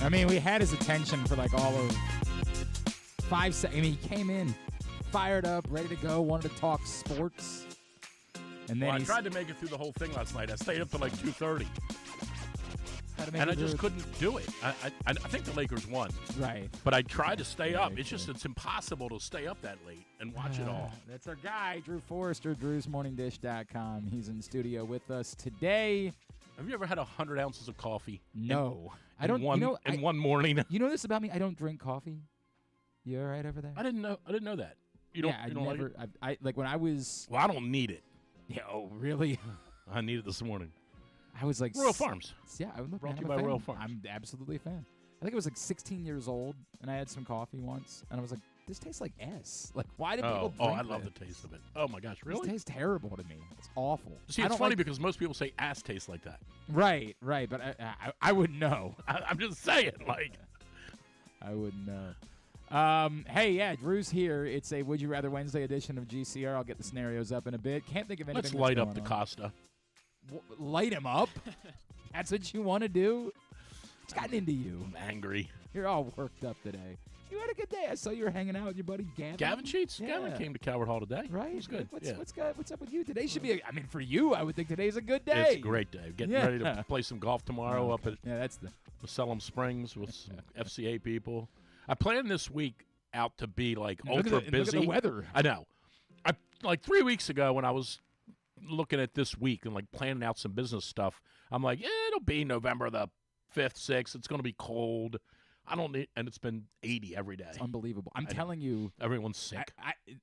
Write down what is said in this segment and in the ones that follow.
I mean, we had his attention for like all of 5 seconds. I mean, he came in fired up, ready to go, wanted to talk sports. And then I tried to make it through the whole thing last night. I stayed up till like 2:30. And I just couldn't do it. I think the Lakers won. Right. But I tried to stay up. It's impossible to stay up that late and watch it all. That's our guy, Drew Forrester, drewsmorningdish.com. He's in the studio with us today. Have you ever had 100 ounces of coffee? No. In one morning? You know this about me? I don't drink coffee. You all right over there? I didn't know that. You don't never. like it? I like when I was. Well, I don't need it. Yeah. Oh, really? I need it this morning. I was like Royal Farms. Yeah, I'm brought to you by Royal Farms. I'm absolutely a fan. I think I was like 16 years old, and I had some coffee once, and I was like, "This tastes like S. Like, why do people drink I love the taste of it. Oh my gosh, really? It tastes terrible to me. It's awful. See, it's funny because most people say ass tastes like that. Right. But I wouldn't know. I'm just saying, like, I wouldn't know. Hey, yeah, Drew's here. It's a Would You Rather Wednesday edition of GCR. I'll get the scenarios up in a bit. Can't think of anything. Let's light up DaCosta. Light him up? That's what you want to do? What's gotten into you? I'm angry. You're all worked up today. You had a good day. I saw you were hanging out with your buddy Gavin. Gavin Sheets? Yeah. Gavin came to Calvert Hall today. Right. It was good. What's up with you? Today should be, for you, I would think today's a good day. It's a great day. Getting ready to play some golf tomorrow up at that's the Salem Springs with some FCA people. I planned this week out to be like ultra busy. Look at the weather. I know. Like 3 weeks ago when I was looking at this week and like planning out some business stuff, I'm like, it'll be November the 5th, 6th. It's going to be cold. I don't need, and it's been 80 every day. It's unbelievable. I'm telling you. Everyone's sick.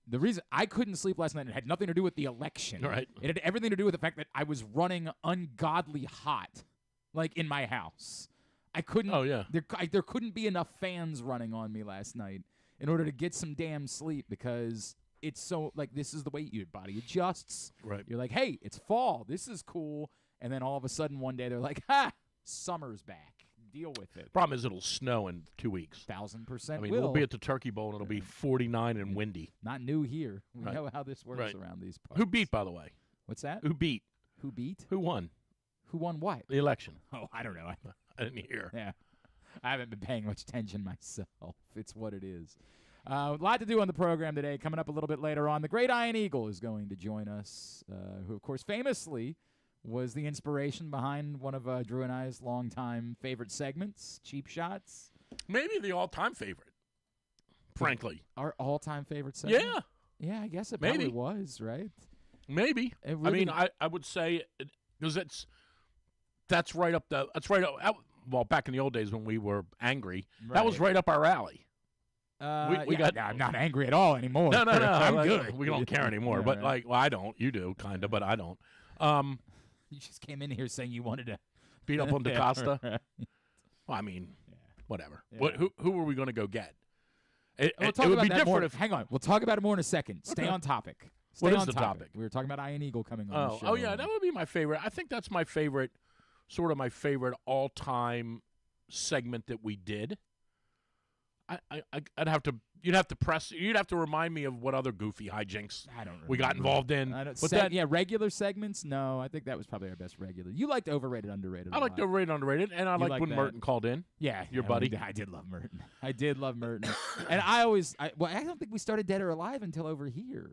The reason I couldn't sleep last night, it had nothing to do with the election. Right. It had everything to do with the fact that I was running ungodly hot, like in my house. I couldn't. Oh, yeah. There couldn't be enough fans running on me last night in order to get some damn sleep because it's so, like, this is the way your body adjusts. Right. You're like, hey, it's fall. This is cool. And then all of a sudden one day they're like, summer's back. Deal with it. Problem is it'll snow in 2 weeks. 1,000% I mean, we'll be at the Turkey Bowl, and it'll be 49 and windy. Not new here. We know how this works around these parts. Who beat, by the way? What's that? Who beat? Who beat? Who won? Who won what? The election. Oh, I don't know. I didn't hear. Yeah. I haven't been paying much attention myself. It's what it is. A lot to do on the program today. Coming up a little bit later on, the great Iron Eagle is going to join us, who, of course, famously was the inspiration behind one of Drew and I's longtime favorite segments, Cheap Shots. Maybe the all-time favorite, frankly. Our all-time favorite segment? Yeah. Yeah, I guess it probably was, right? Maybe. Really, I mean, I would say, because that's right up well, back in the old days when we were angry, that was right up our alley. I'm not angry at all anymore. No. I'm good. We don't care anymore. But, I don't. You do, kind of, but I don't. You just came in here saying you wanted to beat up on DaCosta. Right. Well, I mean, whatever. Yeah. Who are we going to go get? It would be different if. Hang on, we'll talk about it more in a second. Stay on topic. What is the topic? We were talking about Iron Eagle coming on the show. Oh yeah, that would be my favorite. I think that's my favorite, sort of my favorite all-time segment that we did. I'd have to. You'd have to remind me of what other goofy hijinks we got involved in. Regular segments. No, I think that was probably our best regular. You liked overrated, underrated. I liked overrated, underrated, and I liked when Merton called in. Yeah, your buddy. I did love Merton. And I don't think we started Dead or Alive until over here.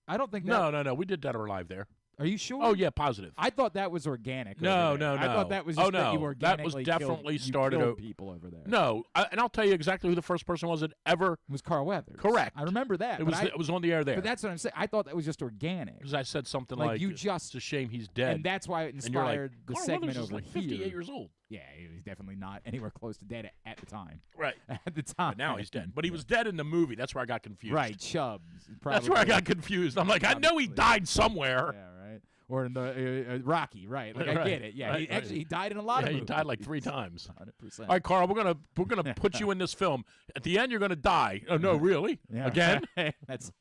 I don't think. No. We did Dead or Alive there. Are you sure? Oh yeah, positive. I thought that was organic. No. I thought that was just that you organically that was definitely killed people over there. No, and I'll tell you exactly who the first person was that ever. It was Carl Weathers. Correct. I remember that. It was on the air there. But that's what I'm saying. I thought that was just organic. Because I said something like it's a shame he's dead. And that's why it inspired the segment over here. 58 years old. Yeah, he was definitely not anywhere close to dead at the time. Right. At the time. But now he's dead. But he was dead in the movie. That's where I got confused. Right, Chubbs. That's where I got confused. I'm like, I know he died somewhere. Yeah, right. Or in the Rocky, right? Like I get it. Yeah, he died in a lot of movies. He died like 3 times. 100%. All right, Carl, we're gonna put you in this film. At the end, you're gonna die. Oh no, really? Yeah. Again? That's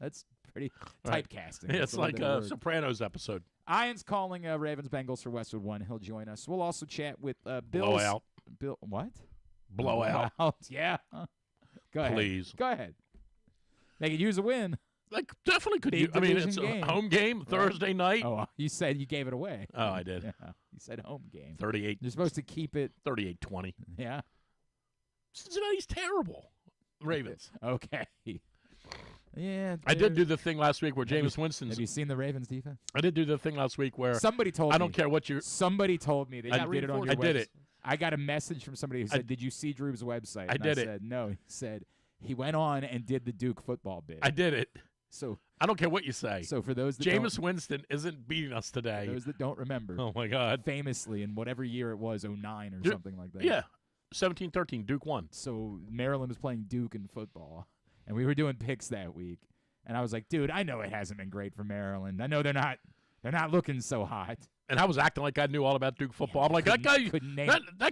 pretty typecasting. Yeah, it's like a Sopranos episode. Ian's calling Ravens-Bengals for Westwood One. He'll join us. We'll also chat with Bill. Blowout. Bill, what? Blowout. Yeah. Go ahead. Please. Go ahead. They could use a win. Like, definitely could you. I mean, it's a home game, Thursday night. Oh, you said you gave it away. Oh, I did. Yeah. You said home game. 38. You're supposed to keep it. 38-20. Yeah. Cincinnati's terrible. Ravens. Okay. Yeah. I did do the thing last week where Jameis Winston's. Have you seen the Ravens defense? I did do the thing last week where somebody told me. I don't care what you. Somebody told me. They I did it on your I website. did it. I got a message from somebody who said, "Did you see Drew's website?" I And did I it. said, "No." He said he went on and did the Duke football bit. I did it. So I don't care what you say. So for those that Jameis Winston isn't beating us today. those that don't remember, Oh my God! famously in whatever year it was, 09 or something like that. Yeah, 17-13, Duke won. So Maryland was playing Duke in football, and we were doing picks that week. And I was like, dude, I know it hasn't been great for Maryland. I know they're not looking so hot. And I was acting like I knew all about Duke football. I'm like, that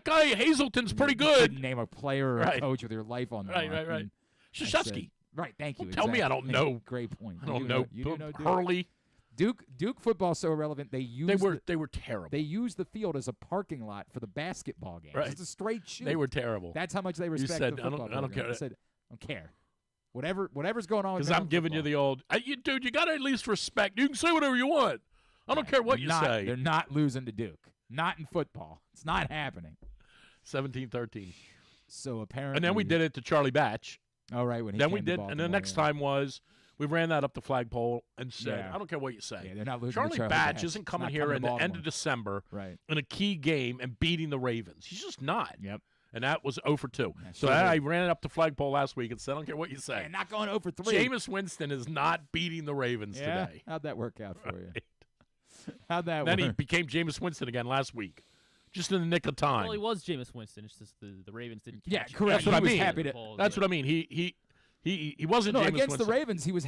guy Hazelton's pretty Couldn't good. name a player or a Right. coach with your life on the line. Right. And I Shashevsky. said, right, thank you. Don't tell me I don't know. Great point. I don't know. You do know Duke. Hurley. Duke football's so irrelevant. They were terrible. They used the field as a parking lot for the basketball games. Right. It's a straight shoot. They were terrible. That's how much they respect said, the football I don't program. care. I said, I don't care. Whatever's going on with Because I'm giving you the old, dude, you got to at least respect. You can say whatever you want. I don't care what you say. They're not losing to Duke. Not in football. It's not happening. 17-13. So apparently. And then we did it to Charlie Batch. All right. When he then came we to did, Baltimore, and the next time was we ran that up the flagpole and said, Yeah. I don't care what you say. Yeah, they're not losing Charlie to Charlie Batch isn't coming Not here coming in to the end Baltimore. of December Right. in a key game and beating the Ravens. He's just not. Yep. And that was 0 for 2. Yeah, So sure I did. ran it up the flagpole last week and said, I don't care what you say. And not going 0 for 3. Jameis Winston is not beating the Ravens Yeah? today. How'd that work out for you? Right. How'd that Then work? he became Jameis Winston again last week, just in the nick of time. Well, he was Jameis Winston. It's just the Ravens didn't catch Yeah, him. correct. That's what He I was mean. happy to. That's what I mean. He wasn't No, Jameis against Winston. the Ravens, he was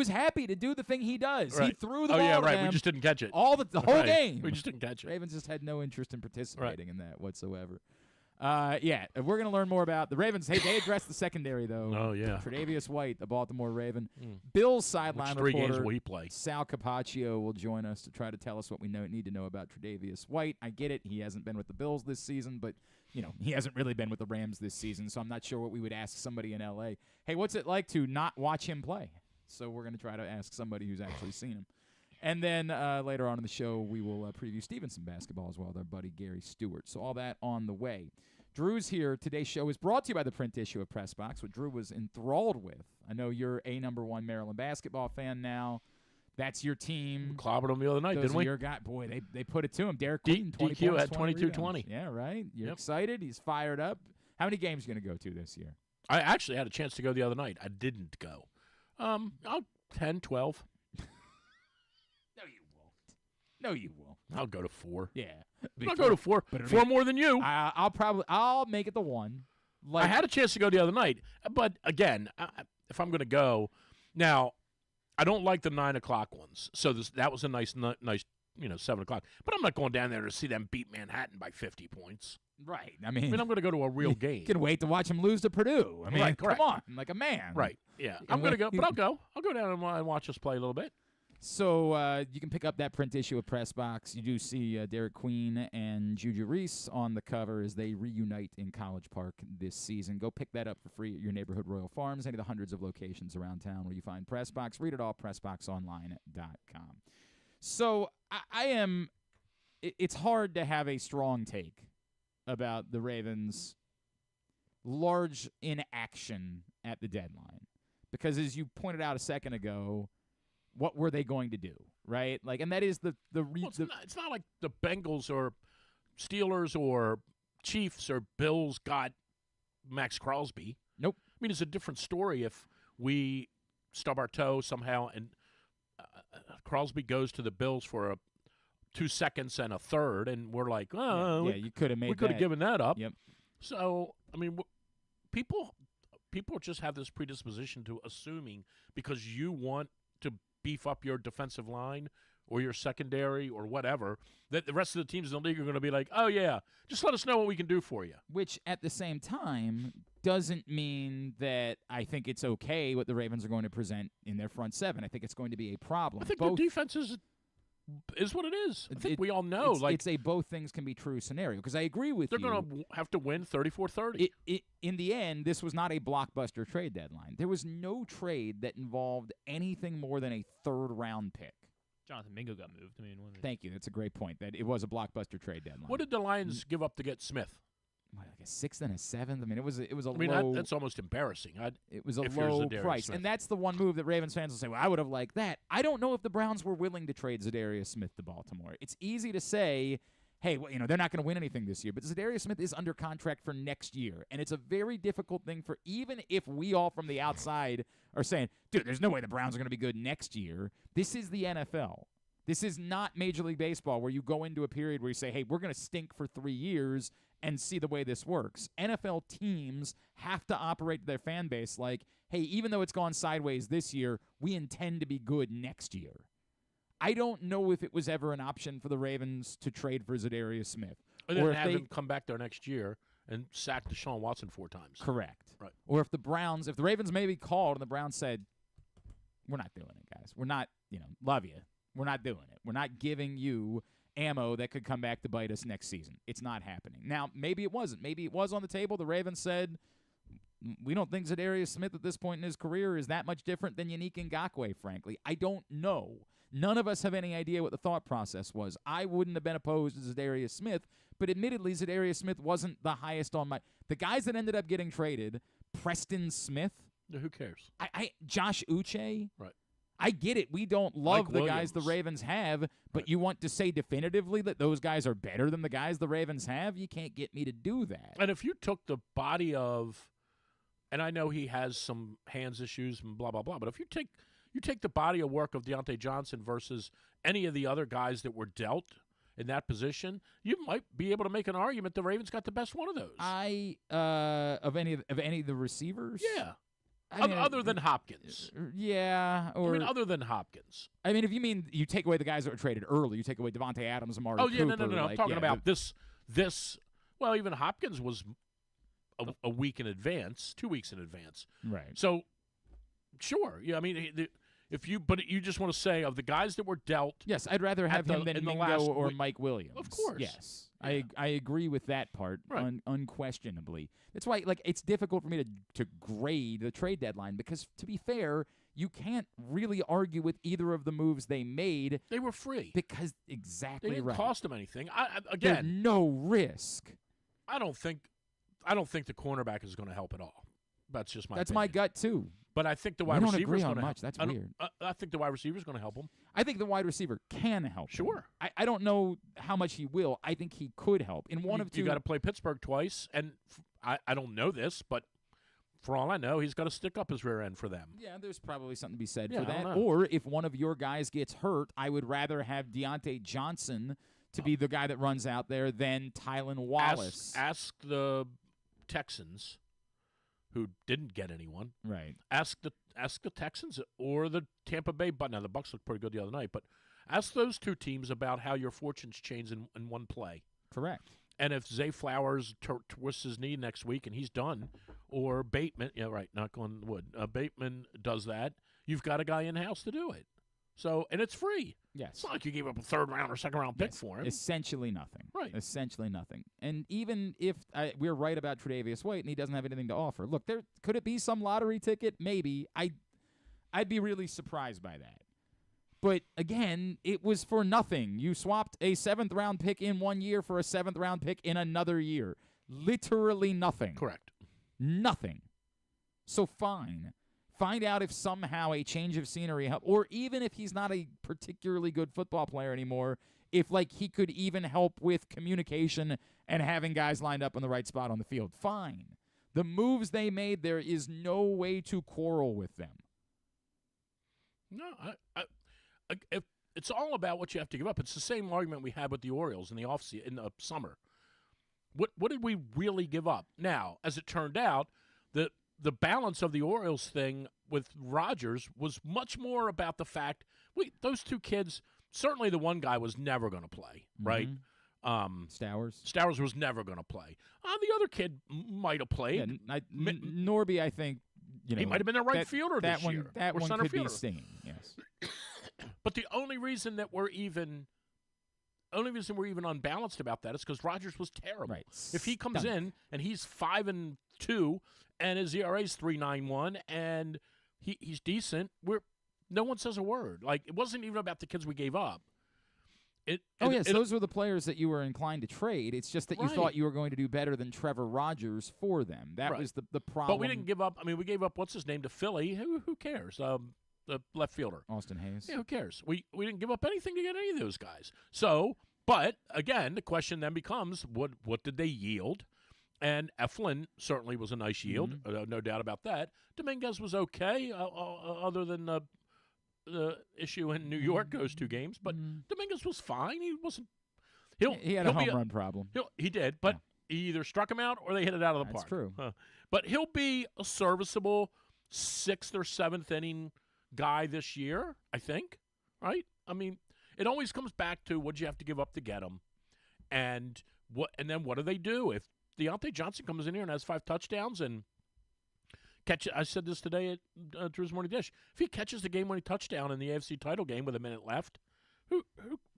happy to do the thing he does. He Right. threw the Oh ball yeah, to right. them We just didn't catch it. all the whole Right. game. We just didn't catch it. Ravens just had no interest in participating in that whatsoever. Yeah, we're going to learn more about the Ravens. Hey, they addressed the secondary, though. Oh yeah. Tre'Davious White, the Baltimore Raven. Mm. Bill's Which sideline 3 games reporter, will he play? Sal Capaccio, will join us to try to tell us what we need to know about Tre'Davious White. I get it. He hasn't been with the Bills this season, but, he hasn't really been with the Rams this season, so I'm not sure what we would ask somebody in L.A. Hey, what's it like to not watch him play? So we're going to try to ask somebody who's actually seen him. And then later on in the show, we will preview Stevenson basketball as well with our buddy Gary Stewart. So all that on the way. Drew's here. Today's show is brought to you by the print issue of Press Box, what Drew was enthralled with. I know you're a #1 Maryland basketball fan now. That's your team. Clobbered him the other night, Those didn't are we? your guy. Boy, they put it to him. Derek Queen, 20 DQ points, had 22-20. rebounds. Yeah, right. You're Yep. excited. He's fired up. How many games are you going to go to this year? I actually had a chance to go the other night. I didn't go. 10, 12. No, you won't. I'll go to 4. Yeah. I'll go to 4. but it'll 4 be- more than you. I'll make it the 1. I had a chance to go the other night, but again, if I'm going to go, now I don't like the 9 o'clock ones. So that was a nice, 7 o'clock. But I'm not going down there to see them beat Manhattan by 50 points. Right. I I mean, mean, I'm going to go to a real game. you can wait to watch him lose to Purdue. I mean, Right, come correct. on, like a man. Right. Yeah. And I'm going to go, when- but I'll go. I'll go down and watch us play a little bit. So you can pick up that print issue of Press Box. You do see Derek Queen and Juju Reese on the cover as they reunite in College Park this season. Go pick that up for free at your neighborhood Royal Farms, any of the hundreds of locations around town where you find Press Box. Read it all, PressBoxOnline.com. So it's hard to have a strong take about the Ravens' large inaction at the deadline. Because as you pointed out a second ago, what were they going to do, right? Like, and that is the Well, it's not like the Bengals or Steelers or Chiefs or Bills got Max Crosby. Nope. I mean, it's a different story if we stub our toe somehow and Crosby goes to the Bills for 2 seconds and a third, and we're like, oh, you could have made we could have given that up. Yep. So, I mean, people just have this predisposition to assuming because you want to beef up your defensive line or your secondary or whatever, that the rest of the teams in the league are going to be like, oh, yeah, just let us know what we can do for you. Which, at the same time, doesn't mean that I think it's okay what the Ravens are going to present in their front seven. I think it's going to be a problem. I think both, the defense is what it is. I think we all know. It's a both things can be true scenario, because I agree with they're you. going to have to win 34-30. In the end, this was not a blockbuster trade deadline. There was no trade that involved anything more than a third-round pick. Jonathan Mingo got moved. I mean, Thank you. That's a great point. That it was a blockbuster trade deadline. What did the Lions give up to get Smith? like a 6th and a 7th. I mean, it was a I mean, low. that's almost embarrassing. It was a if you're low Zadarius price, Smith. and that's the one move that Ravens fans will say, "Well, I would have liked that." I don't know if the Browns were willing to trade Zadarius Smith to Baltimore. It's easy to say, "Hey, well, they're not going to win anything this year," but Zadarius Smith is under contract for next year, and it's a very difficult thing for even if we all from the outside are saying, "Dude, there's no way the Browns are going to be good next year." This is the NFL. This is not Major League Baseball where you go into a period where you say, "Hey, we're going to stink for 3 years." And see the way this works. NFL teams have to operate their fan base like, hey, even though it's gone sideways this year, we intend to be good next year. I don't know if it was ever an option for the Ravens to trade for Zadarius Smith. And then or if have they him come back there next year and sack Deshaun Watson 4 times. Correct. Right. Or if the Ravens maybe called and the Browns said, we're not doing it, guys. We're not, love you. We're not doing it. We're not giving you ammo that could come back to bite us next season. It's not happening. Now, maybe it wasn't. Maybe it was on the table. The Ravens said, we don't think Zadarius Smith at this point in his career is that much different than Yannick Ngakoue, frankly. I don't know. None of us have any idea what the thought process was. I wouldn't have been opposed to Zadarius Smith, but admittedly, Zadarius Smith wasn't the highest on my... The guys that ended up getting traded, Preston Smith... Who cares? Josh Uche... Right. I get it. We don't love Mike the Williams. guys the Ravens have, but Right. you want to say definitively that those guys are better than the guys the Ravens have? You can't get me to do that. And if you took the body of, and I know he has some hands issues and blah, blah, blah, but if you take the body of work of Deontay Johnson versus any of the other guys that were dealt in that position, you might be able to make an argument the Ravens got the best one of those. Of any of the receivers? Yeah. I mean, other than Hopkins. Yeah. Or other than Hopkins. I mean, if you mean you take away the guys that were traded early, you take away Devontae Adams, Amari Oh, yeah, Cooper. no. I'm talking about this. Well, even Hopkins was a week in advance, 2 weeks in advance. Right. So, sure. Yeah, I mean, but you just want to say of the guys that were dealt. Yes, I'd rather have him than in the Mingo last or week. Mike Williams. Of course. Yes. Yeah. I agree with that part Right. unquestionably. That's why it's difficult for me to grade the trade deadline because, to be fair, you can't really argue with either of the moves they made. They were free. Because They exactly didn't right. cost them anything. There's Again, no risk. I don't think the cornerback is going to help at all. That's just my That's opinion. my gut too. But I think the We wide don't receiver agree is on going to much. That's I don't- weird. I think the wide receiver is going to help him. I think the wide receiver can help. him. Sure. I don't know how much he will. I think he could help. In one of two. You got to play Pittsburgh twice, and I don't know this, but for all I know, he's got to stick up his rear end for them. Yeah, there's probably something to be said Yeah, for I don't that. know. Or if one of your guys gets hurt, I would rather have Deontay Johnson to be the guy that runs out there than Tylan Wallace. Ask the Texans, who didn't get anyone. Right. Ask the Texans or the Tampa Bay. But now the Bucs looked pretty good the other night. But ask those two teams about how your fortunes change in one play. Correct. And if Zay Flowers twists his knee next week and he's done, or Bateman, knock on wood, Bateman does that, you've got a guy in house to do it. So, and it's free. Yes. It's not like you gave up a third round or second round pick Yes. for him. Essentially nothing. Right. Essentially nothing. And even if we're right about Tre'Davious White and he doesn't have anything to offer, look, could it be some lottery ticket? Maybe. I'd be really surprised by that. But again, it was for nothing. You swapped a 7th-round pick in 1 year for a 7th-round pick in another year. Literally nothing. Correct. Nothing. So fine. Find out if somehow a change of scenery help, or even if he's not a particularly good football player anymore, if he could even help with communication and having guys lined up in the right spot on the field. Fine. The moves they made, there is no way to quarrel with them. No, it's all about what you have to give up. It's the same argument we had with the Orioles in the summer. What did we really give up? Now, as it turned out, the balance of the Orioles thing with Rodgers was much more about the fact those two kids. Certainly, the one guy was never going to play, right? Stowers was never going to play. The other kid might have played. Yeah, Norby, I think, he might have been the right fielder that this one, year. That or one center could fielder. be stinging. Yes. But the only reason we're even unbalanced about that is because Rodgers was terrible. Right. If he comes in and he's 5-2 and his ERA is 3.91 and he's decent, no one says a word. Like, it wasn't even about the kids we gave up. Those were the players that you were inclined to trade. It's just that you thought you were going to do better than Trevor Rogers for them. That was the problem. But we didn't give up. I mean, we gave up, what's his name, to Philly. Who cares? The left fielder. Austin Hayes. Yeah, who cares? We didn't give up anything to get any of those guys. So, but, again, the question then becomes, what did they yield? And Eflin certainly was a nice yield, no doubt about that. Dominguez was okay, other than the issue in New York, those 2 games. But Dominguez was fine. He wasn't. He had a home run problem. He did, but he either struck him out or they hit it out of the park. That's true. But he'll be a serviceable 6th or 7th inning guy this year, I think. Right? I mean, it always comes back to what you have to give up to get him, and then what do they do if Deontay Johnson comes in here and has 5 touchdowns and I said this today at Drew's Morning Dish. If he catches the game-winning touchdown in the AFC title game with a minute left,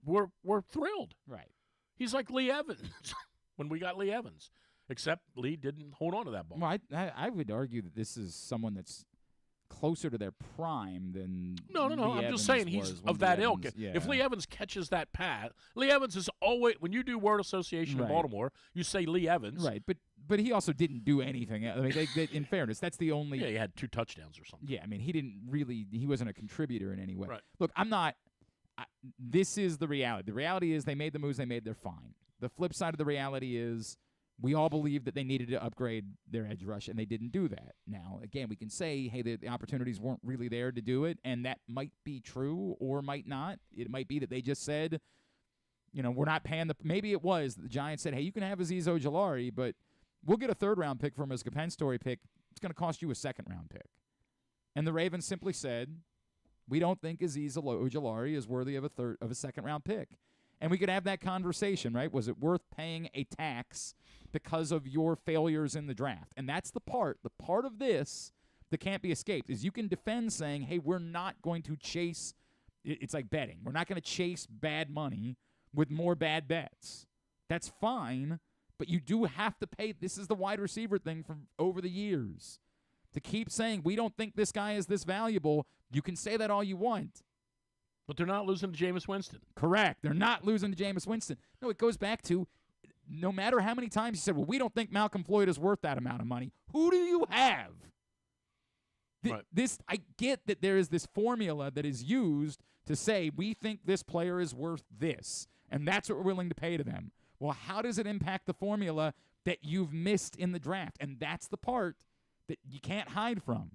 we're thrilled. Right. He's like Lee Evans when we got Lee Evans, except Lee didn't hold on to that ball. Well, I would argue that this is someone that's closer to their prime than No. I'm just saying he's of that ilk. If Lee Evans catches that pass, Lee Evans is always, when you do word association in Baltimore, you say Lee Evans. Right, but he also didn't do anything. I mean, in fairness, that's the only. Yeah, he had 2 touchdowns or something. Yeah, I mean, he wasn't a contributor in any way. Right. Look, this is the reality. The reality is they made the moves they made. They're fine. The flip side of the reality is we all believed that they needed to upgrade their edge rush, and they didn't do that. Now, again, we can say, hey, the opportunities weren't really there to do it, and that might be true or might not. It might be that they just said, we're not paying maybe it was the Giants said, hey, you can have Azeez Ojulari, but we'll get a 3rd-round pick from his compensatory pick. It's going to cost you a 2nd-round pick. And the Ravens simply said, we don't think Azeez Ojulari is worthy of a 2nd-round pick. And we could have that conversation, right? Was it worth paying a tax because of your failures in the draft? And that's the part of this that can't be escaped, is you can defend saying, hey, we're not going to chase – it's like betting. We're not going to chase bad money with more bad bets. That's fine, but you do have to pay – this is the wide receiver thing from over the years. To keep saying, we don't think this guy is this valuable, you can say that all you want. But they're not losing to Jameis Winston. Correct. They're not losing to Jameis Winston. No, it goes back to no matter how many times you said, well, we don't think Malcolm Floyd is worth that amount of money. Who do you have? Right. I get that there is this formula that is used to say we think this player is worth this, and that's what we're willing to pay to them. Well, how does it impact the formula that you've missed in the draft? And that's the part that you can't hide from.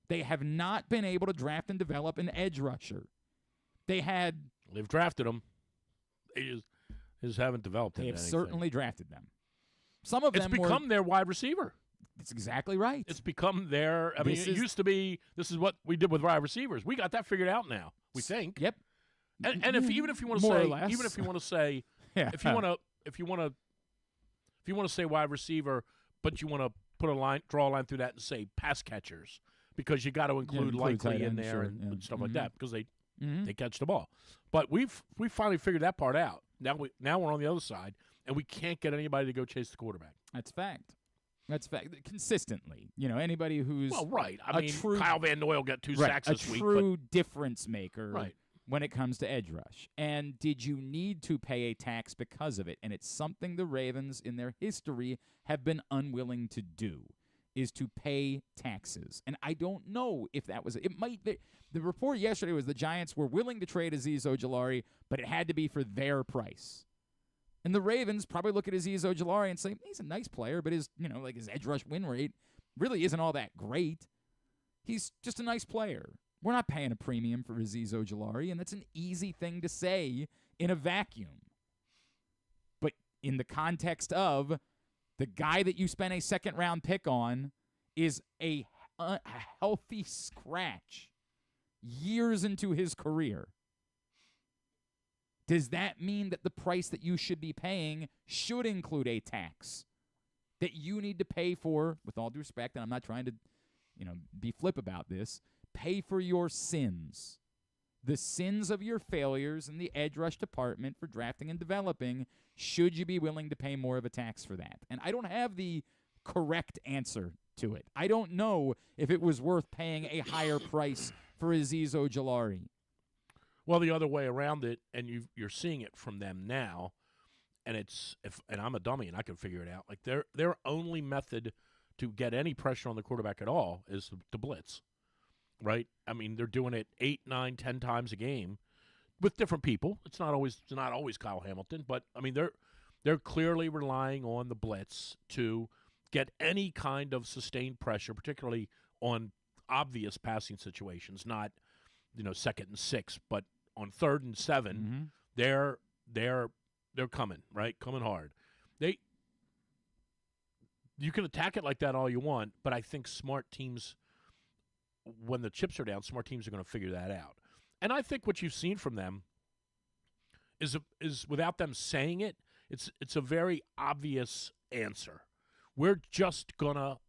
They have not been able to draft and develop an edge rusher. They've drafted them. They just haven't developed. They have certainly drafted them. Some of them. It's become their wide receiver. That's exactly right. It's become their. I mean, it used to be. This is what we did with wide receivers. We got that figured out now. We think. Yep. And even if you want to say, yeah. if you want to say wide receiver, but you want to draw a line through that and say pass catchers, because you got to include Likely in there and stuff like that, because they catch the ball. But we finally figured that part out. Now we're on the other side, and we can't get anybody to go chase the quarterback. That's fact. Consistently, anybody who's right. I mean, Kyle Van Noy got 2 sacks this week. A true difference maker, right, when it comes to edge rush. And did you need to pay a tax because of it? And it's something the Ravens in their history have been unwilling to do, is to pay taxes. And I don't know if that was it. Might be. The report yesterday was the Giants were willing to trade Azeez Ojulari, but it had to be for their price. And the Ravens probably look at Azeez Ojulari and say, he's a nice player, but his edge rush win rate really isn't all that great. He's just a nice player. We're not paying a premium for Azeez Ojulari, and that's an easy thing to say in a vacuum. But in the context of the guy that you spent a 2nd-round pick on is a healthy scratch years into his career, does that mean that the price that you should be paying should include a tax that you need to pay for, with all due respect, and I'm not trying to, be flip about this, pay for your sins. The sins of your failures in the edge rush department for drafting and developing, should you be willing to pay more of a tax for that? And I don't have the correct answer to it. I don't know if it was worth paying a higher price for Azeez Ojulari. Well, the other way around it, and you're seeing it from them now, and and I'm a dummy and I can figure it out. Like their only method to get any pressure on the quarterback at all is the blitz, right? I mean, they're doing it 8, 9, 10 times a game with different people. It's not always Kyle Hamilton, but I mean they're clearly relying on the blitz to get any kind of sustained pressure, particularly on obvious passing situations, not 2nd and 6, but on 3rd and 7, they're coming, right? Coming hard. You can attack it like that all you want, but I think smart teams, when the chips are down, smart teams are going to figure that out. And I think what you've seen from them is without them saying it, it's a very obvious answer. We're just going to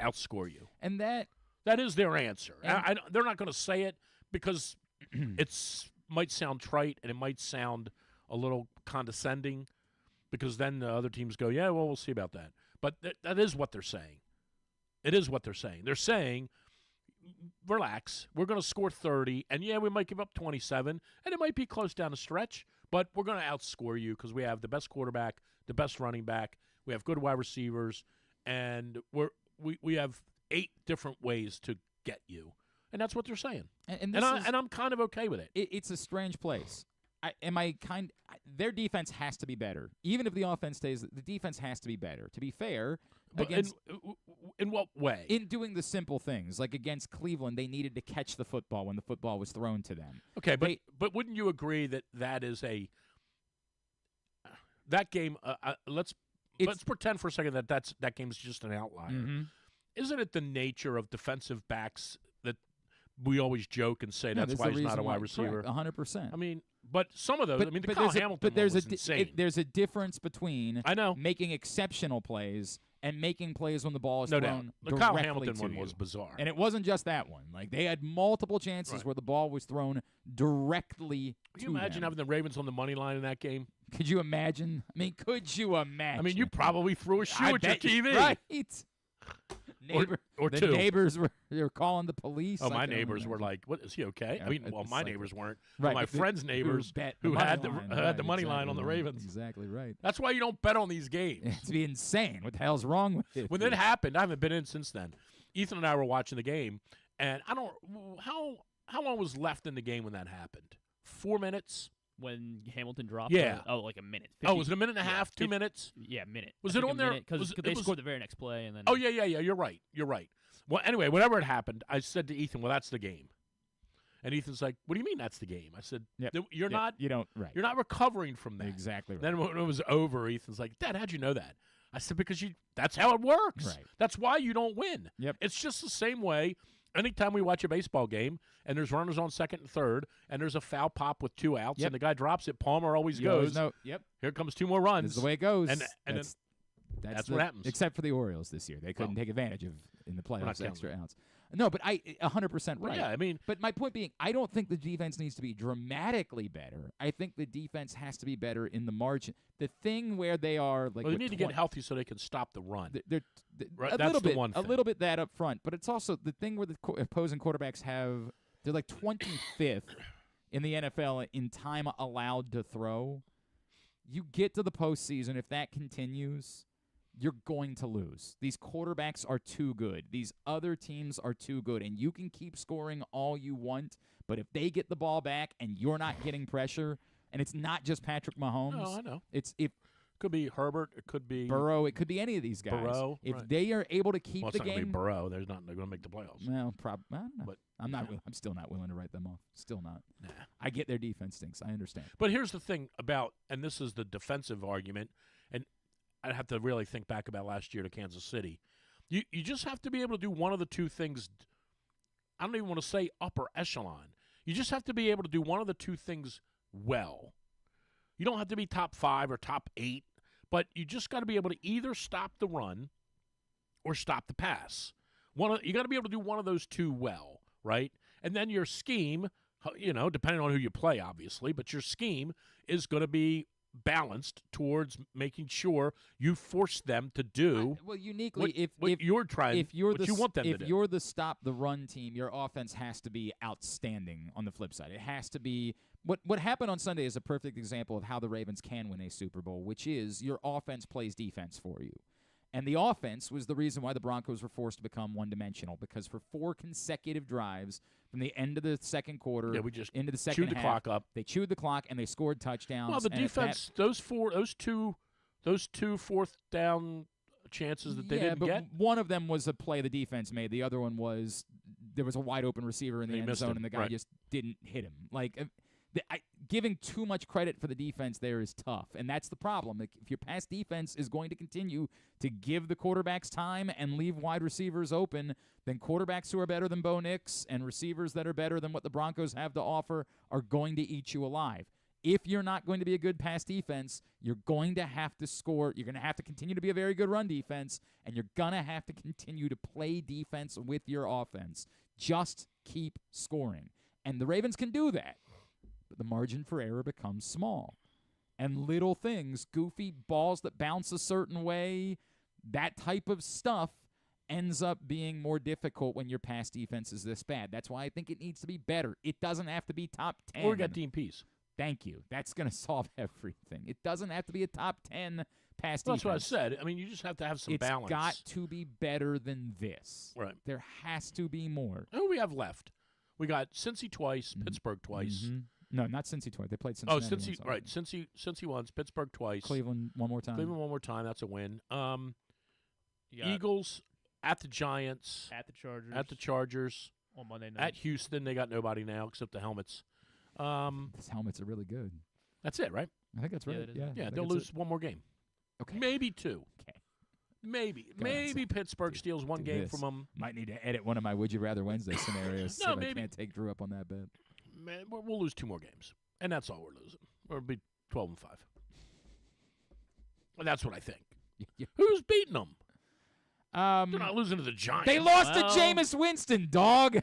outscore you. And that is their answer. They're not going to say it because it might sound trite and it might sound a little condescending, because then the other teams go, yeah, well, we'll see about that. But that is what they're saying. It is what they're saying. They're saying, relax, we're going to score 30, and yeah, we might give up 27, and it might be close down the stretch, but we're going to outscore you because we have the best quarterback, the best running back, we have good wide receivers, and we have 8 different ways to get you. And that's what they're saying. And I'm kind of okay with it. It's a strange place. Their defense has to be better. Even if the offense stays, the defense has to be better. To be fair, in what way? In doing the simple things, like against Cleveland, they needed to catch the football when the football was thrown to them. Okay, but wouldn't you agree that is that game? Let's pretend for a second that game's just an outlier. Mm-hmm. Isn't it the nature of defensive backs that we always joke and say that's why he's not a wide receiver? 100%. I mean, but some of those. I mean, the Kyle Hamilton one was insane. There's a difference between making exceptional plays and making plays when the ball is thrown the Kyle Hamilton one was bizarre. And it wasn't just that one. Like, they had multiple chances where the ball was thrown directly to them. Can you imagine having the Ravens on the money line in that game? Could you imagine? I mean, could you imagine? I mean, you probably threw a shoe at your TV. Right. Or the two. Neighbors were calling the police. Oh, my neighbors were like, "What, is he okay?" Yeah, I mean, well, my neighbors weren't. Right, my friends' neighbors who had the money line on the Ravens. Exactly right. That's why you don't bet on these games. It's be insane. What the hell's wrong with it? When it happened, I haven't been in since then. Ethan and I were watching the game, and I don't. How long was left in the game when that happened? 4 minutes. When Hamilton dropped? Yeah. Like a minute. 50, was it a minute and a half? 2 minutes? Yeah, a minute. Was it on there? Because they scored the very next play. And then. Oh, yeah. You're right. Well, anyway, whenever it happened, I said to Ethan, well, that's the game. And Ethan's like, what do you mean that's the game? I said, you're not recovering from that. Exactly right. Then when it was over, Ethan's like, Dad, how'd you know that? I said, because that's how it works. Right. That's why you don't win. Yep. It's just the same way. Anytime we watch a baseball game and there's runners on 2nd and 3rd and there's a foul pop with 2 outs and the guy drops it, Palmer always goes, here comes 2 more runs. This is the way it goes. And that's what happens. Except for the Orioles this year. They couldn't take advantage of in the playoffs extra outs. No, but 100% right. Yeah, I mean. But my point being, I don't think the defense needs to be dramatically better. I think the defense has to be better in the margin. The thing where they are like. Well, they need to get healthy so they can stop the run. Right, that's the one thing. A little bit that up front, but it's also the thing where the opposing quarterbacks they're like 25th in the NFL in time allowed to throw. You get to the postseason, if that continues, you're going to lose. These quarterbacks are too good. These other teams are too good, and you can keep scoring all you want, but if they get the ball back and you're not getting pressure, and it's not just Patrick Mahomes. No, I know. Could be Herbert. It could be Burrow. It could be any of these guys. Burrow. If they are able to keep the game, not going to be Burrow. They're going to make the playoffs. Well, I don't know. But I'm still not willing to write them off. Still not. Nah. I get their defense stinks. I understand. But here's the thing about, and this is the defensive argument, and I'd have to really think back about last year to Kansas City. You just have to be able to do one of the two things. I don't even want to say upper echelon. You just have to be able to do one of the two things well. You don't have to be top 5 or top 8, but you just got to be able to either stop the run or stop the pass. You got to be able to do one of those two well, right? And then your scheme, depending on who you play, obviously, but your scheme is going to be balanced towards making sure you force them to do well, uniquely, what you're trying, if you're what you want them to do. If you're the stop the run team, your offense has to be outstanding on the flip side. It has to be what happened on Sunday is a perfect example of how the Ravens can win a Super Bowl, which is your offense plays defense for you. And the offense was the reason why the Broncos were forced to become one-dimensional, because for 4 consecutive drives from the end of the second quarter into the second chewed the half, clock up. They chewed the clock and they scored touchdowns. Well, the defense, those two fourth down chances that they didn't but get. One of them was a play the defense made. The other one was there was a wide open receiver in the end zone, and the guy just didn't hit him. Giving too much credit for the defense there is tough, and that's the problem. Like, if your pass defense is going to continue to give the quarterbacks time and leave wide receivers open, then quarterbacks who are better than Bo Nix and receivers that are better than what the Broncos have to offer are going to eat you alive. If you're not going to be a good pass defense, you're going to have to score. You're going to have to continue to be a very good run defense, and you're going to have to continue to play defense with your offense. Just keep scoring. And the Ravens can do that. But the margin for error becomes small. And little things, goofy balls that bounce a certain way, that type of stuff ends up being more difficult when your pass defense is this bad. That's why I think it needs to be better. It doesn't have to be top 10. Or we got Dean Pease. Thank you. That's going to solve everything. It doesn't have to be a top 10 pass defense. That's what I said. I mean, you just have to have some balance. It's got to be better than this. Right. There has to be more. Who do we have left? We got Cincy twice, Pittsburgh twice. Mm-hmm. No, not Cincy twice. They played Cincinnati. Oh, Cincy, right. Cincy once, Pittsburgh twice. Cleveland one more time. Cleveland one more time. That's a win. Eagles at the Giants. At the Chargers. At the Chargers. On Monday night. At Houston, they got nobody now except the helmets. These helmets are really good. That's it, right? I think that's right. Yeah, they'll lose one more game. Okay. Maybe 2. Okay. Maybe Pittsburgh steals one game from them. Might need to edit one of my Would You Rather Wednesday scenarios. No, so maybe. I can't take Drew up on that bet. Man, we'll lose 2 more games, and that's all we're losing. We'll be 12-5. And that's what I think. Who's beating them? They're not losing to the Giants. They lost to Jameis Winston, dog.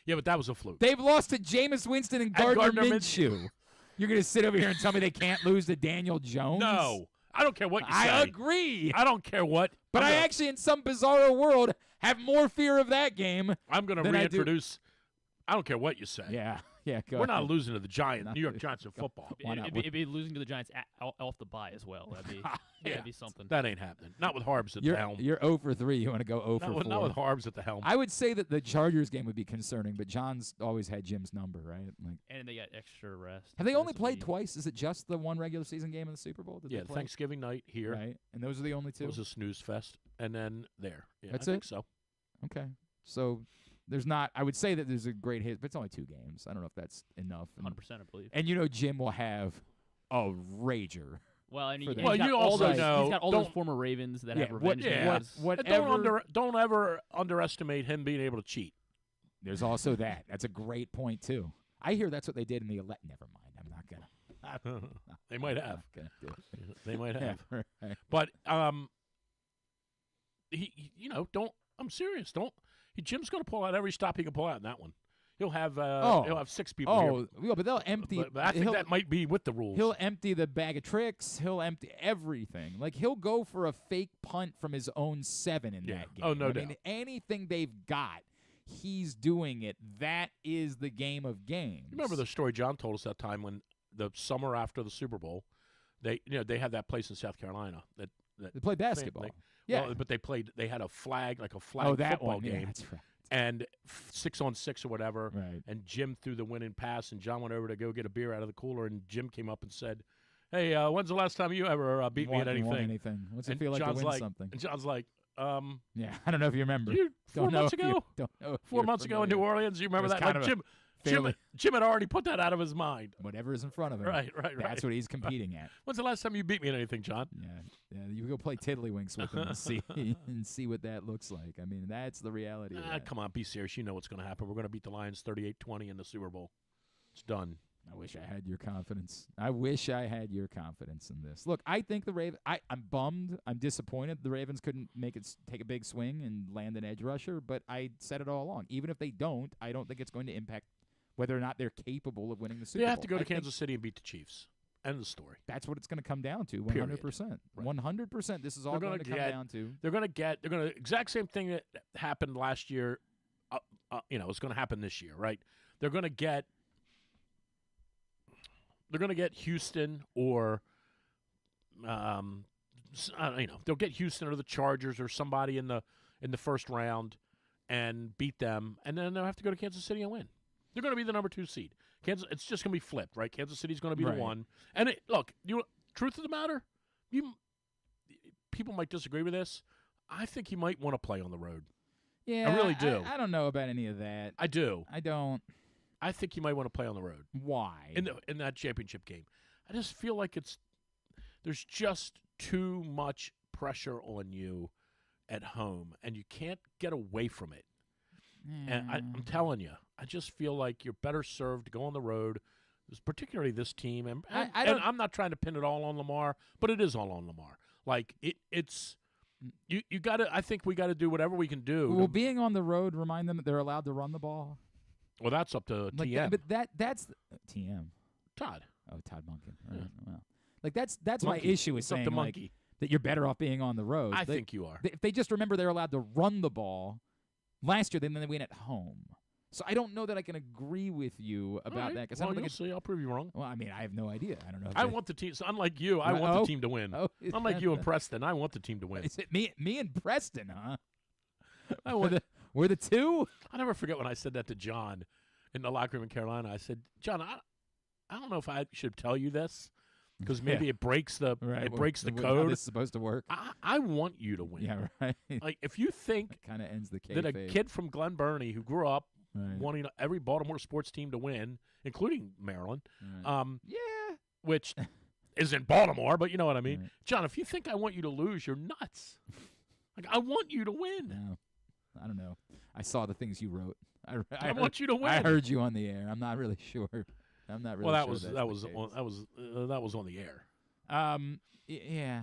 Yeah, but that was a fluke. They've lost to Jameis Winston and Gardner Minshew. You're going to sit over here and tell me they can't lose to Daniel Jones? No. I don't care what you say. I agree. I don't care what. But I actually, in some bizarre world, have more fear of that game. I'm going to reintroduce. I don't care what you say. Yeah, go We're ahead. not losing to the Giants, New York Giants in football. It'd be losing to the Giants off the bye as well. That'd be something. That ain't happening. Not with Harbs at the helm. You're 0 for 3. You want to go 0 for 4. Not with Harbs at the helm. I would say that the Chargers game would be concerning, but John's always had Jim's number, right? And they got extra rest. Have they only played twice? Is it just the one regular season game in the Super Bowl? Yeah, Thanksgiving night here. Right, and those are the only 2? It was a snooze fest. And then there. Yeah, That's I think so. Okay. So there's not – I would say that there's a great hit, but it's only 2 games. I don't know if that's enough. 100%, I believe. And Jim will have a rager. Well, and you also know he's got all those former Ravens that have revenge games. Don't ever underestimate him being able to cheat. There's also that. That's a great point too. I hear that's what they did in the Never mind. I'm not gonna. They might have. They might have. Right. But don't. I'm serious. Jim's going to pull out every stop he can pull out in that one. He'll have 6 people here. Yeah, but they'll empty. But I think that might be with the rules. He'll empty the bag of tricks. He'll empty everything. Like, he'll go for a fake punt from his own 7 in that game. Oh, no doubt. I mean, anything they've got, he's doing it. That is the game of games. You remember the story John told us that time when the summer after the Super Bowl, they had that place in South Carolina that they played basketball. But they had a flag, like a flag football game. Yeah, that's right. And 6-on-6 or whatever. Right. And Jim threw the winning pass, and John went over to go get a beer out of the cooler, and Jim came up and said, "Hey, when's the last time you ever beat me at anything?" What's it feel like to win something? And John's like, yeah, I don't know if you remember. 4 months ago? Don't know 4 months ago in New Orleans, you remember that? Like Jim had already put that out of his mind. Whatever is in front of him. Right. That's what he's competing at. When's the last time you beat me at anything, John? Yeah. You go play tiddlywinks with him and see what that looks like. I mean, that's the reality of that. Come on, be serious. You know what's going to happen. We're going to beat the Lions 38-20 in the Super Bowl. It's done. I wish I had your confidence. I wish I had your confidence in this. Look, I think the Ravens – I'm bummed. I'm disappointed the Ravens couldn't take a big swing and land an edge rusher, but I said it all along. Even if they don't, I don't think it's going to impact whether or not they're capable of winning the Super Bowl. They have to go to Kansas City and beat the Chiefs. End of story. That's what it's going to come down to. 100%. Right. 100%. This is all going to come down to. They're going to exact same thing that happened last year. It's going to happen this year, right? They're going to get Houston or they'll get Houston or the Chargers or somebody in the first round and beat them, and then they'll have to go to Kansas City and win. They're going to be the number 2 seed. It's just going to be flipped, right? Kansas City's going to be the one. And truth of the matter, people might disagree with this. I think he might want to play on the road. Yeah, I really do. I don't know about any of that. I do. I don't. I think he might want to play on the road. Why? In that championship game. I just feel like there's just too much pressure on you at home, and you can't get away from it. And I'm telling you, I just feel like you're better served to go on the road, particularly this team. And I'm not trying to pin it all on Lamar, but it is all on Lamar. Like it's you got to. I think we got to do whatever we can do. Well, being on the road, remind them that they're allowed to run the ball. Well, that's up to TM. That's TM. Todd. Oh, Todd Monken. Right. Well, like that's Monkey. my issue is It's up saying to like, Monkey. that you're better off being on the road. I think you are. If they just remember they're allowed to run the ball last year, then they win at home. So I don't know that I can agree with you about that. Well, you'll see. I'll prove you wrong. Well, I mean, I have no idea. I don't know. I want the team. So unlike you, I want the team to win. Unlike you and Preston, I want the team to win. Is it me and Preston, huh? We're the two? I'll never forget when I said that to John in the locker room in Carolina. I said, John, I don't know if I should tell you this because maybe it breaks the code. How this is supposed to work. I want you to win. Yeah, right. Like if you think kind of ends the kayfabe. that a kid from Glen Burnie who grew up wanting every Baltimore sports team to win, including Maryland, which is in Baltimore, but you know what I mean. Right. John, if you think I want you to lose, you're nuts. Like I want you to win. No, I don't know. I saw the things you wrote. I want you to win. I heard you on the air. I'm not really sure. I'm not really well, sure. that was on the air. Yeah.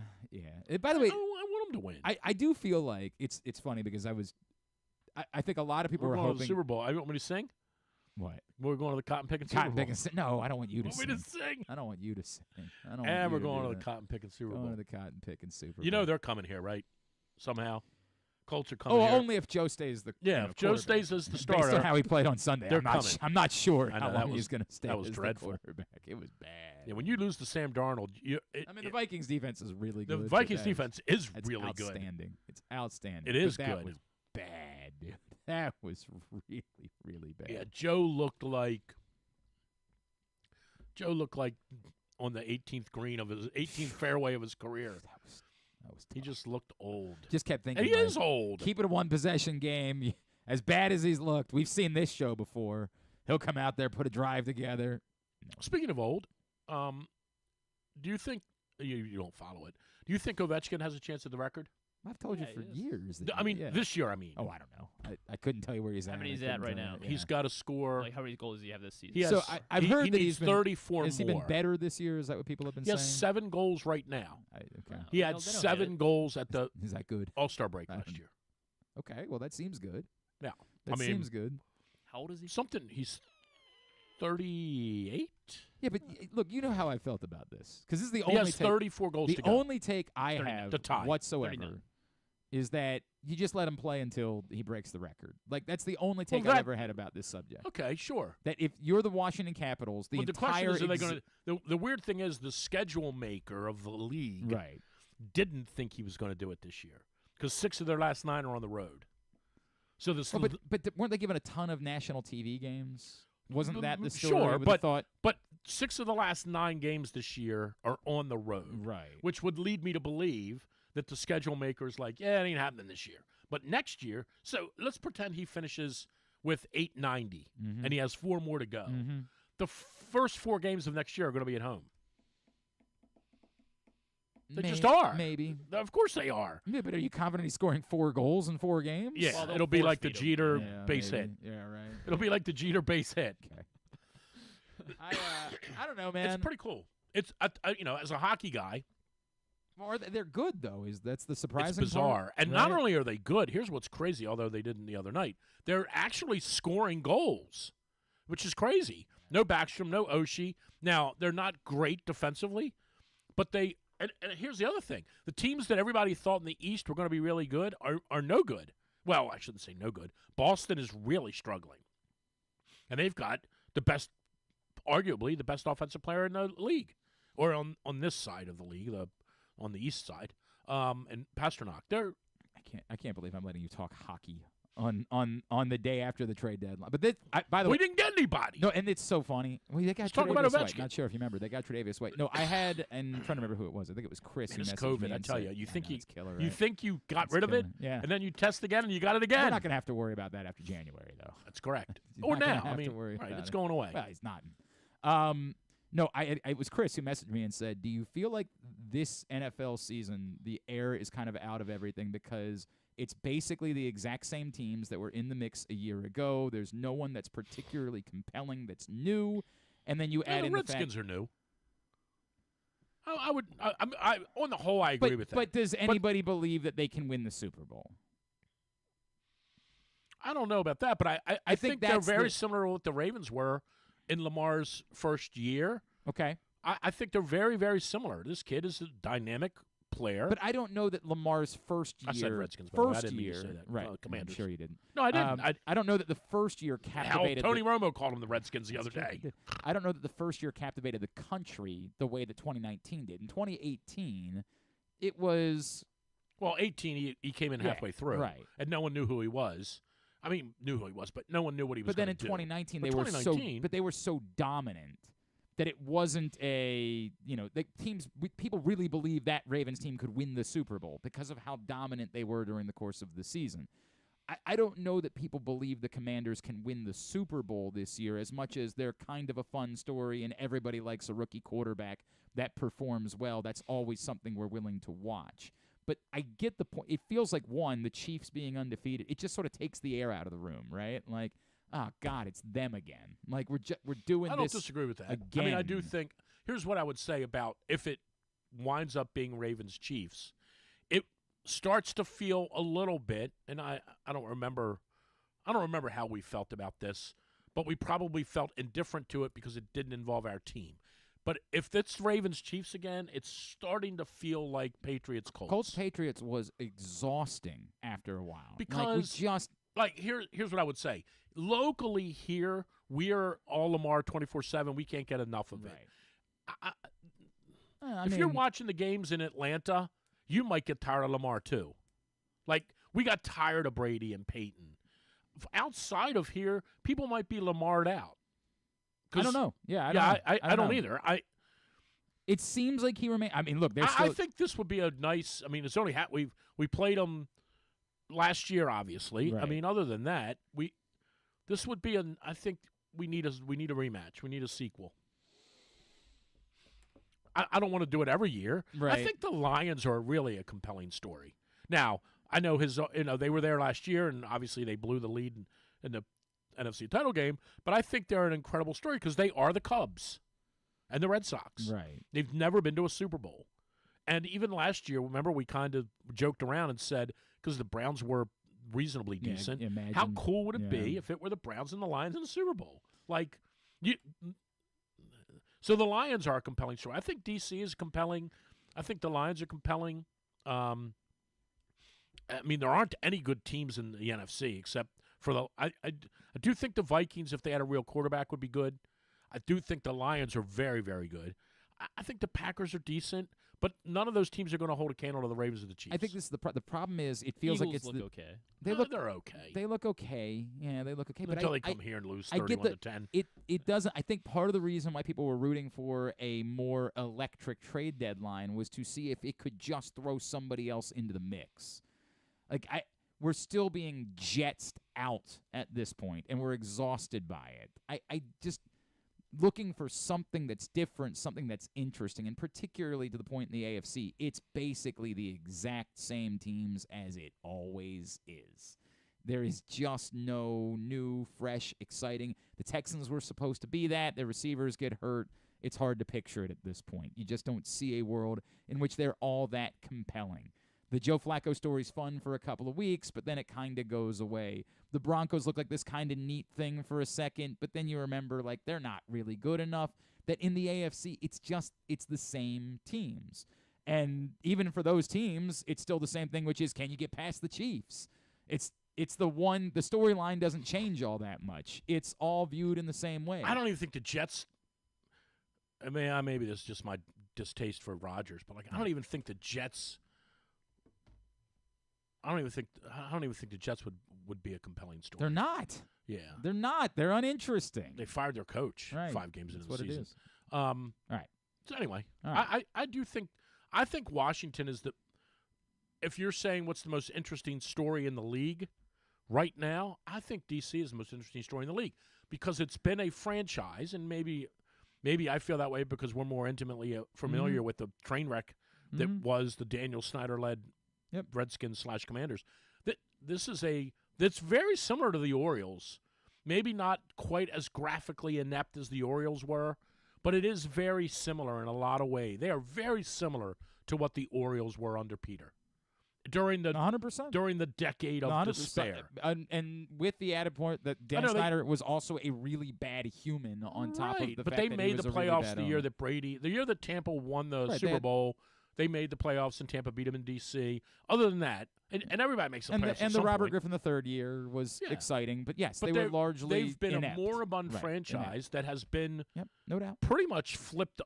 By the way, I want him to win. I do feel like it's funny because I think a lot of people We're were going hoping to the Super Bowl. I want me to sing. What? We're going to the cotton picking Super Bowl. No, I don't want you to sing. Want me to sing? I don't want you to sing. And we're going to the cotton picking Super Bowl. Going to the cotton picking Super Bowl. You know they're coming here, right? Somehow. Colts are coming here. Only if Joe stays the if Joe stays as the starter. Based on how he played on Sunday, I'm not sure I know, how long he's going to stay that was as dreadful. the quarterback. It was bad. Yeah, when you lose to Sam Darnold, the Vikings defense is really good. The Vikings defense is really outstanding. good. It's outstanding. It is but that good. was bad, dude. That was really, really bad. Yeah, Joe looked like on the 18th green of his 18th fairway of his career. That was tough. He just looked old. Just kept thinking. And he is old. Keep it a one-possession game. As bad as he's looked, we've seen this show before. He'll come out there, put a drive together. No. Speaking of old, do you think you don't follow it? Do you think Ovechkin has a chance at the record? I've told you for years. This year. I mean, I don't know. I couldn't tell you where he's at. How many is at right now? Yeah. He's got to score. Like how many goals does he have this season? He has, so I've heard that he's 34 has more. He been better this year? Is that what people have been saying? saying? He has 7 goals right now. Okay. He had 7 goals at the Is that good? All-Star break last year. Okay, well that seems good. Yeah, that seems good. How old is he? He's 38. Yeah, but look, you know how I felt about this because this is the he only has 34 goals the to go. only take I have whatsoever 39. is that you just let him play until he breaks the record. Like that's the only take I've ever had about this subject. Okay, sure. That if you're the Washington Capitals, the question is, are they going to? The weird thing is, the schedule maker of the league didn't think he was going to do it this year because 6 of their last 9 are on the road. So this, but weren't they given a ton of national TV games? Wasn't that the story? Sure, but 6 of the last 9 games this year are on the road, right? Which would lead me to believe that the schedule maker's like, yeah, it ain't happening this year. But next year, so let's pretend he finishes with 890 and he has 4 more to go. The first 4 games of next year are going to be at home. They just are. Maybe. Of course they are. Yeah, but are you confident he's scoring 4 goals in 4 games? Yeah, well, it'll be like the Jeter base hit. Yeah, right. It'll be like the Jeter base hit. Okay. I don't know, man. It's pretty cool. It's as a hockey guy. Well, they're good though. That's the surprising It's bizarre. part, And not only are they good, here's what's crazy, although they didn't the other night. They're actually scoring goals, which is crazy. No Backstrom, no Oshie. Now, they're not great defensively, but they and here's the other thing. The teams that everybody thought in the East were going to be really good are no good. Well, I shouldn't say no good. Boston is really struggling. And they've got arguably the best offensive player in the league, or on this side of the league, on the East side, and Pasternak. I can't believe I'm letting you talk hockey on the day after the trade deadline. But this, by the way, we didn't get anybody. No, and it's so funny. Well, they got Let's talk about Tre'Davious White. Ovechkin. Not sure if you remember. They got Tre'Davious White. No, I had, and I'm trying to remember who it was. I think it was Chris. Man, who it's messaged me COVID. I and tell said, you, you "I think know, you it's killer, you right?" think you got It's rid of it, killer. Yeah. and then you test again, and you got it again. We're not going to have to worry about that after January, though. That's correct. He's Or not gonna now, have I to mean, worry right, about it's it. going away. Well, he's not. No, it was Chris who messaged me and said, "Do you feel like this NFL season, the air is kind of out of everything because it's basically the exact same teams that were in the mix a year ago. There's no one that's particularly compelling that's new, and then you add the in Redskins the are new. I on the whole, I agree with that. But does anybody believe that they can win the Super Bowl? I don't know about that, but I think they're that's very similar to what the Ravens were in Lamar's first year. Okay. I think they're very, very similar. This kid is a dynamic player. But I don't know that Lamar's first year. I said Redskins, by the way. I first didn't mean to year, say that. right? Commanders. I'm sure you didn't. No, I didn't. I don't know that the first year Hell, captivated. Tony Romo called them the Redskins the other That's true, day. he did. I don't know that the first year captivated the country the way that 2019 did. In 2018, it was. Well, 18, he came in halfway through, right? And no one knew who he was. I mean, knew who he was, but no one knew what he was. But then in do. 2019, but they were so dominant that it wasn't people really believed that Ravens team could win the Super Bowl because of how dominant they were during the course of the season. I don't know that people believe the Commanders can win the Super Bowl this year as much as they're kind of a fun story and everybody likes a rookie quarterback that performs well. That's always something we're willing to watch. But I get the point. It feels like, the Chiefs being undefeated, it just sort of takes the air out of the room, right? Like, oh, God, it's them again. Like, we're doing this. I don't disagree with that. Again. I mean, I do think, here's what I would say about if it winds up being Ravens-Chiefs. It starts to feel a little bit, and I don't remember how we felt about this, but we probably felt indifferent to it because it didn't involve our team. But if it's Ravens-Chiefs again, it's starting to feel like Patriots-Colts. Colts-Patriots was exhausting after a while. Because, here's what I would say. Locally here, we're all Lamar 24/7. We can't get enough of it. If you're watching the games in Atlanta, you might get tired of Lamar too. Like, we got tired of Brady and Peyton. Outside of here, people might be Lamar'd out. I don't know. I don't know. either. It seems like he remains. I mean, look, I think this would be a nice. I mean, it's only we played them last year, obviously. Right. I mean, other than that, this would be I think we need a rematch. We need a sequel. I don't want to do it every year. Right. I think the Lions are really a compelling story. Now, I know they were there last year, and obviously they blew the lead in the NFC title game, but I think they're an incredible story because they are the Cubs and the Red Sox. Right. They've never been to a Super Bowl. And even last year, remember, we kind of joked around and said, because the Browns were reasonably decent, how cool would it be if it were the Browns and the Lions in the Super Bowl? So the Lions are a compelling story. I think D.C. is compelling. I think the Lions are compelling. I mean, there aren't any good teams in the NFC except for I do think the Vikings, if they had a real quarterback, would be good. I do think the Lions are very, very good. I think the Packers are decent, but none of those teams are going to hold a candle to the Ravens or the Chiefs. I think this is the problem is it feels Eagles like it's look okay. They're okay. They look okay. Yeah, they look okay. Until but they come here and lose I get 31-10. It doesn't. I think part of the reason why people were rooting for a more electric trade deadline was to see if it could just throw somebody else into the mix. We're still being jetsed out at this point, and we're exhausted by it. I just looking for something that's different, something that's interesting, and particularly to the point in the AFC, it's basically the exact same teams as it always is. There is just no new, fresh, exciting. The Texans were supposed to be that. Their receivers get hurt. It's hard to picture it at this point. You just don't see a world in which they're all that compelling. The Joe Flacco story's fun for a couple of weeks, but then it kind of goes away. The Broncos look like this kind of neat thing for a second, but then you remember, like, they're not really good enough. That in the AFC, it's the same teams. And even for those teams, it's still the same thing, which is, can you get past the Chiefs? It's the storyline doesn't change all that much. It's all viewed in the same way. I don't even think the Jets, I mean, maybe this is just my distaste for Rodgers, but, like, I don't even think the Jets, I don't even think the Jets would be a compelling story. They're not. Yeah. They're not. They're uninteresting. They fired their coach 5 games into the season. That's what it is. All right. So anyway, All right. I think Washington is if you're saying what's the most interesting story in the league right now, I think DC is the most interesting story in the league because it's been a franchise, and maybe I feel that way because we're more intimately familiar with the train wreck that was the Daniel Snyder-led Redskins / Commanders. That's very similar to the Orioles. Maybe not quite as graphically inept as the Orioles were, but it is very similar in a lot of ways. They are very similar to what the Orioles were under Peter during the 100%. during the decade of 100%. despair. And with the added point that Dan Snyder was also a really bad human on top of the fact but they that made he was the a really playoffs bad the year owner. that the year that Tampa won the Super they had- Bowl. They made the playoffs, and Tampa beat them in D.C. Other than that, and everybody makes the playoffs. And the Robert Griffin III year was exciting, but yes, but they were largely they've been inept. a moribund Right, franchise that has been no doubt, pretty much flipped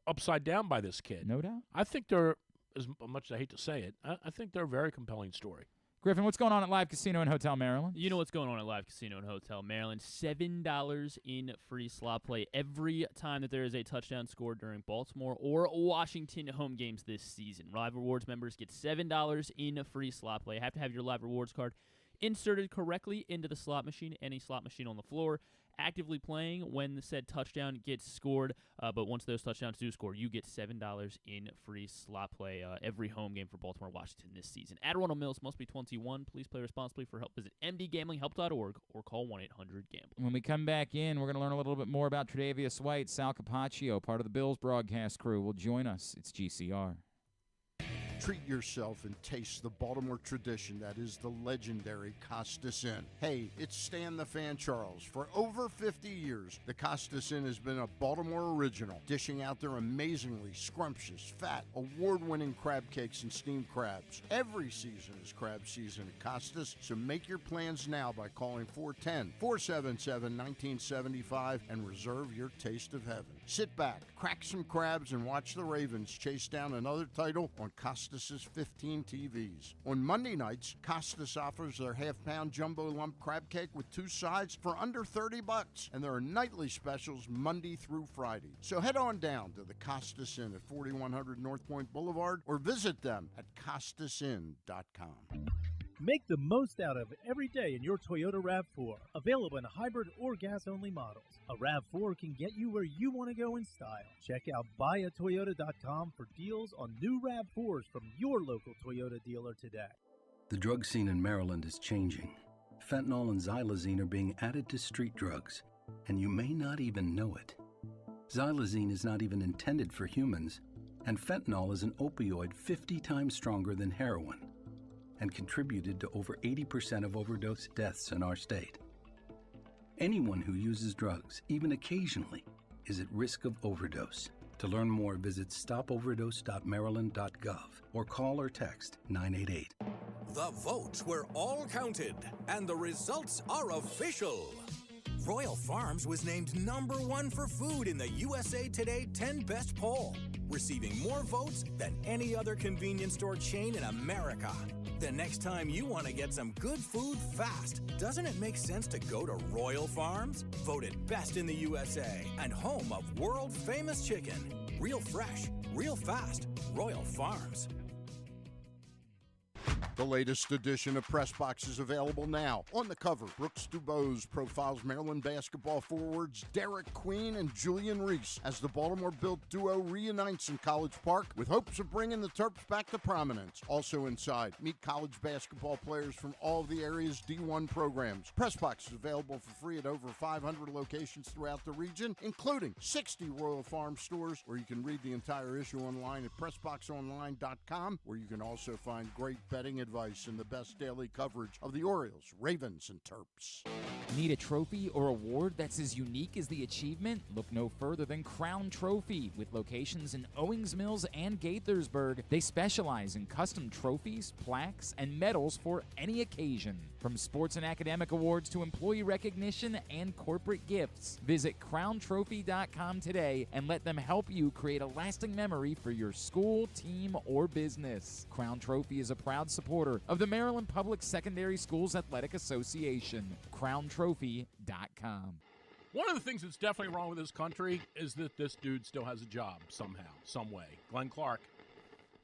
upside down by this kid. no doubt. I think they're, as much as I hate to say it, I think they're a very compelling story. Griffin, what's going on at Live Casino and Hotel Maryland? You know what's going on at Live Casino and Hotel Maryland. $7 in free slot play every time that there is a touchdown scored during Baltimore or Washington home games this season. Live Rewards members get $7 in free slot play. You have to have your Live Rewards card inserted correctly into the slot machine, any slot machine on the floor, actively playing when the said touchdown gets scored. But once those touchdowns do score, you get $7 in free slot play every home game for Baltimore, Washington this season. At Owings Mills, must be 21. Please play responsibly. For help, visit mdgamblinghelp.org or call 1-800-GAMBLER. When we come back in, we're going to learn a little bit more about Tre'Davious White. Sal Capaccio, part of the Bills broadcast crew, will join us. It's GCR. Treat yourself and taste the Baltimore tradition that is the legendary Costas Inn. Hey, it's Stan the Fan Charles. For over 50 years, the Costas Inn has been a Baltimore original, dishing out their amazingly scrumptious, fat, award-winning crab cakes and steamed crabs. Every season is crab season at Costas, so make your plans now by calling 410-477-1975 and reserve your taste of heaven. Sit back, crack some crabs, and watch the Ravens chase down another title on Costas' 15 TVs. On Monday nights, Costas offers their half-pound jumbo lump crab cake with 2 sides for under $30, and there are nightly specials Monday through Friday. So head on down to the Costas Inn at 4100 North Point Boulevard or visit them at costasinn.com. Make the most out of every day in your Toyota RAV4. Available in hybrid or gas-only models. A RAV4 can get you where you want to go in style. Check out buyatoyota.com for deals on new RAV4s from your local Toyota dealer today. The drug scene in Maryland is changing. Fentanyl and xylazine are being added to street drugs, and you may not even know it. Xylazine is not even intended for humans, and fentanyl is an opioid 50 times stronger than heroin, and contributed to over 80% of overdose deaths in our state. Anyone who uses drugs, even occasionally, is at risk of overdose. To learn more, visit stopoverdose.maryland.gov or call or text 988. The votes were all counted, and the results are official. Royal Farms was named #1 for food in the USA Today 10 Best poll, receiving more votes than any other convenience store chain in America. The next time you want to get some good food fast, doesn't it make sense to go to Royal Farms? Voted best in the USA and home of world-famous chicken. Real fresh, real fast, Royal Farms. The latest edition of Press Box is available now. On the cover, Brooks Dubose profiles Maryland basketball forwards Derek Queen and Julian Reese as the Baltimore-built duo reunites in College Park with hopes of bringing the Terps back to prominence. Also inside, meet college basketball players from all of the area's D1 programs. Press Box is available for free at over 500 locations throughout the region, including 60 Royal Farm stores, where you can read the entire issue online at PressBoxOnline.com, where you can also find great betting advice and the best daily coverage of the Orioles, Ravens, and Terps. Need a trophy or award that's as unique as the achievement? Look no further than Crown Trophy. With locations in Owings Mills and Gaithersburg, they specialize in custom trophies, plaques, and medals for any occasion. From sports and academic awards to employee recognition and corporate gifts, visit crowntrophy.com today and let them help you create a lasting memory for your school, team, or business. Crown Trophy is a proud supporter of the Maryland Public Secondary Schools Athletic Association. crowntrophy.com. One of the things that's definitely wrong with this country is that this dude still has a job somehow, some way. Glenn Clark.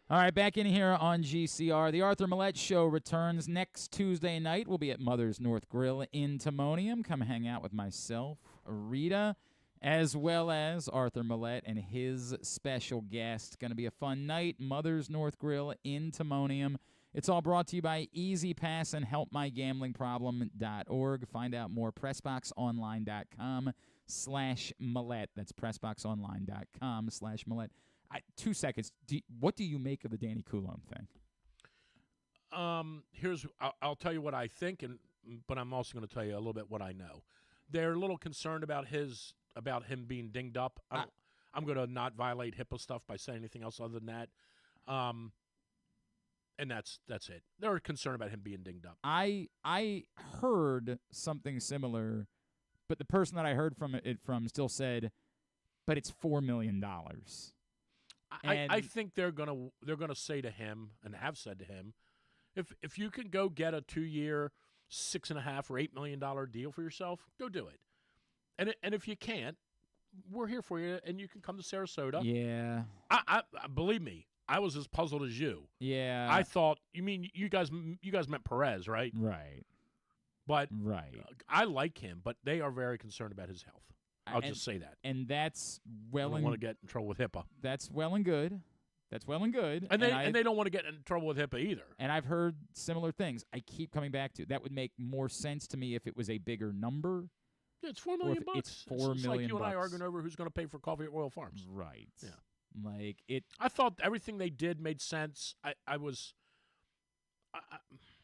All right, back in here on GCR. The Arthur Millette Show returns next Tuesday night. We'll be at Mother's North Grill in Timonium. Come hang out with myself, Rita, as well as Arthur Millette and his special guest. Going to be a fun night. Mother's North Grill in Timonium. It's all brought to you by Easy Pass and HelpMyGamblingProblem.org. Find out more, PressBoxOnline.com/Millette. That's PressBoxOnline.com/Millette. 2 seconds. What do you make of the Danny Coulombe thing? I'll tell you what I think, but I'm also going to tell you a little bit what I know. They're a little concerned about him being dinged up. I'm going to not violate HIPAA stuff by saying anything else other than that. And that's it. They're concerned about him being dinged up. I heard something similar, but the person that I heard it from still said, but it's $4 million. I think they're gonna say to him, and have said to him, if you can go get a 2-year, $6.5 or $8 million deal for yourself, go do it. And if you can't, we're here for you, and you can come to Sarasota. Yeah. I believe me, I was as puzzled as you. Yeah. I thought you guys meant Perez, right? Right. But right. I like him, but they are very concerned about his health. I'll just say that. And that's I don't want to get in trouble with HIPAA. That's well and good. And they don't want to get in trouble with HIPAA either. And I've heard similar things. I keep coming back to that would make more sense to me if it was a bigger number. Yeah, it's $4 million. It's $4 million. It's like you and I arguing over who's going to pay for coffee at Royal Farms. Right. Yeah. Like it. I thought everything they did made sense.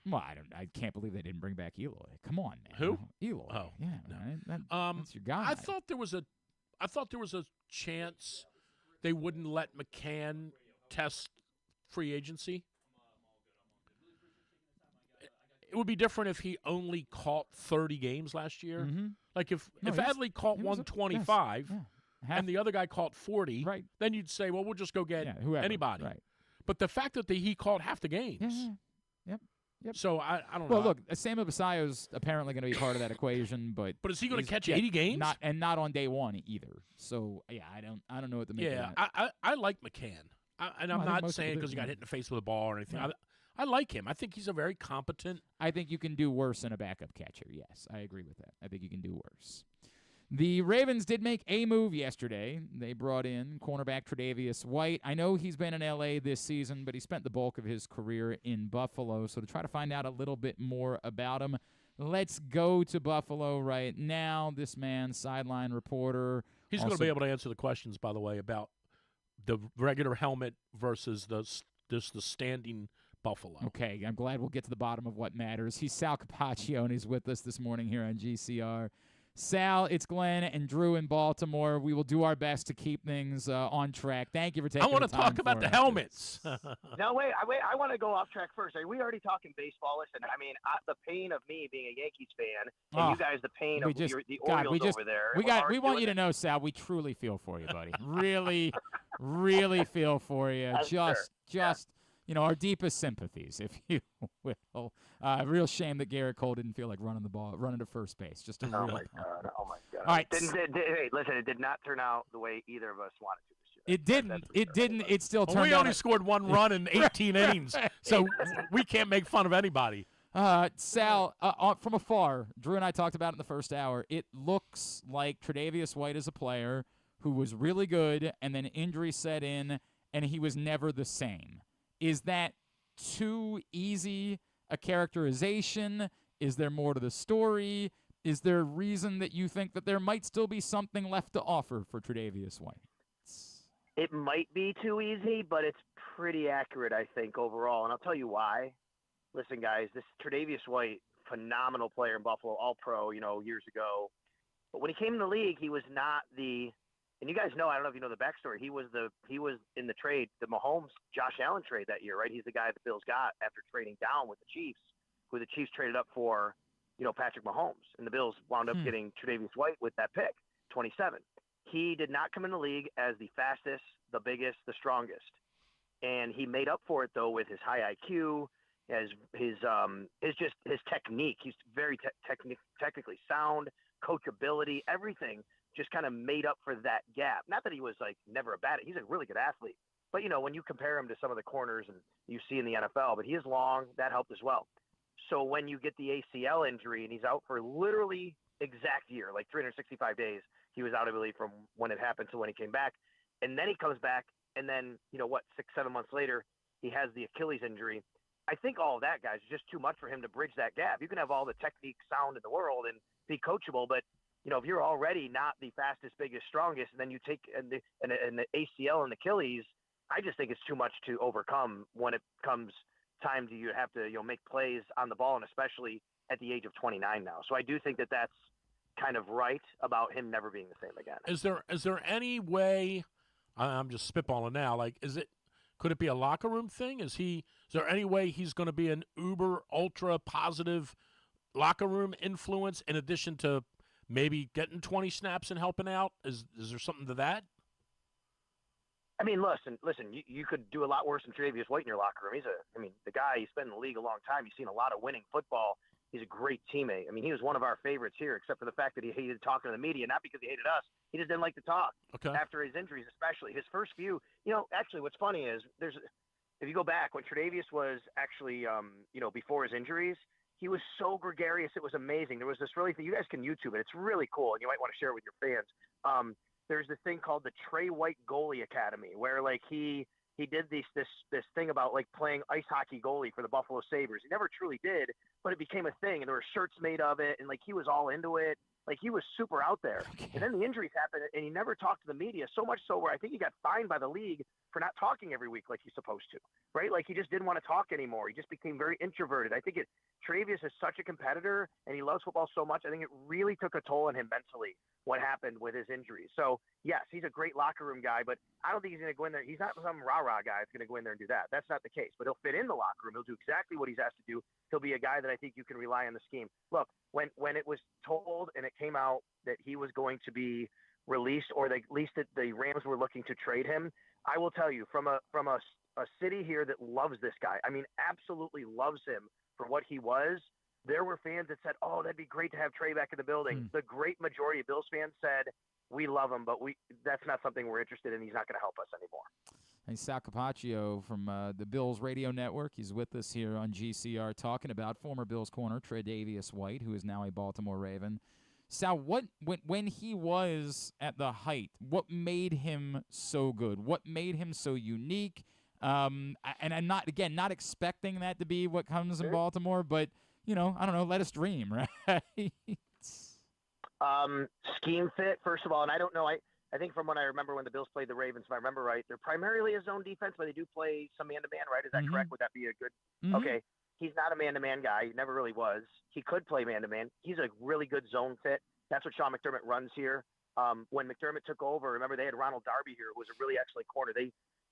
Well, I can't believe they didn't bring back Eloy. Come on, man. Who? Eloy. Oh, yeah, no. right? That's your guy. I thought there was a chance they wouldn't let McCann test free agency. It would be different if he only caught 30 games last year. Mm-hmm. Like if Adley caught 125 and the other guy caught 40, right, then you'd say, well, we'll just go get anybody. Right. But the fact that he caught half the games. Yeah. Yep. So I don't know. Well, look, Samuel Basayo's apparently going to be part of that equation, but is he going to catch 80 games? Not on day one either. So yeah, I don't know what to make of that. I like McCann, I'm not saying because he got hit in the face with a ball or anything. Right. I like him. I think he's a very competent. I think you can do worse than a backup catcher. Yes, I agree with that. I think you can do worse. The Ravens did make a move yesterday. They brought in cornerback Tre'Davious White. I know he's been in L.A. this season, but he spent the bulk of his career in Buffalo. So to try to find out a little bit more about him, let's go to Buffalo right now. This man, sideline reporter. He's going to be able to answer the questions, by the way, about the regular helmet versus the standing Buffalo. Okay, I'm glad we'll get to the bottom of what matters. He's Sal Capaccio, and he's with us this morning here on GCR. Sal, it's Glenn and Drew in Baltimore. We will do our best to keep things on track. Thank you for taking the time. I want to talk about the helmets. No, wait. I want to go off track first. Are we already talking baseball? Listen, I mean, the pain of me being a Yankees fan, and you guys, the pain of the Orioles over there. We want you to know, Sal, we truly feel for you, buddy. Really, really feel for you. Just. You know, our deepest sympathies, if you will. Real shame that Garrett Cole didn't feel like running to first base. Just a real. Oh my god! All right. Hey, listen, it did not turn out the way either of us wanted to this It didn't. It still turned out. We only scored one run in 18 innings, so we can't make fun of anybody. Sal, from afar, Drew and I talked about it in the first hour. It looks like Tre'Davious White is a player who was really good, and then injury set in, and he was never the same. Is that too easy a characterization? Is there more to the story? Is there a reason that you think that there might still be something left to offer for Tre'Davious White? It might be too easy, but it's pretty accurate, I think, overall. And I'll tell you why. Listen, guys, this Tre'Davious White, phenomenal player in Buffalo, all-pro, years ago. But when he came in the league, he was not the – and you guys know, I don't know if you know the backstory. He was in the trade, the Mahomes-Josh Allen trade that year, right? He's the guy the Bills got after trading down with the Chiefs, who the Chiefs traded up for, Patrick Mahomes. And the Bills wound up getting Tre'Davious White with that pick, 27. He did not come in the league as the fastest, the biggest, the strongest. And he made up for it, though, with his high IQ, his technique. He's very technically sound, coachability, everything just kind of made up for that gap. Not that he was never a bad, he's a really good athlete. But when you compare him to some of the corners and you see in the NFL, but he is long, that helped as well. So when you get the ACL injury and he's out for literally exact year, 365 days, he was out, I believe, from when it happened to when he came back. And then he comes back, and then, 6-7 months later, he has the Achilles injury. I think all of that, guys, is just too much for him to bridge that gap. You can have all the technique sound in the world and be coachable, but, if you're already not the fastest, biggest, strongest, and then you take the ACL and Achilles, I just think it's too much to overcome when it comes time to you have to, make plays on the ball, and especially at the age of 29 now. So I do think that that's kind of right about him never being the same again. Is there any way, I'm just spitballing now, could it be a locker room thing? Is there any way he's going to be an uber ultra positive locker room influence in addition to maybe getting 20 snaps and helping out? Is there something to that? I mean, listen, you could do a lot worse than Tre'Davious White in your locker room. The guy, he's been in the league a long time. He's seen a lot of winning football. He's a great teammate. He was one of our favorites here, except for the fact that he hated talking to the media, not because he hated us. He just didn't like to talk after his injuries, especially. His first few, actually what's funny is if you go back, when Tre'Davious was actually, before his injuries, he was so gregarious. It was amazing. There was this really thing. You guys can YouTube it. It's really cool, and you might want to share it with your fans. There's this thing called the Trey White Goalie Academy, where he did this thing about playing ice hockey goalie for the Buffalo Sabres. He never truly did, but it became a thing, and there were shirts made of it, and he was all into it. He was super out there. And then the injuries happened, and he never talked to the media, so much so where I think he got fined by the league for not talking every week like he's supposed to, right? He just didn't want to talk anymore. He just became very introverted. I think Tre'Davious is such a competitor, and he loves football so much. I think it really took a toll on him mentally, what happened with his injuries. So, yes, he's a great locker room guy, but I don't think he's going to go in there. He's not some rah-rah guy that's going to go in there and do that. That's not the case. But he'll fit in the locker room. He'll do exactly what he's asked to do. He'll be a guy that I think you can rely on the scheme. Look, when it was told and it came out that he was going to be released, or at least that the Rams were looking to trade him, I will tell you, from a city here that loves this guy, absolutely loves him for what he was, there were fans that said, oh, that'd be great to have Trey back in the building. The great majority of Bills fans said, we love him, but that's not something we're interested in. He's not going to help us anymore. Hey, Sal Capaccio from the Bills Radio Network. He's with us here on GCR talking about former Bills corner Tre'Davious White, who is now a Baltimore Raven. Sal, when he was at the height, what made him so good? What made him so unique? And I'm not expecting that to be what comes in Baltimore, but I don't know. Let us dream, right? Scheme fit, first of all, and I don't know. I think from what I remember when the Bills played the Ravens, if I remember right, they're primarily a zone defense, but they do play some man-to-man, right? Is that correct? Would that be a good? Okay. He's not a man-to-man guy. He never really was. He could play man-to-man. He's a really good zone fit. That's what Sean McDermott runs here. When McDermott took over, remember they had Ronald Darby here, who was a really excellent corner. They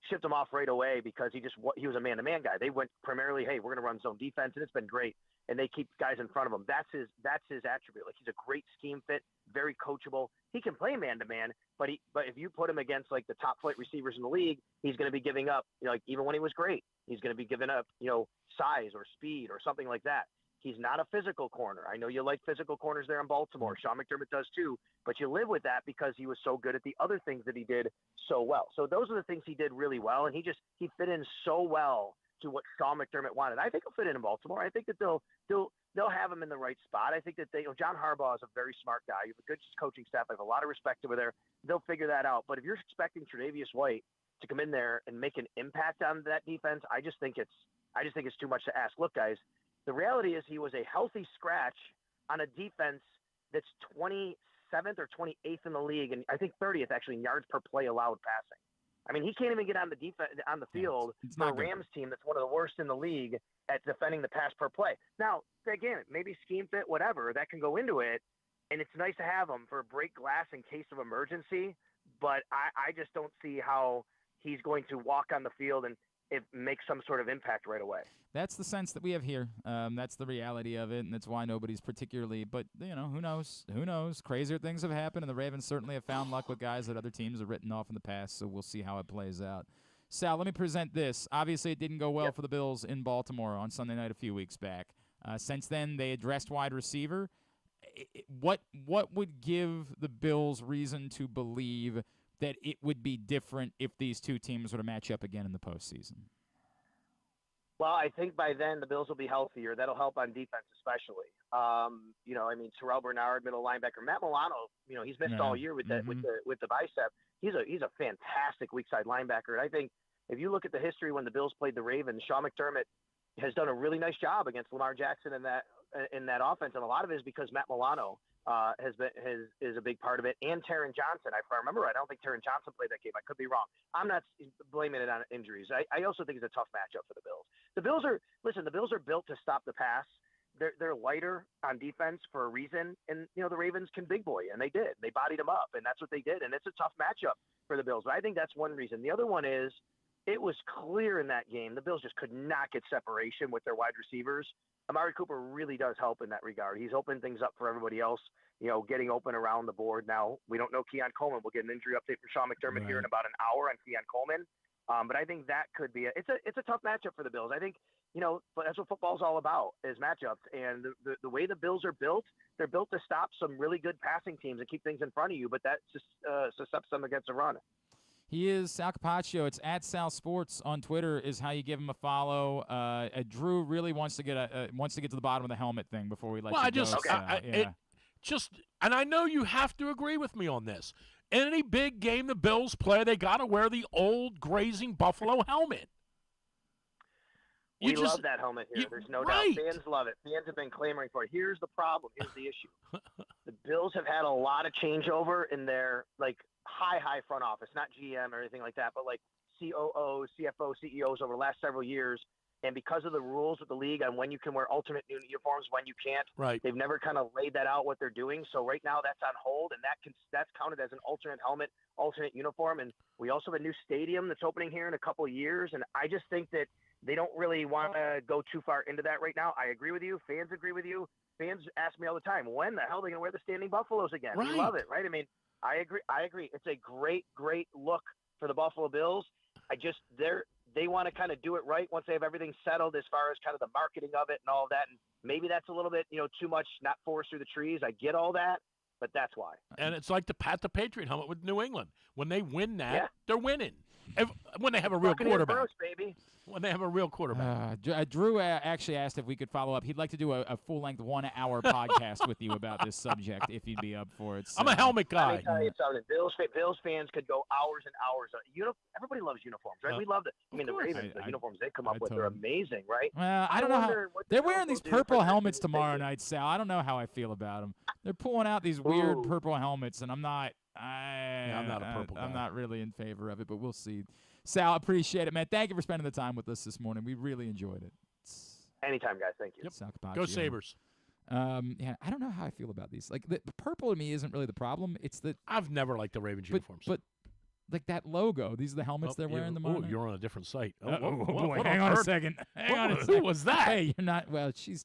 shipped him off right away because he was a man-to-man guy. They went primarily, hey, we're going to run zone defense, and it's been great. And they keep guys in front of him. That's his attribute. He's a great scheme fit, very coachable. He can play man-to-man, but if you put him against the top flight receivers in the league, he's going to be giving up. Even when he was great, he's going to be giving up size or speed or something like that. He's not a physical corner. I know you like physical corners there in Baltimore. Sean McDermott does too, but you live with that because he was so good at the other things that he did so well. So those are the things he did really well, and he fit in so well to what Sean McDermott wanted. I think he'll fit in Baltimore. I think that they'll have him in the right spot. I think that John Harbaugh is a very smart guy. You have a good coaching staff. I have a lot of respect over there. They'll figure that out. But if you're expecting Tre'Davious White to come in there and make an impact on that defense, I just think it's too much to ask. Look, guys, the reality is he was a healthy scratch on a defense that's 27th or 28th in the league, and I think 30th actually in yards per play allowed passing. I mean, he can't even get on the field for a Rams team that's one of the worst in the league at defending the pass per play. Now, again, maybe scheme fit, whatever, that can go into it, and it's nice to have him for break glass in case of emergency, but I just don't see how he's going to walk on the field and make some sort of impact right away. That's the sense that we have here. That's the reality of it, and that's why nobody's particularly. But who knows? Who knows? Crazier things have happened, and the Ravens certainly have found luck with guys that other teams have written off in the past. So we'll see how it plays out. Sal, let me present this. Obviously, it didn't go well for the Bills in Baltimore on Sunday night a few weeks back. Since then, they addressed wide receiver. What would give the Bills reason to believe that it would be different if these two teams were to match up again in the postseason? Well, I think by then the Bills will be healthier. That'll help on defense especially. Terrell Bernard, middle linebacker. Matt Milano, he's missed all year with the bicep. He's a fantastic weak side linebacker. And I think if you look at the history when the Bills played the Ravens, Sean McDermott has done a really nice job against Lamar Jackson in that offense, and a lot of it is because Matt Milano is a big part of it, and Taron Johnson. If I remember right, I don't think Taron Johnson played that game. I could be wrong. I'm not blaming it on injuries. I also think it's a tough matchup for the Bills. The Bills are built to stop the pass. They're lighter on defense for a reason, and the Ravens can big boy, and they did. They bodied them up, and that's what they did, and it's a tough matchup for the Bills. But I think that's one reason. The other one is it was clear in that game the Bills just could not get separation with their wide receivers. Amari Cooper really does help in that regard. He's opened things up for everybody else, getting open around the board. Now, we don't know Keon Coleman. We'll get an injury update from Sean McDermott here in about an hour on Keon Coleman. But I think that could be it's a tough matchup for the Bills. I think, but that's what football's all about, is matchups. And the way the Bills are built, they're built to stop some really good passing teams and keep things in front of you, but that just suscepts them against a run. He is Sal Capaccio. It's at Sal Sports on Twitter is how you give him a follow. Drew really wants to get to the bottom of the helmet thing before we let you go. And I know you have to agree with me on this. Any big game the Bills play, they got to wear the old grazing buffalo helmet. We love that helmet here. There's no doubt. Fans love it. Fans have been clamoring for it. Here's the problem. Here's the issue. The Bills have had a lot of changeover in their high front office, not GM or anything like that, but COOs, CFOs, CEOs over the last several years. And because of the rules of the league on when you can wear alternate uniforms, when you can't, they've never kind of laid that out what they're doing. So right now that's on hold, and that's counted as an alternate helmet, alternate uniform. And we also have a new stadium that's opening here in a couple of years. And I just think that they don't really want to go too far into that right now. I agree with you. Fans agree with you. Fans ask me all the time, when the hell are they going to wear the standing buffaloes again? We love it, right? I mean, I agree. It's a great look for the Buffalo Bills. They want to kind of do it right once they have everything settled as far as kind of the marketing of it and all of that. And maybe that's a little bit, too much, not forest through the trees. I get all that, but that's why. And it's like the Patriot helmet with New England. When they win that, they're winning. When they have a real quarterback. Burst, baby. When they have a real quarterback. Drew actually asked if we could follow up. He'd like to do a full-length 1-hour podcast with you about this subject if you'd be up for it. So. I'm a helmet guy. Let me tell you something. Bills fans could go hours and hours. Everybody loves uniforms, right? We love it. I mean, the Ravens, the uniforms they come up with, they're amazing, right? Well, I don't know how they're wearing these purple helmets tomorrow night, Sal. I don't know how I feel about them. They're pulling out these weird purple helmets, and I'm not a purple guy. I'm not really in favor of it, but we'll see. Sal, appreciate it, man. Thank you for spending the time with us this morning. We really enjoyed it. Anytime, guys. Thank you. Yep. Sal Capaccio. Go Sabres. I don't know how I feel about these. The purple to me isn't really the problem. It's that I've never liked the Ravens uniforms. But that logo, these are the helmets they're wearing tomorrow. Oh, you're on a different site. Hang on a second. Who was that? Hey, you're not. Well, she's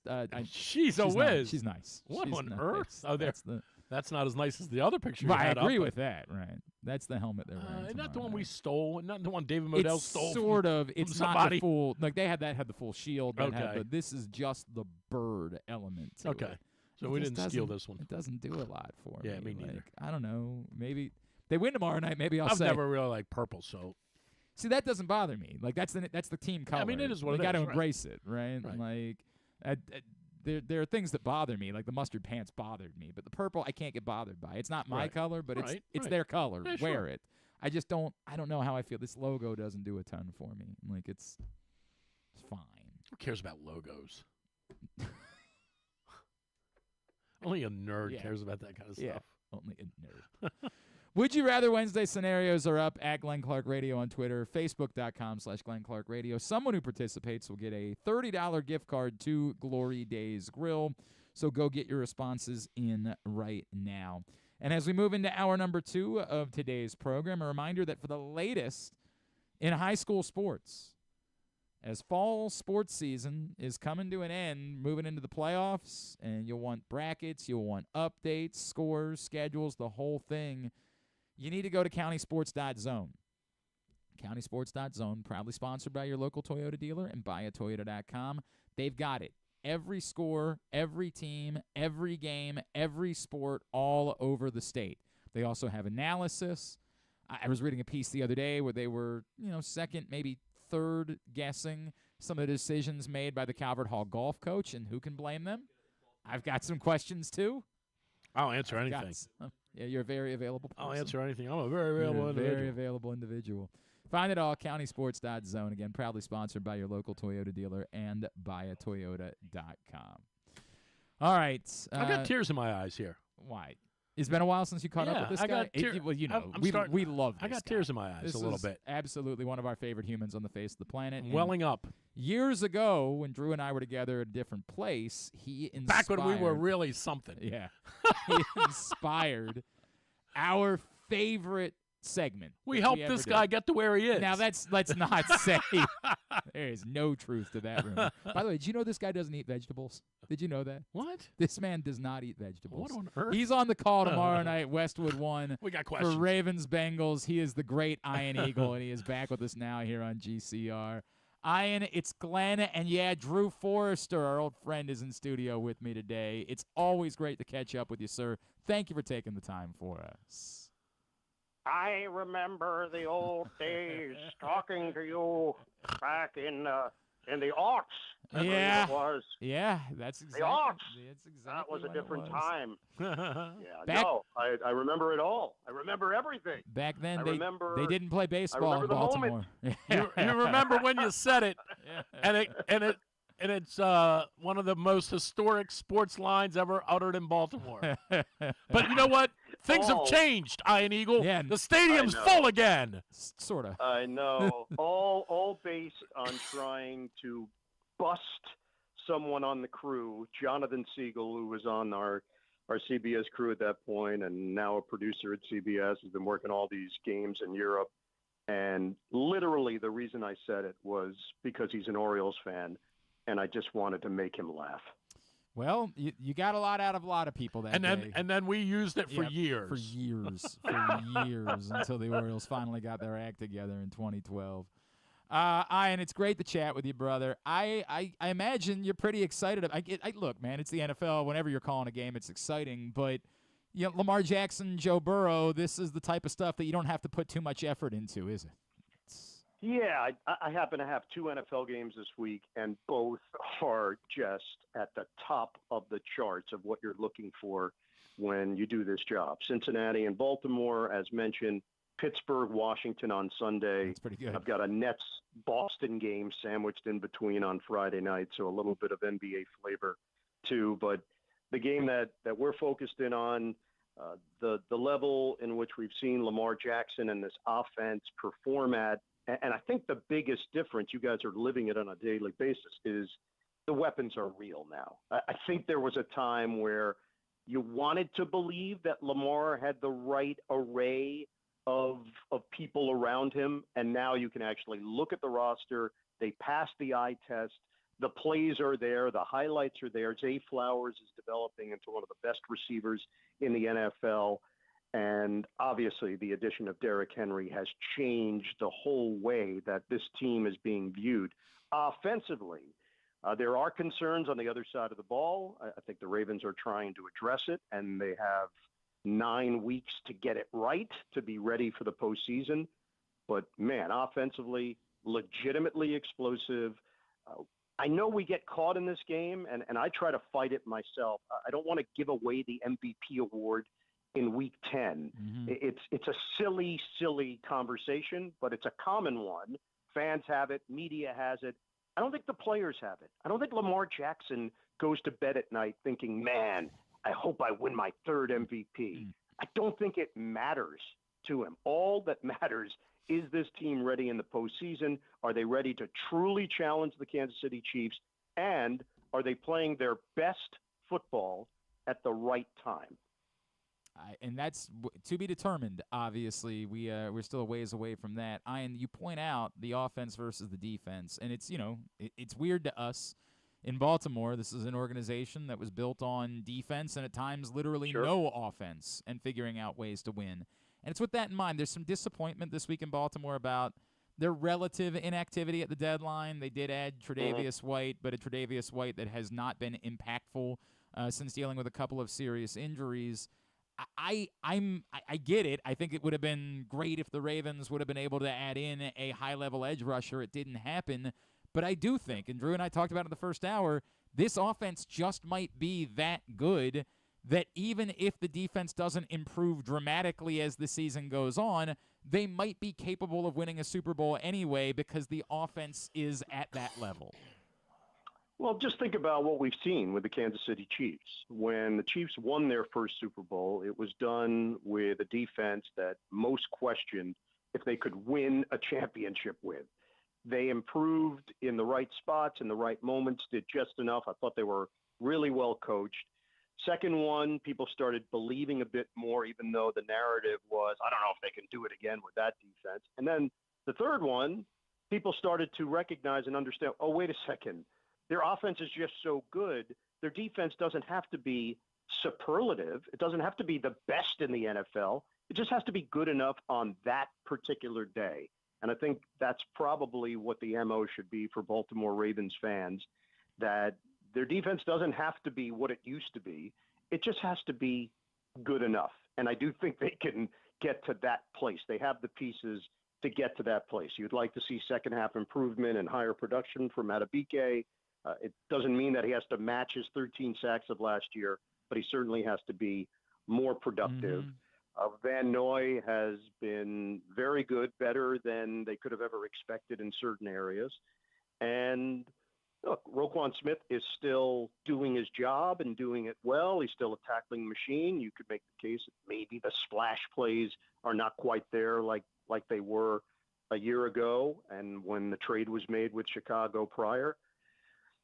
she's a whiz. She's nice. What she's on nice. earth? Oh, that's the That's not as nice as the other picture. Right, I you had agree up, with that. Right, that's the helmet they're wearing. not the tomorrow one we night. stole, not the one David Modell It's stole. sort from, of. from It's not somebody. the full. Like they had the full shield. That had Okay. the, this is just the bird element. To Okay. it. So It we just didn't steal doesn't- this one. It doesn't do a lot for Yeah, me. me neither. Like, I don't know. Maybe they win tomorrow night. Maybe I'll I've say. never really liked purple, so See, that doesn't bother me. Like that's the team color. I mean, it is what we it got to is, right. embrace it, right? Right. Like, there are things that bother me. Like the mustard pants bothered me, but the purple I can't get bothered by. It's not my Right. color, but it's Right. their color. Yeah, Wear sure. it. I just don't. I don't know how I feel. This logo doesn't do a ton for me. Like it's fine. who cares about logos? Only a nerd Yeah. cares about that kind of Yeah. stuff. Only a nerd. Would you rather Wednesday scenarios are up at Glenn Clark Radio on Twitter, Facebook.com/Glenn Clark Radio. Someone who participates will get a $30 gift card to Glory Days Grill. So go get your responses in right now. And as we move into hour number 2 of today's program, a reminder that for the latest in high school sports, as fall sports season is coming to an end, moving into the playoffs, and you'll want brackets, you'll want updates, scores, schedules, the whole thing, you need to go to countysports.zone. Countysports.zone, proudly sponsored by your local Toyota dealer and buyatoyota.com. They've got it. Every score, every team, every game, every sport all over the state. They also have analysis. I was reading a piece the other day where they were, second, maybe third guessing some of the decisions made by the Calvert Hall golf coach, and who can blame them? I've got some questions, too. I'll answer I've got anything. some. Yeah, you're a very available person. I'll answer anything. I'm a very You're available a individual. very available individual. Find it all, countysports.zone. Again, proudly sponsored by your local Toyota dealer and buyatoyota.com. All right. I've got tears in my eyes here. Why? It's been a while since you caught up Yeah, with this I guy. got tear- Well, I'm we starting- we love this I got guy. tears in my eyes This a little is bit. absolutely one of our favorite humans on the face of the planet. And Welling up. years ago, when Drew and I were together at a different place, he inspired. Back when we were really something. Yeah. He inspired our favorite segment. We that helped ever this did. guy get to where he is. Now let's not say there is no truth to that rumor. By the way, did you know this guy doesn't eat vegetables? Did you know that? What? This man does not eat vegetables. What on earth? He's on the call tomorrow night, Westwood One. We got For questions. Ravens-Bengals. He is the great Ian Eagle, and he is back with us now here on GCR. Ian, it's Glenn, and yeah, Drew Forrester, our old friend, is in studio with me today. It's always great to catch up with you, sir. Thank you for taking the time for us. I remember the old days talking to you back in the aughts. I believe Yeah. it was. Yeah, that's exactly. aughts. That's exactly That was a when it different was. time. Yeah, Back- no, I remember it all. I remember everything. Back then, I they remember- didn't play baseball in remember the Baltimore. moment. you remember when you said it, and it's one of the most historic sports lines ever uttered in Baltimore. But you know what? Things have Oh. changed, Iron Eagle. Yeah. The stadium's I know. full again. Sort of. I know. all based on trying to bust someone on the crew. Jonathan Siegel, who was on our CBS crew at that point and now a producer at CBS, has been working all these games in Europe. And literally the reason I said it was because he's an Orioles fan, and I just wanted to make him laugh. Well, you got a lot out of a lot of people that And day. then we used it for Yep, years. For years, until the Orioles finally got their act together in 2012. Ian, it's great to chat with you, brother. I imagine you're pretty excited. Look, man, it's the NFL. Whenever you're calling a game, it's exciting. But Lamar Jackson, Joe Burrow, this is the type of stuff that you don't have to put too much effort into, is it? Yeah, I happen to have 2 NFL games this week, and both are just at the top of the charts of what you're looking for when you do this job. Cincinnati and Baltimore, as mentioned, Pittsburgh, Washington on Sunday. That's pretty good. I've got a Nets-Boston game sandwiched in between on Friday night, so a little bit of NBA flavor too. But the game that we're focused in on, the level in which we've seen Lamar Jackson and this offense perform at, and I think the biggest difference, you guys are living it on a daily basis, is the weapons are real now. I think there was a time where you wanted to believe that Lamar had the right array of people around him, and now you can actually look at the roster. They passed the eye test. the plays are there. The highlights are there. Zay Flowers is developing into one of the best receivers in the NFL. And obviously the addition of Derrick Henry has changed the whole way that this team is being viewed. Offensively, there are concerns on the other side of the ball. I think the Ravens are trying to address it, and they have 9 weeks to get it right to be ready for the postseason. But, man, offensively, legitimately explosive. I know we get caught in this game, and I try to fight it myself. I don't want to give away the MVP award in Week 10. Mm-hmm. It's a silly, silly conversation, but it's a common one. Fans have it. Media has it. I don't think the players have it. I don't think Lamar Jackson goes to bed at night thinking, man, I hope I win my third MVP. I don't think it matters to him. All that matters is this team ready in the postseason? Are they ready to truly challenge the Kansas City Chiefs? And are they playing their best football at the right time? And that's to be determined. Obviously, we're still a ways away from that. And you point out the offense versus the defense, and it's it's weird to us in Baltimore. This is an organization that was built on defense and at times literally no offense, and figuring out ways to win. And it's with that in mind. There's some disappointment this week in Baltimore about their relative inactivity at the deadline. They did add Tre'Davious White, but a Tre'Davious White that has not been impactful since dealing with a couple of serious injuries. I get it. I think it would have been great if the Ravens would have been able to add in a high-level edge rusher. It didn't happen. But I do think, and Drew and I talked about it in the first hour, this offense just might be that good that even if the defense doesn't improve dramatically as the season goes on, they might be capable of winning a Super Bowl anyway because the offense is at that level. Well, just think about what we've seen with the Kansas City Chiefs. When the Chiefs won their first Super Bowl, it was done with a defense that most questioned if they could win a championship with. They improved in the right spots, in the right moments, did just enough. I thought they were really well coached. Second one, people started believing a bit more, even though the narrative was, I don't know if they can do it again with that defense. And then the third one, people started to recognize and understand, oh, wait a second. Their offense is just so good. Their defense doesn't have to be superlative. It doesn't have to be the best in the NFL. It just has to be good enough on that particular day. And I think that's probably what the MO should be for Baltimore Ravens fans, that their defense doesn't have to be what it used to be. It just has to be good enough. And I do think they can get to that place. They have the pieces to get to that place. You'd like to see second half improvement and higher production from Madubuike. It doesn't mean that he has to match his 13 sacks of last year, but he certainly has to be more productive. Van Noy has been very good, better than they could have ever expected in certain areas. And look, Roquan Smith is still doing his job and doing it well. He's still a tackling machine. You could make the case that maybe the splash plays are not quite there like they were a year ago and when the trade was made with Chicago prior.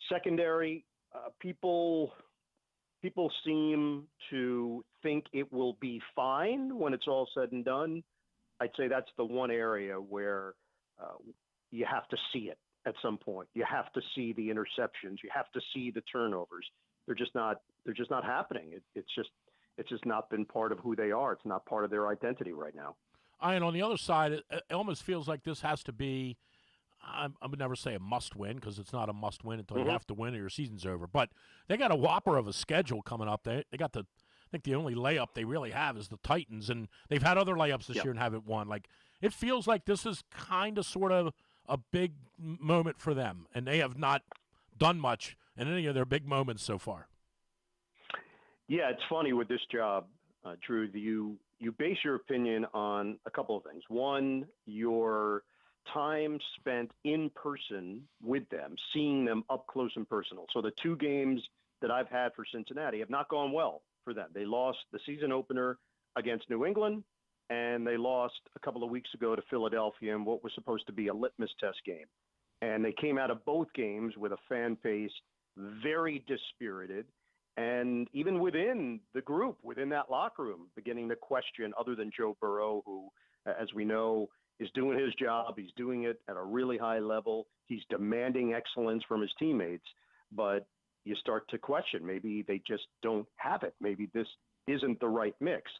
Secondary, people seem to think it will be fine when it's all said and done. I'd say that's the one area where you have to see it at some point. You have to see the interceptions. You have to see the turnovers. They're just not happening. It's just not been part of who they are. It's not part of their identity right now. And on the other side, it almost feels like this has to be, I would never say a must-win because it's not a must-win until you have to win or your season's over. But they got a whopper of a schedule coming up. They got I think the only layup they really have is the Titans, and they've had other layups this year and haven't won. Like, it feels like this is kind of sort of a big moment for them, and they have not done much in any of their big moments so far. Yeah, it's funny with this job, Drew. You base your opinion on a couple of things. One, your time spent in person with them, seeing them up close and personal. So the two games that I've had for Cincinnati have not gone well for them. They lost the season opener against New England, and they lost a couple of weeks ago to Philadelphia in what was supposed to be a litmus test game. And they came out of both games with a fan base very dispirited, and even within the group, within that locker room, beginning to question, other than Joe Burrow, who, as we know, is doing his job. He's doing it at a really high level. He's demanding excellence from his teammates, but you start to question, maybe they just don't have it. Maybe this isn't the right mix.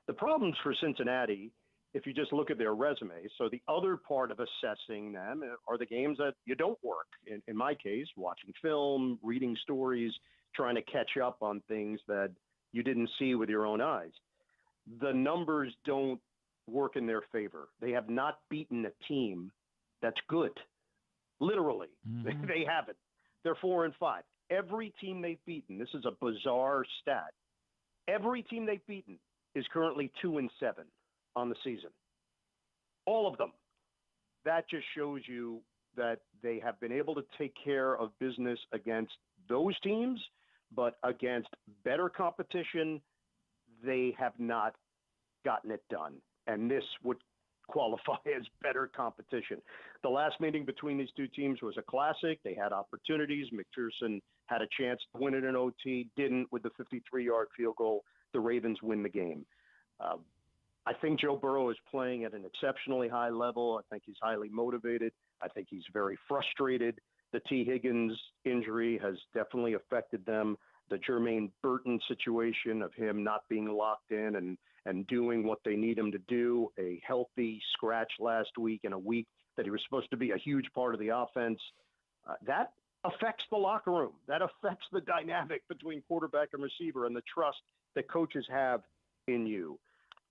The problems for Cincinnati, if you just look at their resume, so the other part of assessing them are the games that you don't work. In my case, watching film, reading stories, trying to catch up on things that you didn't see with your own eyes. The numbers don't work in their favor. They have not beaten a team that's good. Literally, they haven't. They're 4-5. Every team they've beaten, this is a bizarre stat, every team they've beaten is currently 2-7 on the season. All of them. That just shows you that they have been able to take care of business against those teams, but against better competition, they have not gotten it done. And this would qualify as better competition. The last meeting between these two teams was a classic. They had opportunities. McPherson had a chance to win it in OT, didn't with the 53-yard field goal. The Ravens win the game. I think Joe Burrow is playing at an exceptionally high level. I think he's highly motivated. I think he's very frustrated. The T. Higgins injury has definitely affected them. The Jermaine Burton situation of him not being locked in and doing what they need him to do, a healthy scratch last week in a week that he was supposed to be a huge part of the offense, that affects the locker room. That affects the dynamic between quarterback and receiver and the trust that coaches have in you.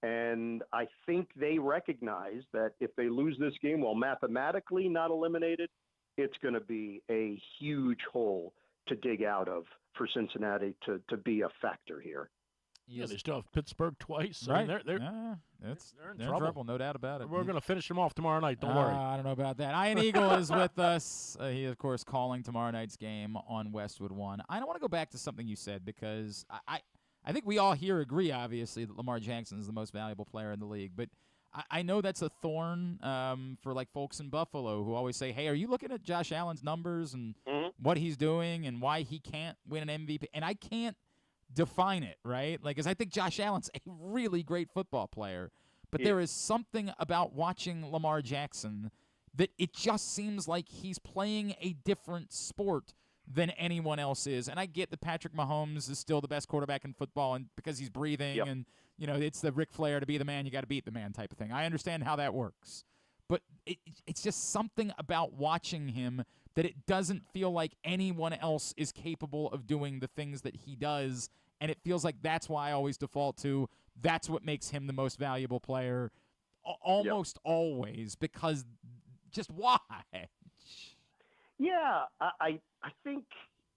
And I think they recognize that if they lose this game, while mathematically not eliminated, it's going to be a huge hole to dig out of for Cincinnati to be a factor here. Yeah, they still have Pittsburgh twice. Right. I mean, they're in trouble, no doubt about it. We're going to finish them off tomorrow night. Don't worry. I don't know about that. Ian Eagle is with us. He, of course, calling tomorrow night's game on Westwood One. I don't want to go back to something you said because I think we all here agree, obviously, that Lamar Jackson is the most valuable player in the league. But I know that's a thorn for, like, folks in Buffalo who always say, hey, are you looking at Josh Allen's numbers and what he's doing and why he can't win an MVP? And I can't define it, right? Like, because I think Josh Allen's a really great football player. But there is something about watching Lamar Jackson that it just seems like he's playing a different sport than anyone else is. And I get that Patrick Mahomes is still the best quarterback in football and because he's breathing and, you know, it's the Ric Flair to be the man, you got to beat the man type of thing. I understand how that works. But it's just something about watching him that it doesn't feel like anyone else is capable of doing the things that he does. And it feels like that's why I always default to that's what makes him the most valuable player almost always, because just why? Yeah, I think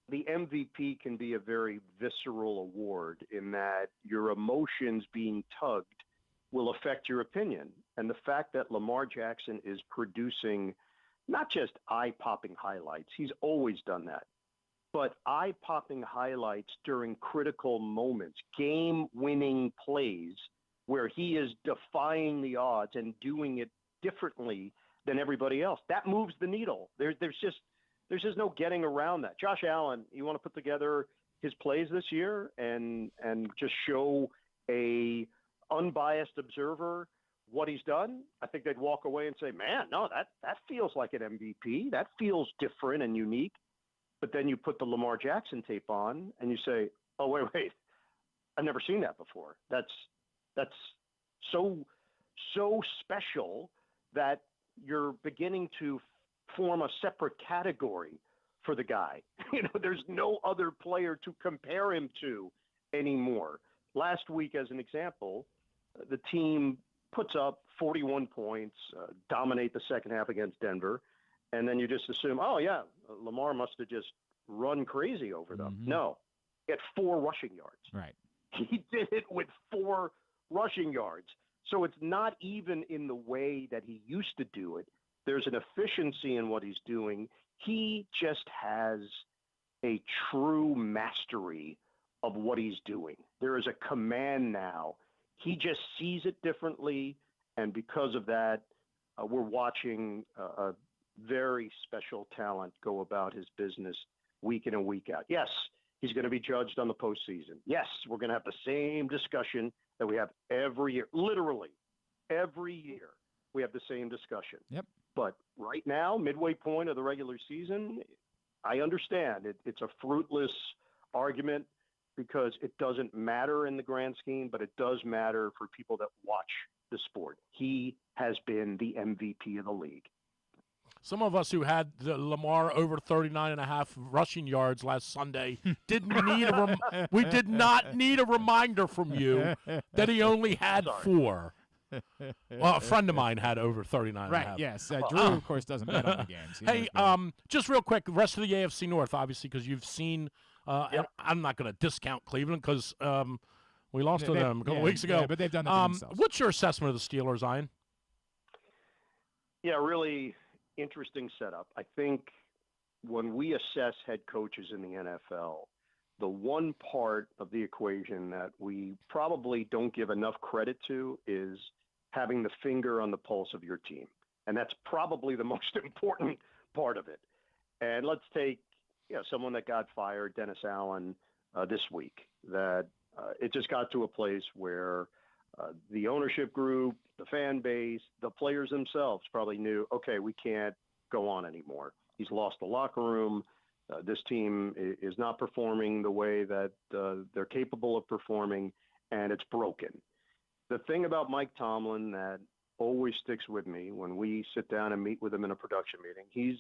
the MVP can be a very visceral award in that your emotions being tugged will affect your opinion. And the fact that Lamar Jackson is producing not just eye-popping highlights, he's always done that, but eye-popping highlights during critical moments, game-winning plays where he is defying the odds and doing it differently than everybody else. That moves the needle. There's just no getting around that. Josh Allen, you want to put together his plays this year and just show a unbiased observer what he's done, I think they'd walk away and say, man, no, that feels like an MVP. That feels different and unique. But then you put the Lamar Jackson tape on and you say, oh, wait, I've never seen that before. That's so special that you're beginning to form a separate category for the guy. There's no other player to compare him to anymore. Last week, as an example, the team puts up 41 points, dominate the second half against Denver, and then you just assume, oh, yeah, Lamar must have just run crazy over them. No, he had 4 rushing yards. Right. He did it with 4 rushing yards. So it's not even in the way that he used to do it. There's an efficiency in what he's doing. He just has a true mastery of what he's doing. There is a command now. He just sees it differently, and because of that, we're watching a very special talent go about his business week in and week out. Yes, he's going to be judged on the postseason. Yes, we're going to have the same discussion that we have every year, literally every year. we have the same discussion. Yep. But right now, midway point of the regular season, I understand it's a fruitless argument because it doesn't matter in the grand scheme, but it does matter for people that watch the sport. He has been the MVP of the league. Some of us who had the Lamar over 39.5 rushing yards last Sunday didn't need we did not need a reminder from you that he only had 4. Well, a friend of mine had over 39.5. Right, yes. Drew, of course, doesn't bet on the games. Hey, just real quick, the rest of the AFC North, obviously, because you've seen and I'm not going to discount Cleveland because we lost to them a couple weeks ago. Yeah, but they've done that to themselves. What's your assessment of the Steelers, Ian? Yeah, really interesting setup. I think when we assess head coaches in the NFL, the one part of the equation that we probably don't give enough credit to is having the finger on the pulse of your team. And that's probably the most important part of it. And let's take someone that got fired, Dennis Allen, this week, that it just got to a place where the ownership group, the fan base, the players themselves probably knew, okay, we can't go on anymore. He's lost the locker room. This team is not performing the way that they're capable of performing, and it's broken. The thing about Mike Tomlin that always sticks with me when we sit down and meet with him in a production meeting, he's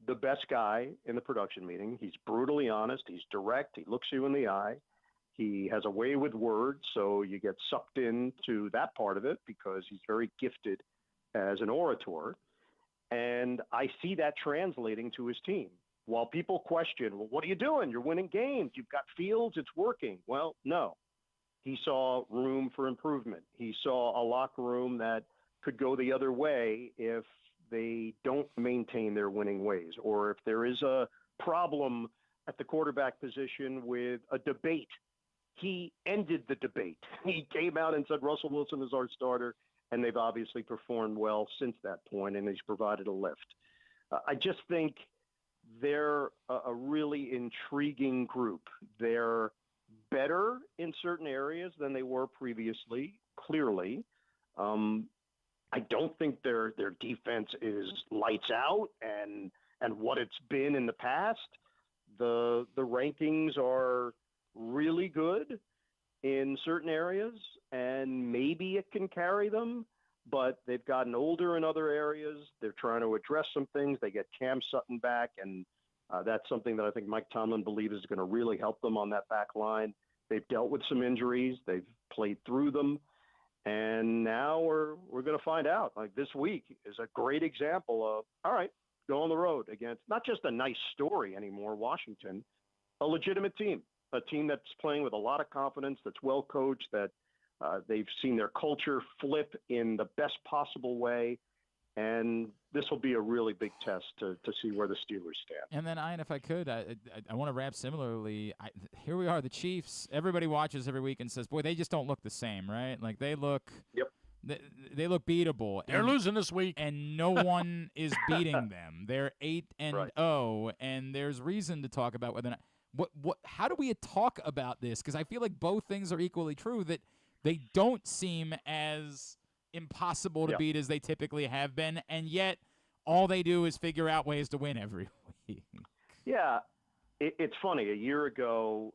the best guy in the production meeting. He's brutally honest. He's direct. He looks you in the eye. He has a way with words, so you get sucked into that part of it because he's very gifted as an orator. And I see that translating to his team. While people question, well, what are you doing? You're winning games. You've got Fields. It's working. Well, no. He saw room for improvement. He saw a locker room that could go the other way if they don't maintain their winning ways, or if there is a problem at the quarterback position with a debate. He ended the debate. He came out and said, Russell Wilson is our starter, and they've obviously performed well since that point, and he's provided a lift. I just think they're a really intriguing group. They're better in certain areas than they were previously, clearly. I don't think their defense is lights out and what it's been in the past. The rankings are really good in certain areas, and maybe it can carry them, but they've gotten older in other areas. They're trying to address some things. They get Cam Sutton back, and that's something that I think Mike Tomlin believes is going to really help them on that back line. They've dealt with some injuries. They've played through them. And now we're going to find out. Like this week is a great example of, all right, go on the road against not just a nice story anymore, Washington, a legitimate team, a team that's playing with a lot of confidence, that's well coached, that they've seen their culture flip in the best possible way. And this will be a really big test to see where the Steelers stand. And then, Ian, if I could, I want to wrap similarly. Here we are, the Chiefs. Everybody watches every week and says, boy, they just don't look the same, right? Like they look they look beatable. They're losing this week. And no one is beating them. They're 8-0, and there's reason to talk about whether or not how do we talk about this? Because I feel like both things are equally true, that they don't seem as impossible to beat as they typically have been, and yet all they do is figure out ways to win every week. Yeah, it's funny. A year ago,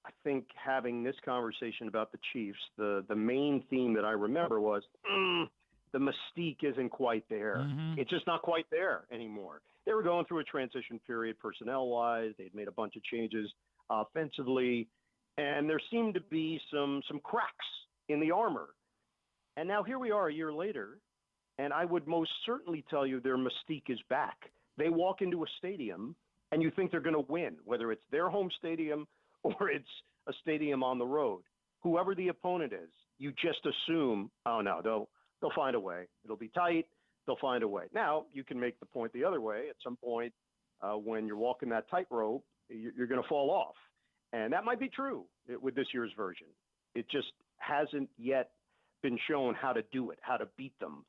I think having this conversation about the Chiefs, the main theme that I remember was the mystique isn't quite there. Mm-hmm. It's just not quite there anymore. They were going through a transition period personnel-wise. They'd made a bunch of changes offensively, and there seemed to be some cracks in the armor. And now here we are a year later, and I would most certainly tell you their mystique is back. They walk into a stadium, and you think they're going to win, whether it's their home stadium or it's a stadium on the road. Whoever the opponent is, you just assume, oh, no, they'll find a way. It'll be tight. They'll find a way. Now, you can make the point the other way. At some point, when you're walking that tightrope, you're going to fall off. And that might be true with this year's version. It just hasn't yet been shown how to do it, how to beat them.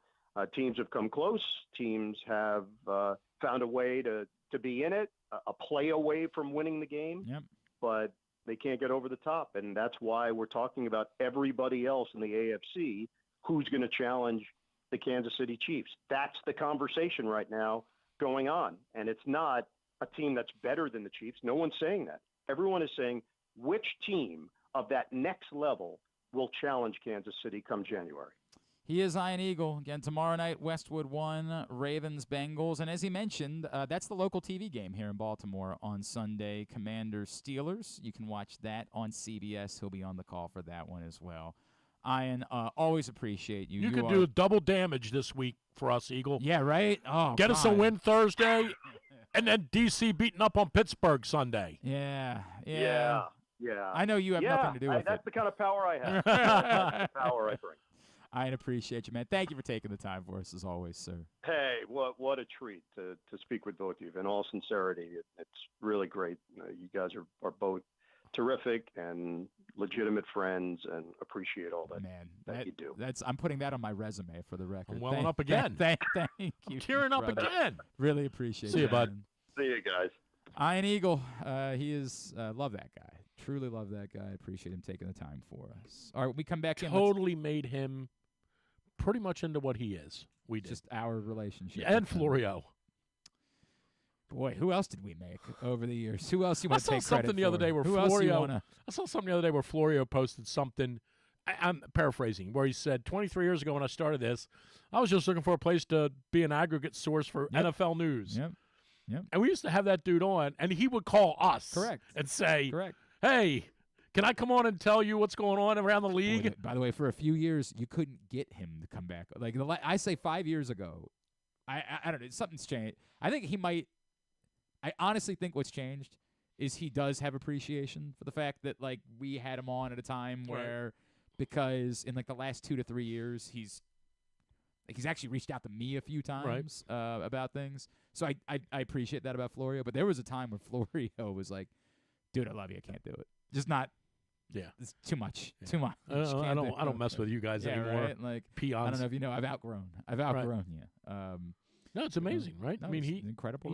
Teams have come close. Teams have found a way to be in it, a play away from winning the game. Yep. But they can't get over the top. And that's why we're talking about everybody else in the AFC who's going to challenge the Kansas City Chiefs. That's the conversation right now going on. And it's not a team that's better than the Chiefs. No one's saying that. Everyone is saying which team of that next level will challenge Kansas City come January. He is Iron Eagle. Again, tomorrow night, Westwood One, Ravens-Bengals. And as he mentioned, that's the local TV game here in Baltimore on Sunday, Commanders-Steelers. You can watch that on CBS. He'll be on the call for that one as well. Ian, always appreciate you. You could do double damage this week for us, Eagle. Yeah, right? Oh, Get us a win Thursday, and then D.C. beating up on Pittsburgh Sunday. Yeah. I know you have nothing to do with that's it. the kind of power I have. That's the power I bring. I appreciate you, man. Thank you for taking the time for us, as always, sir. Hey, what a treat to speak with both of you. In all sincerity, it's really great. You guys are both terrific and legitimate friends, and appreciate all that you do. I'm putting that on my resume for the record. I'm welling up again. Thank you. I'm tearing up brother. again. Really appreciate it. See you, bud. Man. See you guys. Iron Eagle, he is love that guy. Truly love that guy. Appreciate him taking the time for us. All right, we come back in. Totally made him pretty much into what he is. We did. Just our relationship. Yeah, and Florio. Boy, who else did we make over the years? Who else you want to take credit for? I saw something the other day where Florio posted something. I'm paraphrasing, where he said 23 years ago when I started this, I was just looking for a place to be an aggregate source for NFL news. Yep. And we used to have that dude on, and he would call us. Correct. And say, correct. Hey, can I come on and tell you what's going on around the league? Boy, by the way, for a few years, you couldn't get him to come back. Like I say 5 years ago, I don't know, something's changed. I think he might. I honestly think what's changed is he does have appreciation for the fact that like we had him on at a time where because in like the last 2 to 3 years he's actually reached out to me a few times about things. So I appreciate that about Florio. But there was a time when Florio was like, "Dude, I love you. I can't do it. Just not. Yeah, it's too much. Yeah. Too much. I don't mess with you guys anymore. Right? Like peons. I don't know if you know. I've outgrown you. No, it's amazing, right? No, I mean, he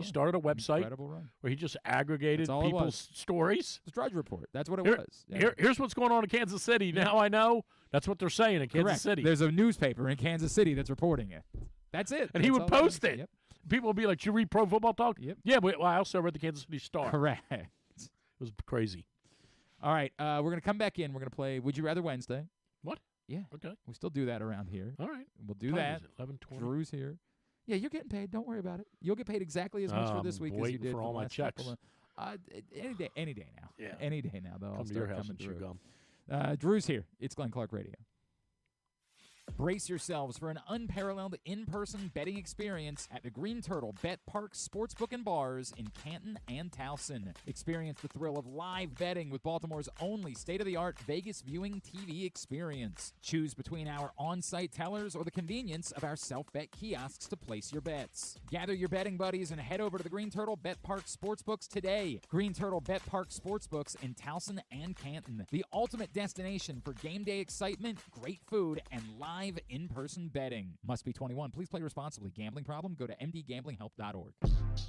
started a website where he just aggregated people's stories. It's a Drudge Report. That's what it was. Yeah. Here's what's going on in Kansas City. Now I know. That's what they're saying in Kansas City. There's a newspaper in Kansas City that's reporting it. That's it. And he would post it. Yep. People would be like, "You read Pro Football Talk?" Yep. Yeah, but I also read the Kansas City Star. Correct. It was crazy. All right, we're going to come back in. We're going to play Would You Rather Wednesday. What? Yeah. Okay. We still do that around here. All right. We'll do that. 11:20. Drew's here. Yeah, you're getting paid. Don't worry about it. You'll get paid exactly as much for this week as you did for all my checks. Any day now. Yeah. Any day now. They'll come to your house and chew gum. Drew's here. It's Glenn Clark Radio. Brace yourselves for an unparalleled in-person betting experience at the Green Turtle Bet Park Sportsbook and Bars in Canton and Towson. Experience the thrill of live betting with Baltimore's only state-of-the-art Vegas viewing TV experience. Choose between our on-site tellers or the convenience of our self-bet kiosks to place your bets. Gather your betting buddies and head over to the Green Turtle Bet Park Sportsbooks today. Green Turtle Bet Park Sportsbooks in Towson and Canton. The ultimate destination for game day excitement, great food, and live in-person betting. Must be 21. Please play responsibly. Gambling problem? Go to mdgamblinghelp.org.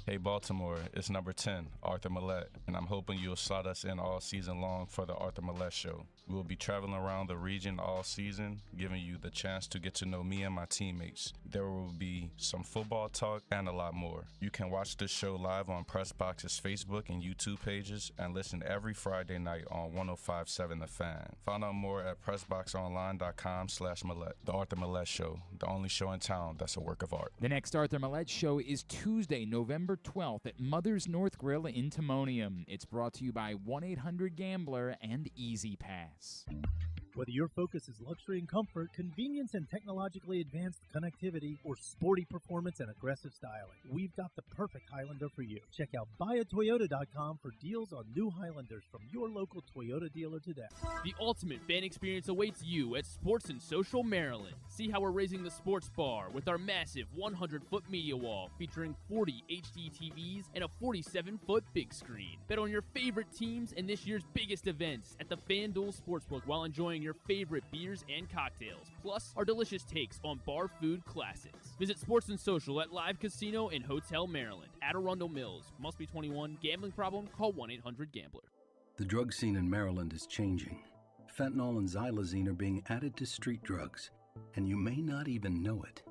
Hey Baltimore, it's number 10, Arthur Millette, and I'm hoping you'll slot us in all season long for the Arthur Millette Show. We'll be traveling around the region all season, giving you the chance to get to know me and my teammates. There will be some football talk and a lot more. You can watch this show live on Pressbox's Facebook and YouTube pages and listen every Friday night on 105.7 The Fan. Find out more at PressBoxOnline.com/Millette. The Arthur Millette Show, the only show in town that's a work of art. The next Arthur Millette Show is Tuesday, November 12th at Mother's North Grill in Timonium. It's brought to you by 1-800-GAMBLER and Easy Pass. Whether your focus is luxury and comfort, convenience and technologically advanced connectivity, or sporty performance and aggressive styling, we've got the perfect Highlander for you. Check out buyatoyota.com for deals on new Highlanders from your local Toyota dealer today. The ultimate fan experience awaits you at Sports and Social Maryland. See how we're raising the sports bar with our massive 100-foot media wall featuring 40 HD TVs and a 47-foot big screen. Bet on your favorite teams and this year's biggest events at the FanDuel Sportsbook while enjoying your favorite beers and cocktails, plus our delicious takes on bar food classics. Visit Sports and Social at Live Casino and Hotel Maryland at Arundel Mills. Must be 21. Gambling problem? Call 1-800-GAMBLER. The drug scene in Maryland is changing. Fentanyl and xylazine are being added to street drugs, and you may not even know it.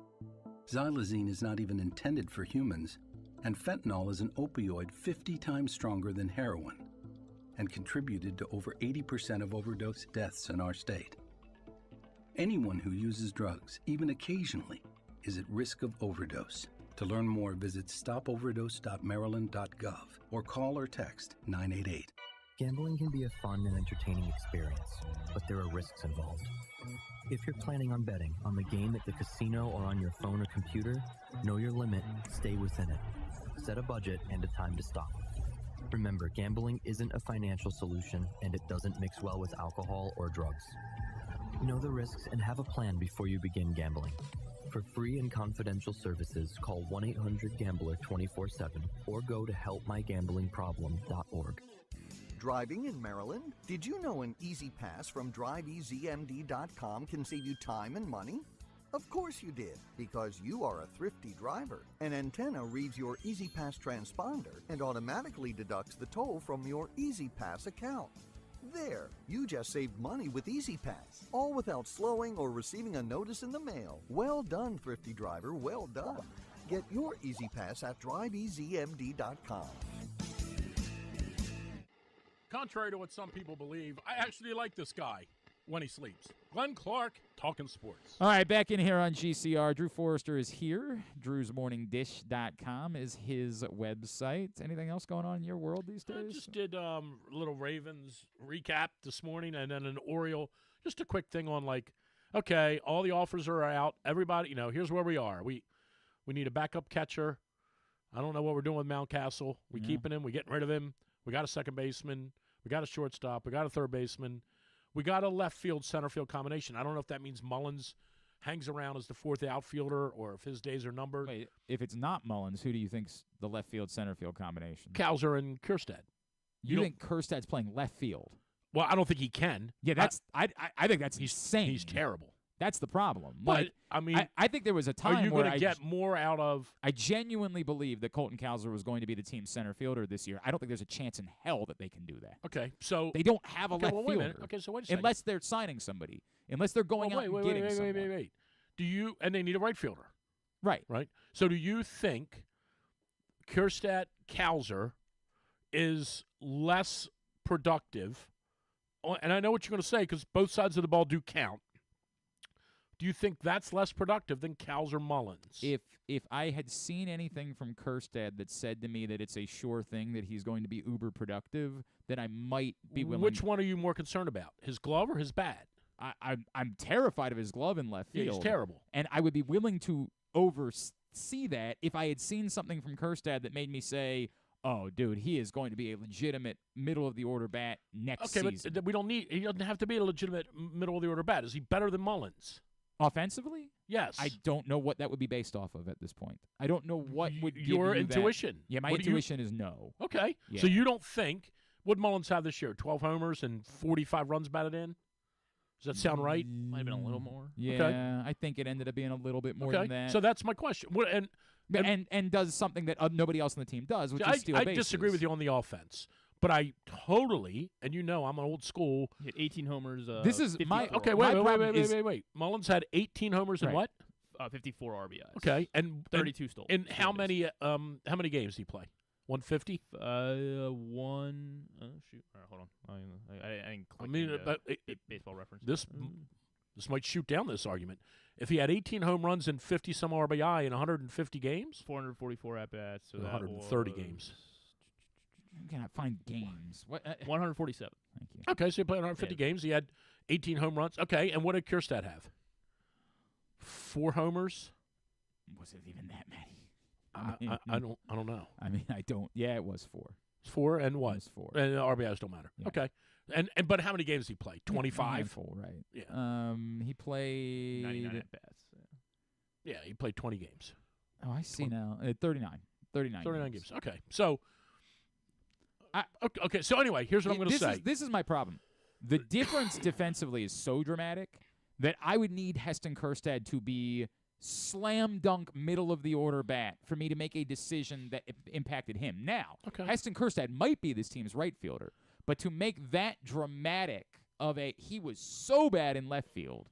Xylazine is not even intended for humans, and fentanyl is an opioid 50 times stronger than heroin and contributed to over 80% of overdose deaths in our state. Anyone who uses drugs, even occasionally, is at risk of overdose. To learn more, visit stopoverdose.maryland.gov or call or text 988. Gambling can be a fun and entertaining experience, but there are risks involved. If you're planning on betting on the game at the casino or on your phone or computer, know your limit, stay within it. Set a budget and a time to stop. Remember, gambling isn't a financial solution, and it doesn't mix well with alcohol or drugs. Know the risks and have a plan before you begin gambling. For free and confidential services, call 1-800-GAMBLER 24/7 or go to helpmygamblingproblem.org. Driving in Maryland? Did you know an Easy Pass from DriveEasyMD.com can save you time and money? Of course you did, because you are a thrifty driver. An antenna reads your Easy Pass transponder and automatically deducts the toll from your Easy Pass account. There, you just saved money with Easy Pass, all without slowing or receiving a notice in the mail. Well done, thrifty driver, well done. Get your Easy Pass at DriveEasyMD.com. Contrary to what some people believe, I actually like this guy when he sleeps. Glenn Clark, talking sports. All right, back in here on GCR. Drew Forrester is here. Drew'sMorningDish.com is his website. Anything else going on in your world these days? I just did a little Ravens recap this morning and then an Oriole. Just a quick thing on okay, all the offers are out. Everybody, here's where we are. We need a backup catcher. I don't know what we're doing with Mountcastle. We keeping him. We getting rid of him. We got a second baseman. We got a shortstop. We got a third baseman. We got a left field, center field combination. I don't know if that means Mullins hangs around as the fourth outfielder or if his days are numbered. Wait, if it's not Mullins, who do you think's the left field, center field combination? Kauser and Kjerstad. You think Kjerstad's playing left field? Well, I don't think he can. Yeah, I think that's insane. He's terrible. That's the problem. But, I think there was a time where are you going to get more out of? I genuinely believe that Colton Kauser was going to be the team's center fielder this year. I don't think there's a chance in hell that they can do that. Okay, so they don't have a left wait a fielder. minute. Okay, so wait a second. Unless they're signing somebody. Unless they're going out and getting someone. Wait. Do you? And they need a right fielder. Right. So do you think Kjerstad Kauser is less productive? And I know what you're going to say because both sides of the ball do count. Do you think that's less productive than Kauser Mullins? If I had seen anything from Kjerstad that said to me that it's a sure thing that he's going to be uber productive, then I might be willing. Which one are you more concerned about, his glove or his bat? I'm terrified of his glove in left field. Yeah, he's terrible. And I would be willing to oversee that if I had seen something from Kjerstad that made me say, oh, dude, he is going to be a legitimate middle-of-the-order bat next season. Okay, but he doesn't have to be a legitimate middle-of-the-order bat. Is he better than Mullins? Offensively? Yes. I don't know what that would be based off of at this point. I don't know what would give your you intuition. That. Yeah, my intuition is no. Okay. Yeah. So you don't think – what did Mullins have this year? 12 homers and 45 runs batted in? Does that sound right? Might have been a little more. Yeah, okay. I think it ended up being a little bit more than that. So that's my question. And does something that nobody else on the team does, which is steal bases. I disagree with you on the offense. But I totally, and I'm an old school. He had 18 homers. This is my okay. Wait. Mullins had 18 homers and what? 54 RBIs. Okay, and 32 stolen. And how many games did he play? 150. Shoot. All right, hold on. I didn't click Baseball Reference. This might shoot down this argument. If he had 18 home runs and 50 some RBI in 150 games, 444 at bats. So 130 games. I cannot find games. What? 147. Thank you. Okay, so he played 150 games. He had 18 home runs. Okay, and what did Kjerstad have? 4 homers. Was it even that many? I don't know. I mean, I don't. Yeah, it was 4. It's 4 and what? It was 4. And RBIs don't matter. Yeah. Okay. And but how many games did he play? 25. Full, right? Yeah. He played 99 at bats. Yeah, he played 20 games. Oh, I see now. 39 games. Okay. So. Okay. So anyway, here's what I'm going to say. This is my problem. The difference defensively is so dramatic that I would need Heston Kjerstad to be slam dunk middle of the order bat for me to make a decision that impacted him. Now, Heston Kjerstad might be this team's right fielder, but to make that dramatic of he was so bad in left field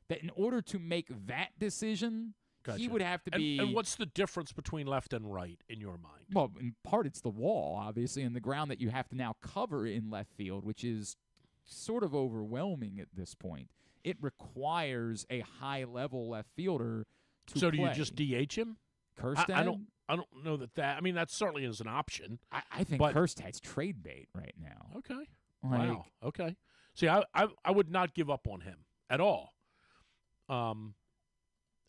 that in order to make that decision, Gotcha. He would have to be. And what's the difference between left and right in your mind? Well, in part, it's the wall, obviously, and the ground that you have to now cover in left field, which is sort of overwhelming at this point. It requires a high-level left fielder to So play. do you just DH him? Kerstad? I don't know that. I mean, that certainly is an option. I think Kerstad's trade bait right now. Okay. Like, Wow. Okay. See, I would not give up on him at all.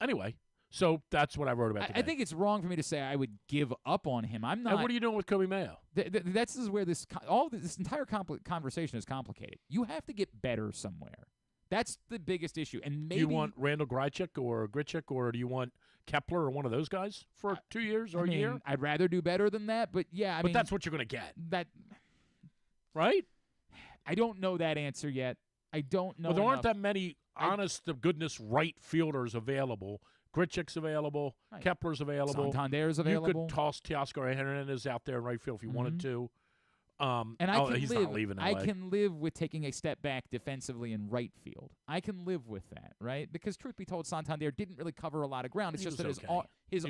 Anyway, so that's what I wrote about today. I think it's wrong for me to say I would give up on him. I'm not. And what are you doing with Kobe Mayo? That's where this entire conversation is complicated. You have to get better somewhere. That's the biggest issue. And maybe Do you want Randall Grichuk or do you want Kepler or one of those guys for 2 years or a year? I'd rather do better than that, but yeah, I mean that's what you're going to get. That right? I don't know that answer yet. I don't know. Well, there aren't enough. that many honest-to-goodness right fielders available. Grichuk's available. Right. Kepler's available. Santander's available. You could toss Teoscar Hernandez out there in right field if you wanted to. And he's not leaving LA. I can live with taking a step back defensively in right field. I can live with that, right? Because truth be told, Santander didn't really cover a lot of ground. It's just that his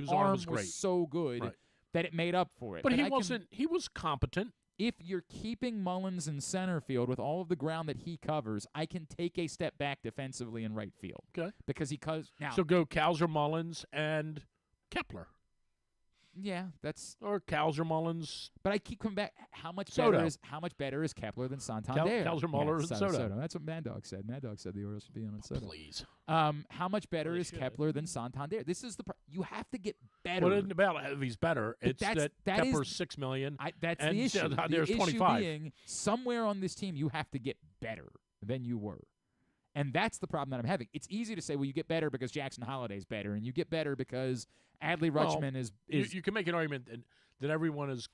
arm was so good that it made up for it. But he was competent. If you're keeping Mullins in center field with all of the ground that he covers, I can take a step back defensively in right field. Okay. Because now. So go Kowser, Mullins, and Kepler. Yeah, that's or Kowser, Mullins. But I keep coming back. How much Soto. better is Kepler than Santander? Kowser, Mullins, and Soto. That's what Mad Dog said. Mad Dog said the Orioles should be on Soto. Please. How much better is Kepler than Santander? This is you have to get better. Well, it isn't about if he's better. It's that Kepler's $6 million. That's and the issue. There's the 25. Issue being somewhere on this team you have to get better than you were. And that's the problem that I'm having. It's easy to say, well, you get better because Jackson Holliday's better, and you get better because Adley Rutschman is. You can make an argument that everyone's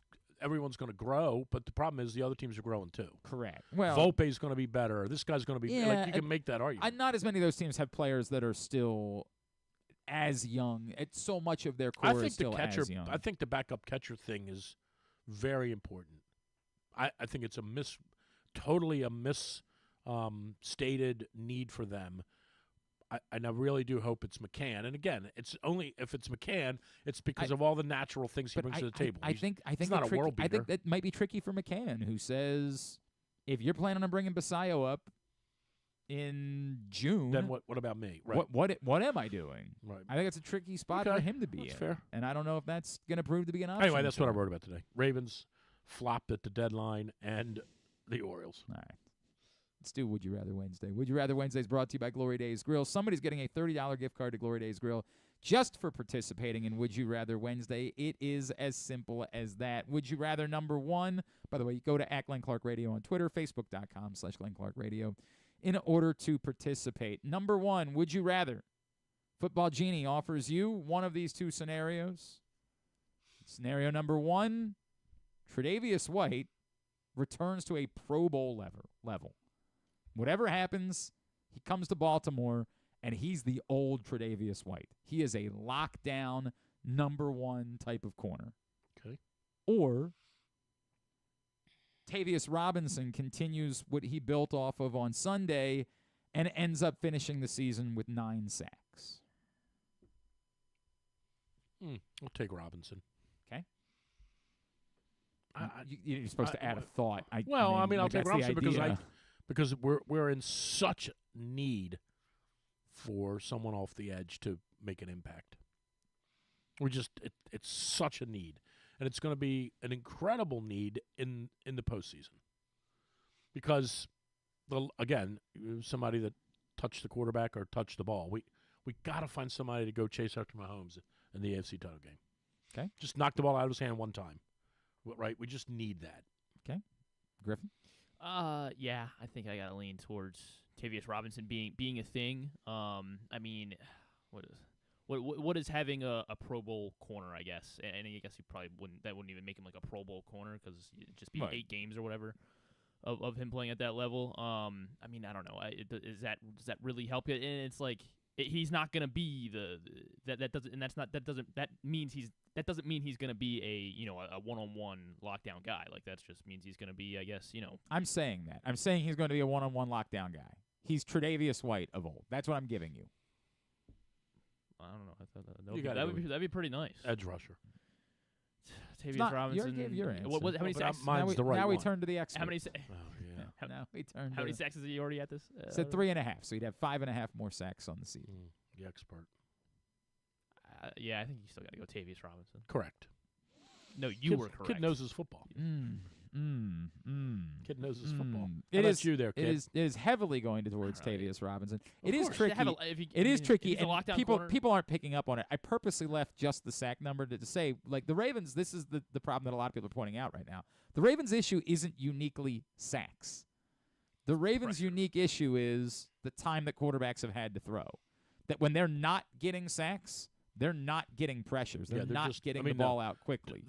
going to grow, but the problem is the other teams are growing too. Correct. Well, Volpe's going to be better. This guy's going to be. Yeah, you can make that argument. Not as many of those teams have players that are still as young. It's so much of their core is still as young. I think the backup catcher thing is very important. I think it's totally a stated need for them. And I really do hope it's McCann. And again, it's only if it's McCann, it's because of all the natural things he brings to the table. I think he's not a world beater. I think that might be tricky for McCann, who says if you're planning on bringing Basayo up in June, then what about me? Right. What am I doing? Right. I think it's a tricky spot for him to be in. Fair. And I don't know if that's going to prove to be an option. Anyway, that's what I wrote about today. Ravens flopped at the deadline and the Orioles. All right. Let's do Would You Rather Wednesday. Would You Rather Wednesday is brought to you by Glory Days Grill. Somebody's getting a $30 gift card to Glory Days Grill just for participating in Would You Rather Wednesday. It is as simple as that. Would you rather number one? By the way, you go to @GlennclarkRadio on Twitter, Facebook.com/GlennclarkRadio in order to participate. Number one, would you rather? Football Genie offers you one of these two scenarios. Scenario number one, Tre'Davious White returns to a Pro Bowl level. Whatever happens, he comes to Baltimore, and he's the old Tre'Davious White. He is a lockdown number one type of corner. Okay. Or Tavius Robinson continues what he built off of on Sunday and ends up finishing the season with 9 sacks. I'll take Robinson. Okay. You're supposed to add a thought. I'll take Robinson because we're in such need for someone off the edge to make an impact. It's such a need, and it's going to be an incredible need in the postseason because somebody that touched the quarterback or touched the ball. We got to find somebody to go chase after Mahomes in the AFC title game. Okay, just knock the ball out of his hand one time. Right, we just need that. Okay, Griffin. Yeah, I think I gotta lean towards Tavius Robinson being a thing. I mean, what is having a Pro Bowl corner? I guess, and I guess wouldn't even make him like a Pro Bowl corner because it'd just be 8 games or whatever of him playing at that level. I mean, I don't know. Does that really help you? And it's like he's not gonna be that doesn't mean he's gonna be a one-on-one lockdown guy. Like that just means he's gonna be, I guess, I'm saying that. I'm saying he's going to be a one-on-one lockdown guy. He's Tre'Davious White of old. That's what I'm giving you. I don't know. I thought that'd be pretty nice. Edge rusher. Tavius Robinson. You already gave your answer. How many sacks? Mine's the right now we one. turn to the expert. How many? Now we turn. How many sacks is he already at this? Said 3.5, so you'd have 5.5 more sacks on the season. The expert. Yeah, I think you still got to go Tavius Robinson. Correct. No, you were correct. Kid knows his football. Kid knows his football. It is you there, kid. It is heavily going towards Tavius Robinson. It is course. tricky. It is tricky, and people aren't picking up on it. I purposely left just the sack number to say, like, the Ravens, this is the problem that a lot of people are pointing out right now. The Ravens' issue isn't uniquely sacks. The Ravens' unique issue is the time that quarterbacks have had to throw. That when they're not getting sacks, they're not getting pressures. They're not getting the ball out quickly.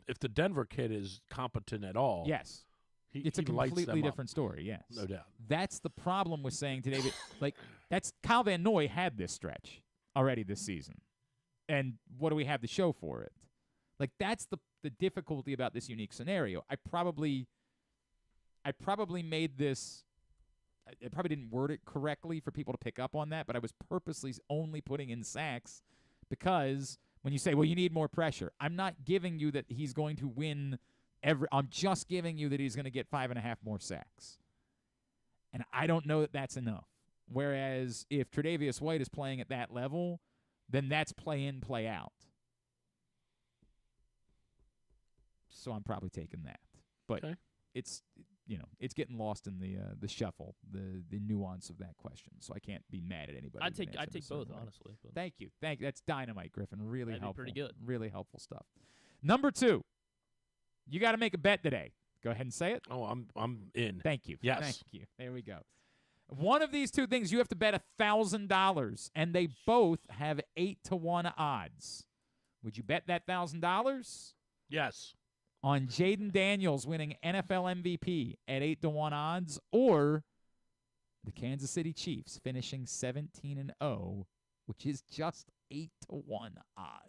If the Denver kid is competent at all, yes, it's a completely different story. Yes, no doubt. That's the problem with saying today that, like, that's Kyle Van Noy had this stretch already this season, and what do we have to show for it? Like, that's the difficulty about this unique scenario. I probably made this. I probably didn't word it correctly for people to pick up on that, but I was purposely only putting in sacks because when you say, well, you need more pressure, I'm not giving you that he's going to win I'm just giving you that he's going to get 5.5 more sacks. And I don't know that that's enough. Whereas if Tre'Davious White is playing at that level, then that's play in, play out. So I'm probably taking that. But it's getting lost in the shuffle, the nuance of that question. So I can't be mad at anybody. I'd take both, honestly. But. Thank you. That's dynamite, Griffin. Really That'd helpful. Be pretty good. Really helpful stuff. Number 2, you got to make a bet today. Go ahead and say it. Oh, I'm in. Thank you. Yes. Thank you. There we go. One of these two things, you have to bet $1,000, and they both have 8-1 odds. Would you bet that $1,000? Yes. On Jaden Daniels winning NFL MVP at 8-1 odds, or the Kansas City Chiefs finishing 17-0, which is just 8-1 odds.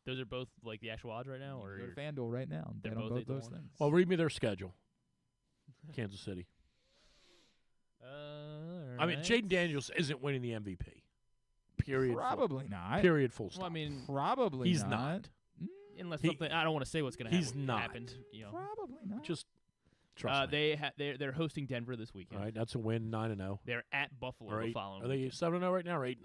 Those are both like the actual odds right now, or go to FanDuel right now and bet on both those things. Well, read me their schedule. Kansas City. I mean, Jaden Daniels isn't winning the MVP. Period. Probably not. Period. Full stop. Well, I mean, probably he's not. Unless something, I don't want to say what's going to happen. He's not. Happened, Probably not. Just trust me. They're hosting Denver this weekend. All right, that's a win. 9-0. They're at Buffalo the following. Are they 7-0 right now or 8-0?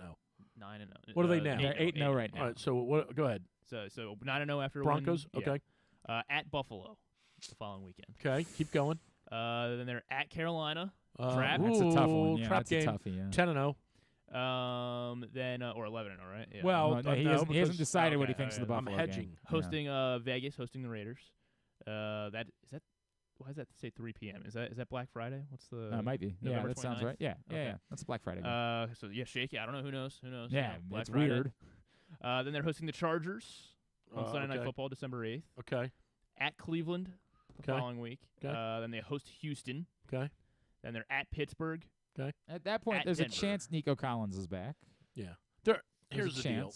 9-0. What are they now? They're 8-0 right now. All right, so what? Go ahead. So 9-0 after Broncos. Win, okay. At Buffalo the following weekend. Okay, keep going. Then they're at Carolina. Trap. That's a tough one. Yeah, trap that's game. A toughie, yeah. 10-0. Then or 11-0, right? Yeah. Well, he hasn't decided what he thinks of the Buffalo I'm hedging. game. Hosting Vegas, hosting the Raiders. That is that. Why does that say 3 p.m.? Is that Black Friday? What's the? It might be. November that 29th? sounds right. Yeah, Okay. yeah. That's a Black Friday game. So yeah, shaky. I don't know. Who knows? Yeah, Black it's Friday. weird. Then they're hosting the Chargers on Sunday Night okay. Football, December 8th. Okay. At Cleveland the following week. Okay. Then they host Houston. Okay. Then they're at Pittsburgh. Okay. At that point, At there's Denver. a chance Nico Collins is back. Yeah. Here's the deal.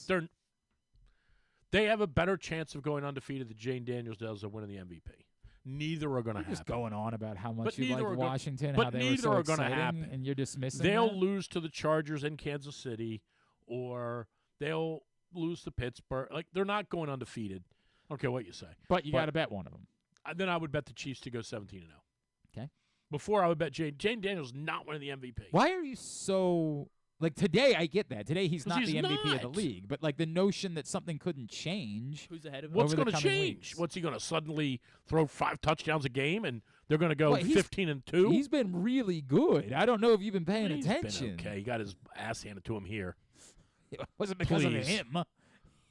They have a better chance of going undefeated than Jane Daniels does of winning the MVP. Neither are going to happen. Just going on about how much But you neither like are go- Washington, but how they neither were so are gonna exciting, happen. and you're dismissing They'll that? lose to the Chargers in Kansas City, or they'll lose to Pittsburgh. Like, they're not going undefeated. I don't care what you say. But you got to bet one of them. Then I would bet the Chiefs to go 17-0. Okay. Before I would bet Jane Daniels not winning the MVP. Why are you so like today? I get that today he's 'Cause not he's the MVP of the not. league, but like the notion that something couldn't change. Who's ahead of him? What's over going the to coming change? weeks. What's he going to suddenly throw 5 touchdowns a game and they're going to go Well, 15-2? He's been really good. I don't know if you've been paying He's attention. been okay. He got his ass handed to him here. It wasn't because of Please. him.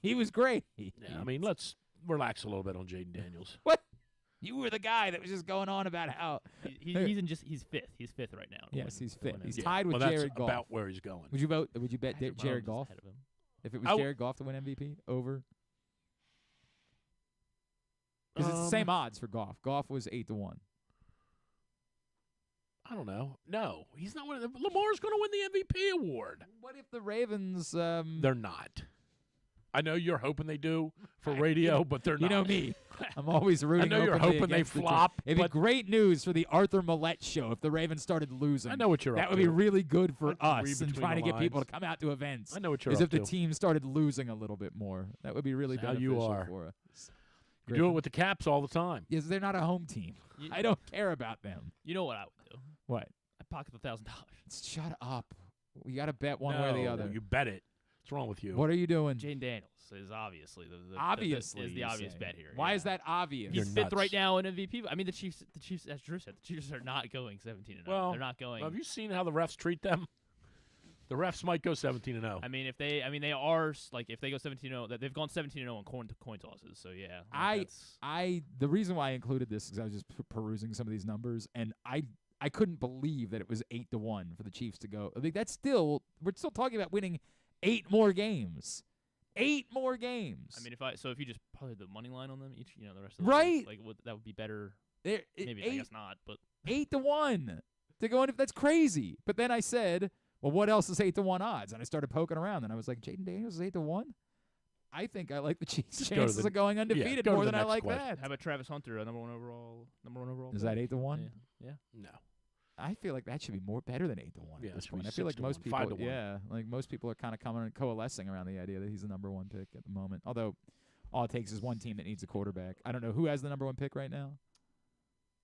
He was great. Yeah, I mean, let's relax a little bit on Jaden Daniels. What? You were the guy that was just going on about how He's fifth. He's fifth right now. Yes, he's fifth. He's Yeah, tied with well, Jared that's Goff. about where he's going. Would you vote? Would you bet Patrick Jared Mahomes is Goff ahead of him. if it was Jared Goff to win MVP over? Because it's the same odds for Goff. Goff was 8-1. I don't know. No, he's not winning. Lamar's going to win the MVP award. What if the Ravens? They're not. I know you're hoping they do for radio, but they're not. You know me. I'm always rooting. I know you're openly hoping they against the team. flop, It'd be but- great news for the Arthur Millette show if the Ravens started losing. I know what you're That up would to. be really good for I can read us and between trying to the get people lines. to come out to events. I know what you're As up if the to. team started losing a little bit more. That would be really That's how beneficial you are. for us. You do it with the Caps all the time. Yes, they're not a home team. I don't care about them. You know what I would do? What? I'd pocket the $1,000. Shut up. We got to bet one way or the No, other. You bet it. What's wrong with you? What are you doing? Jaden Daniels is obviously the Obviously, is the you obvious say. bet here. Why yeah. is that obvious? He's You're fifth nuts. right now in MVP. I mean, the Chiefs, as Drew said, the Chiefs are not going 17-0. Well, they're not going. Have you seen how the refs treat them? The refs might go 17-0. I mean, they are like if they go 17-0, that they've gone 17-0 on coin tosses. So yeah, the reason why I included this is I was just perusing some of these numbers, and I couldn't believe that it was 8-1 for the Chiefs to go. I think we're still talking about winning 8 more games. 8 more games. I mean, if you just played the money line on them each, the rest of Right. that would be better. Maybe I guess not, but 8-1 to go in. That's crazy. But then I said, well, what else is 8-1 odds? And I started poking around, and I was like, Jaden Daniels is 8-1. I think I like the Chiefs' Just go to chances the- of going undefeated go to more the than I next like question. that. how about Travis Hunter, number one overall? Is that 8-1? Yeah. No. I feel like that should be better than 8-1 Yeah, at it this should point. be I feel like 6-1, most people, 5-1. yeah, like most people are kind of coalescing around the idea that he's the number 1 pick at the moment. Although, all it takes is one team that needs a quarterback. I don't know who has the number 1 pick right now.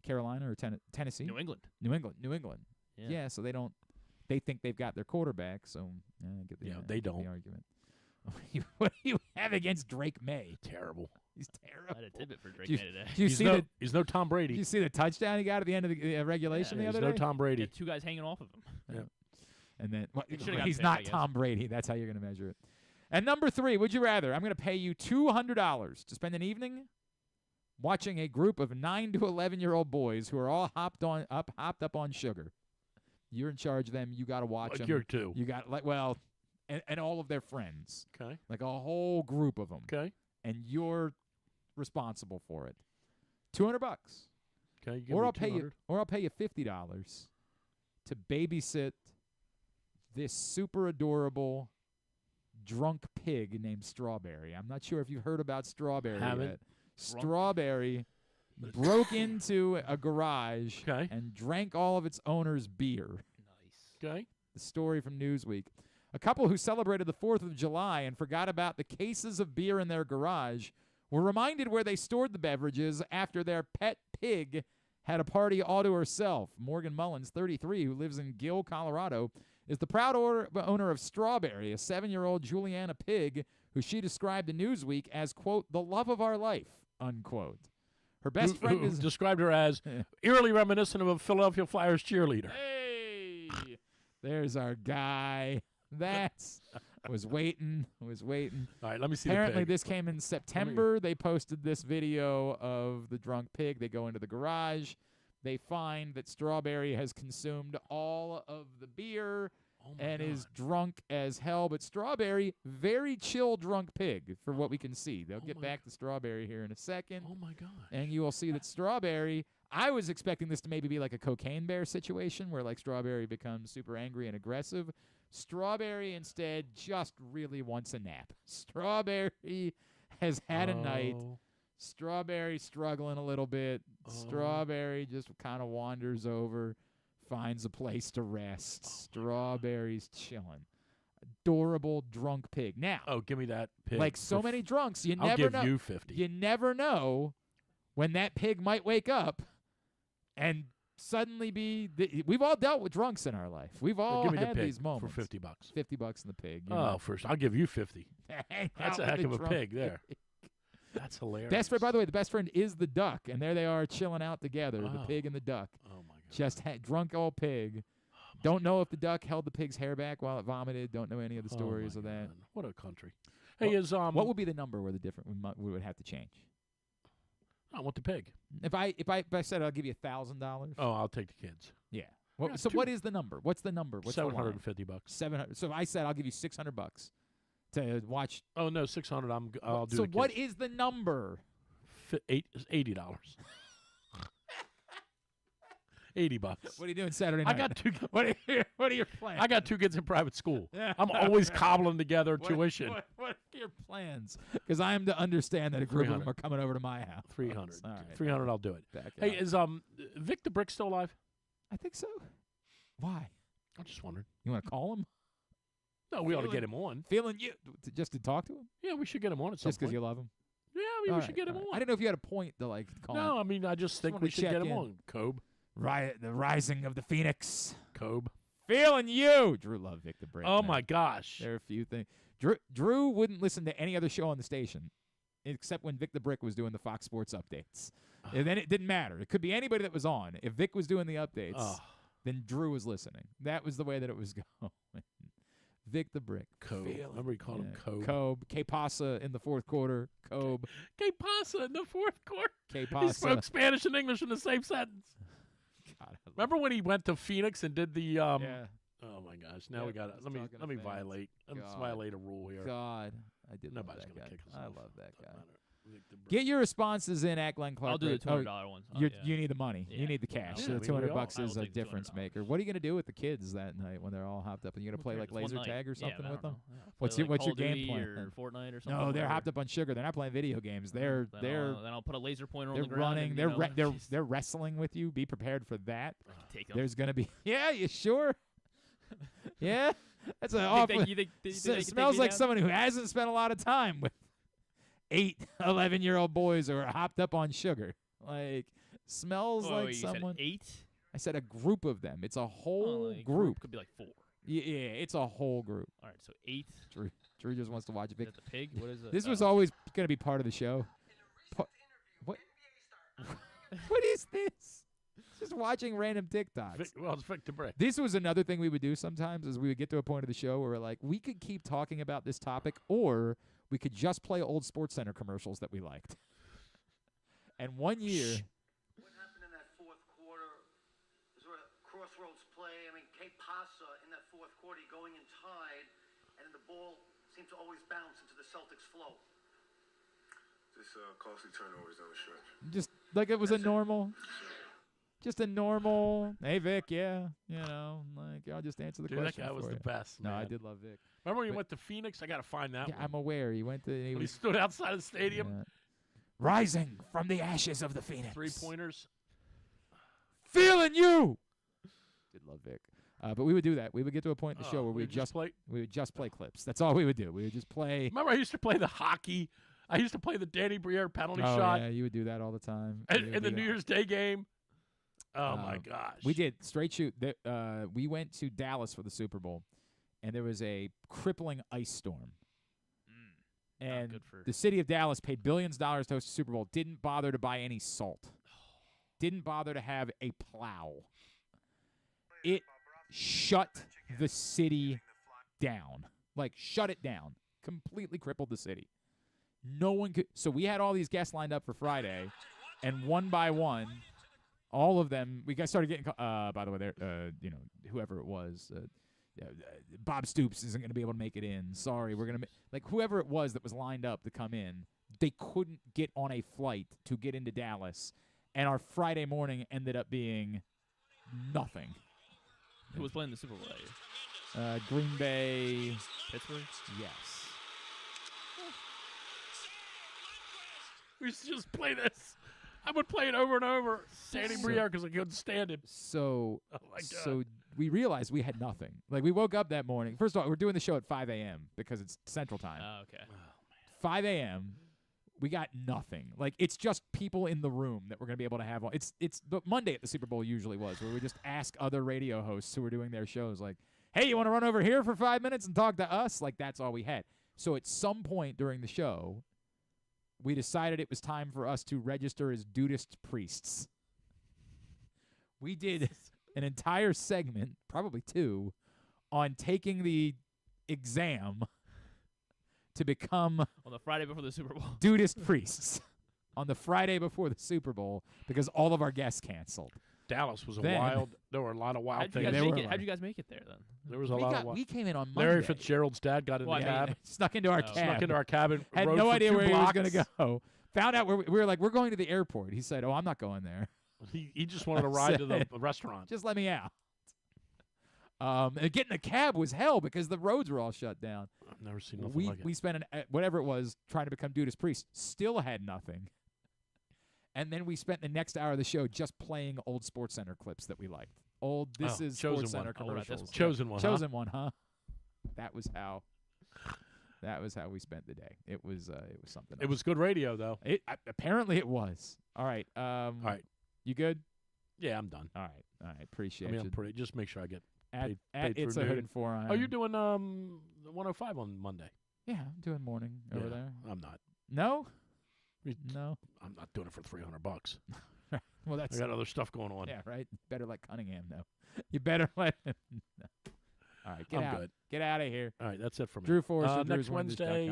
Carolina or Tennessee? New England. New England. Yeah. Yeah, so they think they've got their quarterback. So I get the they I get don't. the argument. What do you have against Drake May? Terrible. He's terrible. I had a tidbit for Drake Do you- May today. Do you see the? He's no Tom Did Brady. you see the touchdown he got at the end of the regulation the He's other no day? Tom Brady. Yeah, 2 guys hanging off of him. Yep. And then He should've got he's picked, I not guess. Tom Brady. That's how you're going to measure it. And number 3, would you rather? I'm going to pay you $200 to spend an evening watching a group of 9 to 11-year-old boys who are all hopped up on sugar. You're in charge of them. You got to watch Like them. you're 2. You got and all of their friends, Okay. like a whole group of them. Okay. And you're responsible for it. $200. Okay. You give Or me I'll pay you $50 to babysit this super adorable drunk pig named Strawberry. I'm not sure if you've heard about Strawberry Haven't. yet. Strawberry broke into a garage Okay. and drank all of its owner's beer. Nice. Okay. The story from Newsweek. A couple who celebrated the 4th of July and forgot about the cases of beer in their garage were reminded where they stored the beverages after their pet pig had a party all to herself. Morgan Mullins, 33, who lives in Gill, Colorado, is the proud owner of Strawberry, a 7-year-old Juliana pig who she described to Newsweek as, quote, the love of our life, unquote. Her best friend Who is... described her as eerily reminiscent of a Philadelphia Flyers cheerleader. Hey! There's our guy. Was waiting. All right, let me see Apparently, the pig. this came in September. They posted this video of the drunk pig. They go into the garage. They find that Strawberry has consumed all of the beer and is drunk as hell. But Strawberry, very chill drunk pig, for what we can see. They'll get back to Strawberry here in a second. Oh, my God. And you will see that Strawberry, I was expecting this to maybe be like a cocaine bear situation where like Strawberry becomes super angry and aggressive. Strawberry instead just really wants a nap. Strawberry has had a night. Strawberry struggling a little bit. Strawberry just kind of wanders over, finds a place to rest. Strawberry's chilling. Adorable drunk pig. Now, give me that pig. like so many drunks, you I'll never give know. you 50. You never know when that pig might wake up and suddenly be. We've all dealt with drunks in our life. We've all give me the had pig these moments. for $50. $50 in the pig. you Oh, know. first I'll give you 50. Hang That's out a with heck the of a drunk pig there. That's hilarious. Best friend, by the way, the best friend is the duck, and there they are chilling out together, the pig and the duck. Oh my God. Just drunk old pig. Don't know if the duck held the pig's hair back while it vomited. Don't know any of the stories of that. What a country. Hey, what would be the number where the different we would have to change? I want the pig. If I said I'll give you $1,000. Oh, I'll take the kids. Yeah. So what is the number? What's the number? What's $750. $700. So if I said I'll give you $600 to watch. Oh no, $600. I'll do. So the what kids. is the number? $80. $80. What are you doing Saturday I night? got two. What are your plans? I got two kids in private school. Yeah. I'm always cobbling together tuition. What are your plans? Because I am to understand that a group of them 300. are coming over to my house. 300. All right. 300. I'll do it. Back Hey, out. is Vic the Brick still alive? I think so. Why? I'm just wondering. You want to call him? No, we ought to Feeling- get him on. Feeling you just to talk to him? Yeah, we should get him on at some Just because point. you love him? Yeah, I mean, All we should right, get him all right. on. I didn't know if you had a point to like call him. No, I mean, I just think wanted we to should get check him in. on. Cobe. The rising of the Phoenix. Cobe. Feeling you. Drew loved Vic the Brick. Oh, man. my gosh. There are a few things. Drew wouldn't listen to any other show on the station except when Vic the Brick was doing the Fox Sports updates. And then it didn't matter. It could be anybody that was on. If Vic was doing the updates, then Drew was listening. That was the way that it was going. Vic the Brick. Cobe. Feeling- Remember he called him Cobe? Cobe. K Pasa in the fourth quarter. Cobe. Que pasa in the fourth quarter? K He Pasa. spoke Spanish and English in the same sentence. God, I love Remember when he went to Phoenix and did the Yeah. Oh my gosh! Now Yeah, we got to he's let me talking to fans. violate. Let's God. violate a rule here. God, I did love Nobody's that gonna guy. kick us I off. love that guy. Doesn't matter. Vic the Brick. Get your responses in at Glenn Clark. I'll do the Radio. $200 ones. You need the money. Yeah. You need the Yeah, cash. yeah, So we the $200 all- bucks I will is a take the difference $200. maker. What are you going to do with the kids that night when they're all hopped up? Are you going to play like It's one laser night. tag or Yeah, something I with don't them? know. Yeah, What's play your like what's your Call of game Duty plan? or Fortnite or something? No, they're whatever. hopped up on sugar. They're not playing video games. They're Then I'll put a laser pointer on they're the ground. running. and, They're you know, just they're wrestling with you. Be prepared for that. take 'em. There's going to be you sure? Yeah, that's an You awful. think they can take Smells me like down? someone who hasn't spent a lot of time with 8, 11-year-old boys who are hopped up on sugar. Like smells Whoa, like you someone. Said 8? I said a group of them. It's a whole Like, group. could be like 4. Yeah, it's a whole group. All right, so 8. Drew just wants to watch Is Vic. that the pig? What is it? This was always going to be part of the show. What? What is this? Just watching random TikToks. Well, it's Vic the Brick. This was another thing we would do sometimes is we would get to a point of the show where we're like, we could keep talking about this topic or we could just play old Sports Center commercials that we liked. And one year... What happened in that fourth quarter? Sort of crossroads play. I mean, K Pasa in that fourth quarter going in tied, and the ball seemed to always bounce into the Celtics' flow. Just costly turnovers down the stretch. Just like it was a normal... Just a normal, hey, Vic, yeah, you know, like, I'll just answer the Dude, question that guy was for the you. best, No, I man. did love Vic. Remember when he But- went to Phoenix? I got to find that Yeah, one. I'm aware. He went to... When he stood outside the stadium. Yeah. Rising from the ashes of the Phoenix. 3-pointers. Feeling you. Did love Vic. But we would do that. We would get to a point in the show where we we would just play- we would just play clips. That's all we would do. We would just play. Remember I used to play the hockey? I used to play the Danny Briere penalty Oh, shot yeah, you would do that all the time. in the New Year's Day game. Oh, my gosh. We did straight shoot. We went to Dallas for the Super Bowl, and there was a crippling ice storm. And good for- the city of Dallas paid billions of dollars to host the Super Bowl. Didn't bother to buy any salt. Didn't bother to have a plow. It shut the city down. Like, shut it down. Completely crippled the city. No one could. So we had all these guests lined up for Friday, and one by one, all of them, we got started getting. By the way, whoever it was, Bob Stoops isn't going to be able to make it in. Sorry, we're going to like whoever it was that was lined up to come in. They couldn't get on a flight to get into Dallas, and our Friday morning ended up being nothing. Who was playing the Super Bowl that year? Green Bay, Pittsburgh? yes. We used to just play this. I would play it over and over. Danny Briere because I couldn't stand him. So, Oh, my God. so we realized we had nothing. Like, we woke up that morning. First of all, we're doing the show at 5 a.m. because it's Central Time. Oh, okay. 5 a.m., we got nothing. Like, it's just people in the room that we're going to be able to have on. It's the Monday at the Super Bowl usually was, where we just ask other radio hosts who were doing their shows, like, hey, you want to run over here for 5 minutes and talk to us? Like, that's all we had. So at some point during the show, we decided it was time for us to register as dudist priests. We did an entire segment, probably 2, on taking the exam to become On the Friday before the Super Bowl. dudist priests on the Friday before the Super Bowl because all of our guests canceled. Dallas was Then- there were a lot of wild How'd you things. guys make it? How'd you guys make it there then? There was a lot of We came in on Monday. Larry Fitzgerald's dad got in Well, the I mean, cab. Snuck into our Oh. cab. Snuck into our cabin. Had rode no for idea 2 where he was blocks. going to go. Found out we were like, we're going to the airport. He said, oh, I'm not going there. He just wanted to ride to the restaurant. Just let me out. And getting a cab was hell because the roads were all shut down. I've never seen nothing like it. We spent whatever it was trying to become Judas Priest. Still had nothing. And then we spent the next hour of the show just playing old Sports Center clips that we liked. This is Chosen Sports One. Center commercials. Chosen One. Chosen One, huh? That was how we spent the day. It was something else. It was good radio, though. Apparently it was. All right. All right. You good? Yeah, I'm done. All right. Appreciate I'm you. pretty. Just make sure I get At paid It's for a noon. Hood and Four Iron. Oh, you're doing 105 on Monday. Yeah, I'm doing morning over there. I'm not. No? No. I'm not doing it for $300. Well, I got other stuff going on. Yeah, right. Better let Cunningham know. You better let him know. All right, get I'm out. good. Get out of here. All right, that's it for me. Drew Forrester, next DrewsWonders.com. Wednesday,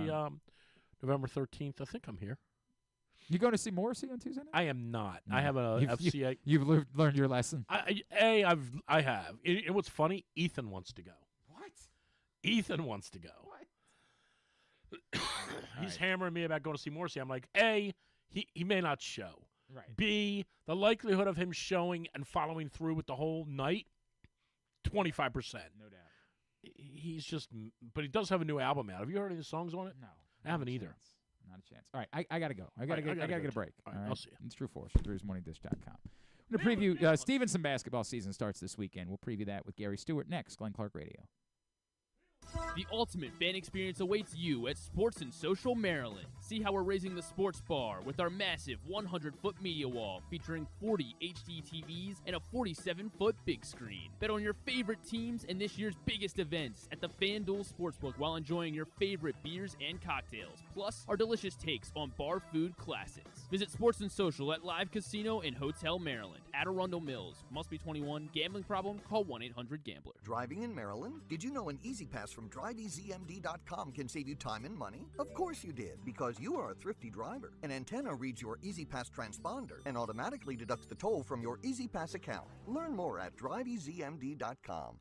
November 13th. I think I'm here. You going to see Morrissey on Tuesday night? I am not. No. I have a FCA. You've learned your lesson. I have. And what's funny? Ethan wants to go. What? Ethan wants to go. What? He's hammering me about going to see Morrissey. I'm like, A, he may not show. Right. B, the likelihood of him showing and following through with the whole night, 25%. No doubt. He's just, but he does have a new album out. Have you heard any of the songs on it? No. I haven't either. Not a chance. All right, I got to go. I got to get a break. All right, I'll see you. It's Drew Forrester, DrewsMorningDish.com. I'm going to preview Stevenson basketball season starts this weekend. We'll preview that with Gary Stewart next. Glenn Clark Radio. The ultimate fan experience awaits you at Sports and Social Maryland. See how we're raising the sports bar with our massive 100-foot media wall featuring 40 HD TVs and a 47-foot big screen. Bet on your favorite teams and this year's biggest events at the FanDuel Sportsbook while enjoying your favorite beers and cocktails, plus our delicious takes on bar food classics. Visit Sports and Social at Live Casino and Hotel Maryland at Arundel Mills. Must be 21. Gambling problem? Call 1-800-GAMBLER. Driving in Maryland? Did you know an Easy Pass from DriveEasyMD.com can save you time and money? Of course you did, because you are a thrifty driver. An antenna reads your Easy Pass transponder and automatically deducts the toll from your Easy Pass account. Learn more at DriveEasyMD.com.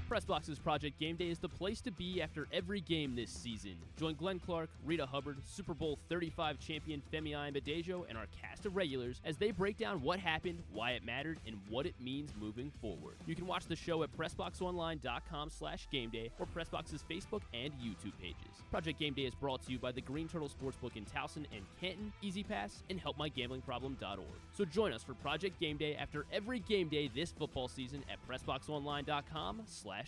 Pressbox's Project Game Day is the place to be after every game this season. Join Glenn Clark, Rita Hubbard, Super Bowl 35 champion Femi Ayanbadejo, and our cast of regulars as they break down what happened, why it mattered, and what it means moving forward. You can watch the show at PressBoxOnline.com/GameDay or Pressbox's Facebook and YouTube pages. Project Game Day is brought to you by the Green Turtle Sportsbook in Towson and Canton, Easy Pass, and HelpMyGamblingProblem.org. So join us for Project Game Day after every game day this football season at PressBoxOnline.com/GameDay.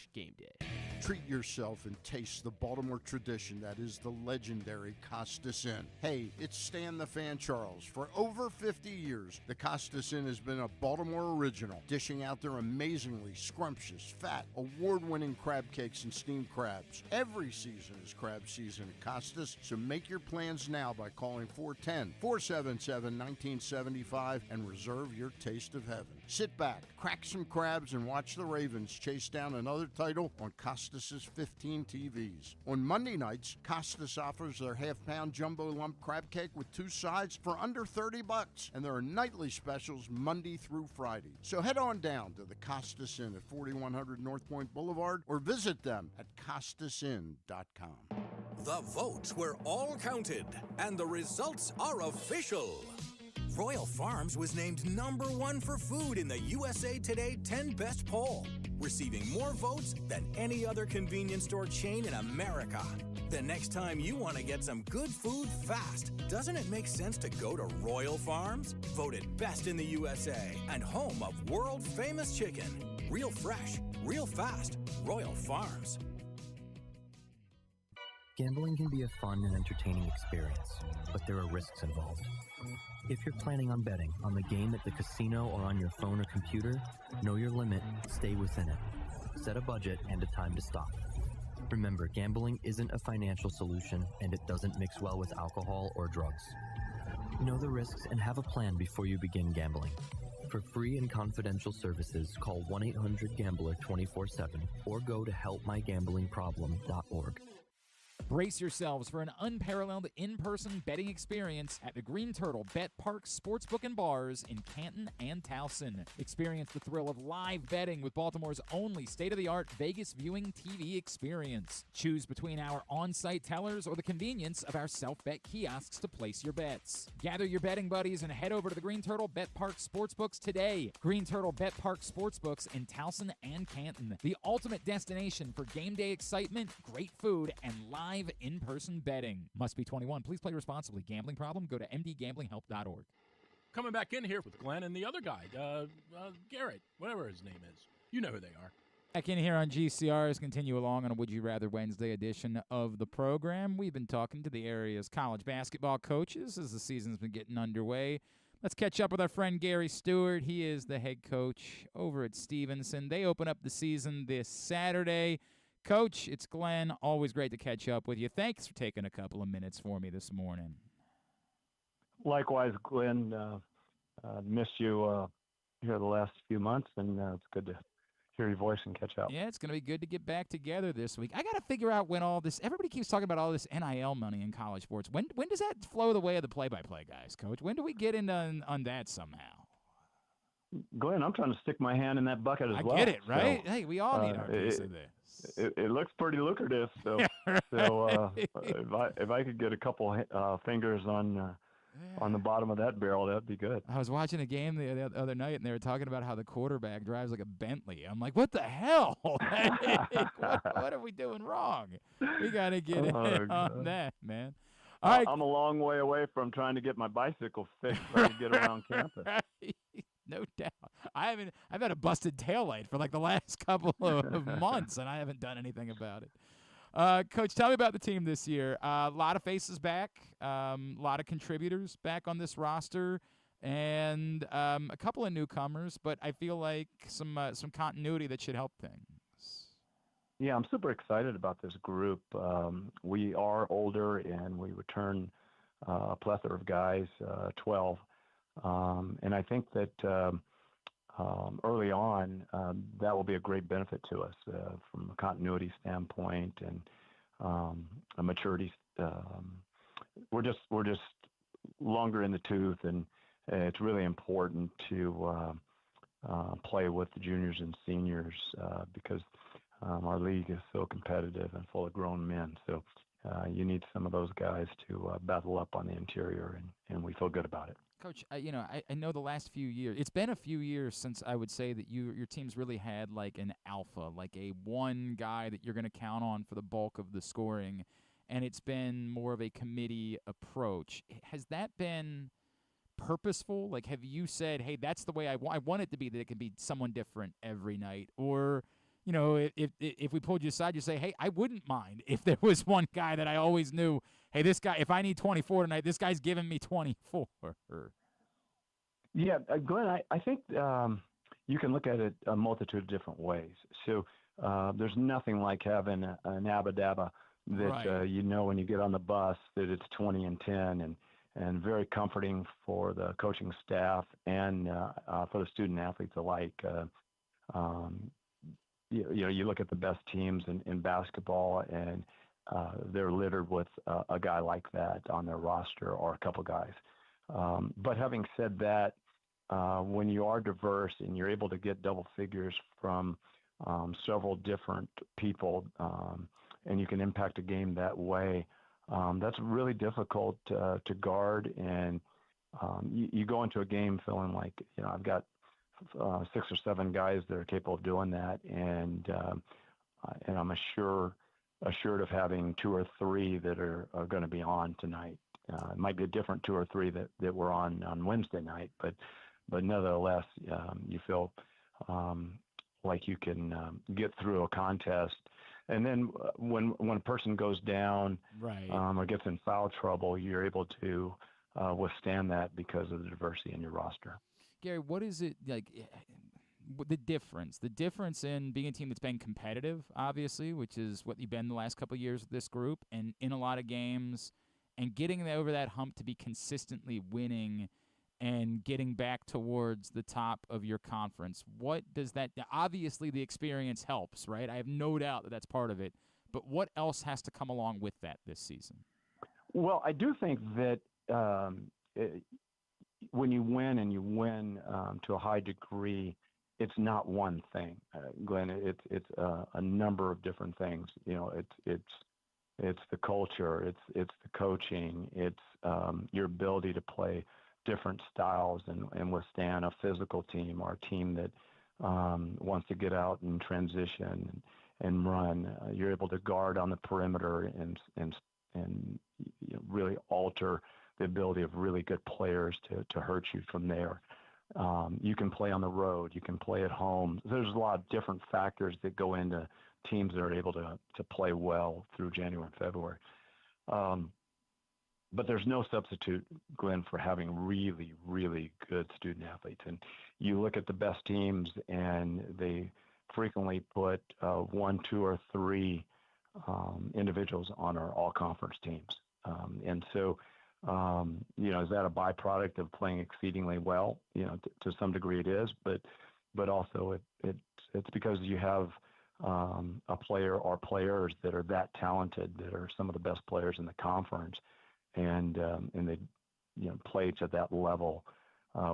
Treat yourself and taste the Baltimore tradition that is the legendary Costas Inn. Hey, it's Stan the Fan Charles. For over 50 years, the Costas Inn has been a Baltimore original, dishing out their amazingly scrumptious, fat, award-winning crab cakes and steamed crabs. Every season is crab season at Costas, so make your plans now by calling 410-477-1975 and reserve your taste of heaven. Sit back, crack some crabs, and watch the Ravens chase down another title on Costas' 15 TVs. On Monday nights, Costas offers their half-pound jumbo lump crab cake with 2 sides for under $30, and there are nightly specials Monday through Friday. So head on down to the Costas Inn at 4100 North Point Boulevard or visit them at CostasInn.com. The votes were all counted, and the results are official. Royal Farms was named #1 for food in the USA Today 10 Best poll, receiving more votes than any other convenience store chain in America. The next time you want to get some good food fast, doesn't it make sense to go to Royal Farms? Voted best in the USA and home of world-famous chicken. Real fresh, real fast, Royal Farms. Gambling can be a fun and entertaining experience, but there are risks involved. If you're planning on betting on the game at the casino or on your phone or computer, know your limit, stay within it. Set a budget and a time to stop. Remember, gambling isn't a financial solution and it doesn't mix well with alcohol or drugs. Know the risks and have a plan before you begin gambling. For free and confidential services, call 1-800-GAMBLER 24/7 or go to helpmygamblingproblem.org. Brace yourselves for an unparalleled in-person betting experience at the Green Turtle Bet Park Sportsbook and Bars in Canton and Towson. Experience the thrill of live betting with Baltimore's only state-of-the-art Vegas viewing TV experience. Choose between our on-site tellers or the convenience of our self-bet kiosks to place your bets. Gather your betting buddies and head over to the Green Turtle Bet Park Sportsbooks today. Green Turtle Bet Park Sportsbooks in Towson and Canton. The ultimate destination for game day excitement, great food, and live in-person betting. Must be 21. Please play responsibly. Gambling problem? Go to mdgamblinghelp.org. Coming back in here with Glenn and the other guy, Garrett, whatever his name is. You know who they are. Back in here on GCR's continue along on a Would You Rather Wednesday edition of the program. We've been talking to the area's college basketball coaches as the season's been getting underway. Let's catch up with our friend Gary Stewart. He is the head coach over at Stevenson. They open up the season this Saturday. Coach, it's Glenn. Always great to catch up with you. Thanks for taking a couple of minutes for me this morning. Likewise, Glenn. Missed you here the last few months, and it's good to hear your voice and catch up. Yeah, it's going to be good to get back together this week. I got to figure out when all this – everybody keeps talking about all this NIL money in college sports. When does that flow the way of the play-by-play guys, Coach? When do we get in on that somehow? Glenn, I'm trying to stick my hand in that bucket as well. I get it, right? So, hey, we all need our piece of this. It looks pretty lucrative. So, if I could get a couple fingers on the bottom of that barrel, that'd be good. I was watching a game the other night, and they were talking about how the quarterback drives like a Bentley. I'm like, what the hell? what are we doing wrong? We got to get in on that, man. All right. I'm a long way away from trying to get my bicycle fixed so I can get around campus. Right. No doubt. I've had a busted taillight for like the last couple of months, and I haven't done anything about it. Coach, tell me about the team this year. A lot of faces back, a lot of contributors back on this roster, and a couple of newcomers, but I feel like some continuity that should help things. Yeah, I'm super excited about this group. We are older, and we return a plethora of guys, 12. And I think that early on, that will be a great benefit to us from a continuity standpoint and a maturity. We're just longer in the tooth, and it's really important to play with the juniors and seniors because our league is so competitive and full of grown men. So you need some of those guys to battle up on the interior, and we feel good about it. Coach, I know the last few years, it's been a few years since I would say that your team's really had like an alpha, like a one guy that you're going to count on for the bulk of the scoring, and it's been more of a committee approach. Has that been purposeful? Like, have you said, hey, that's the way I want it to be, that it can be someone different every night? Or, if we pulled you aside, you say, hey, I wouldn't mind if there was one guy that I always knew, hey, this guy, if I need 24 tonight, this guy's giving me 24. Yeah, Glenn, I think you can look at it a multitude of different ways. So there's nothing like having an abba-dabba that right. When you get on the bus that it's 20 and 10 and very comforting for the coaching staff and for the student athletes alike. You look at the best teams in basketball, and they're littered with a guy like that on their roster or a couple guys. But having said that, when you are diverse and you're able to get double figures from several different people, and you can impact a game that way, that's really difficult to guard. And you go into a game feeling like, I've got 6 or 7 guys that are capable of doing that, and I'm assured of having 2 or 3 that are going to be on tonight. It might be a different 2 or 3 that were on Wednesday night, but nevertheless, you feel like you can get through a contest. And then when a person goes down right. Or gets in foul trouble, you're able to withstand that because of the diversity in your roster. Gary, what is it like? The difference in being a team that's been competitive, obviously, which is what you've been the last couple of years with this group, and in a lot of games, and getting over that hump to be consistently winning and getting back towards the top of your conference. What does that – obviously the experience helps, right? I have no doubt that that's part of it. but what else has to come along with that this season? Well, I do think that when you win and you win to a high degree, it's not one thing, Glenn. It's a number of different things. You know, it's the culture, it's the coaching, it's your ability to play different styles and withstand a physical team or a team that wants to get out and transition and run. You're able to guard on the perimeter and you know, really alter the ability of really good players to hurt you from there. You can play on the road. You can play at home. There's a lot of different factors that go into teams that are able to play well through January and February. But there's no substitute, Glenn, for having really, really good student athletes. And you look at the best teams, and they frequently put 1, 2, or 3 individuals on our all-conference teams. And so, you know, is that a byproduct of playing exceedingly well? You know, to some degree it is, but also it's because you have a player or players that are that talented, that are some of the best players in the conference, and they, you know, play at that level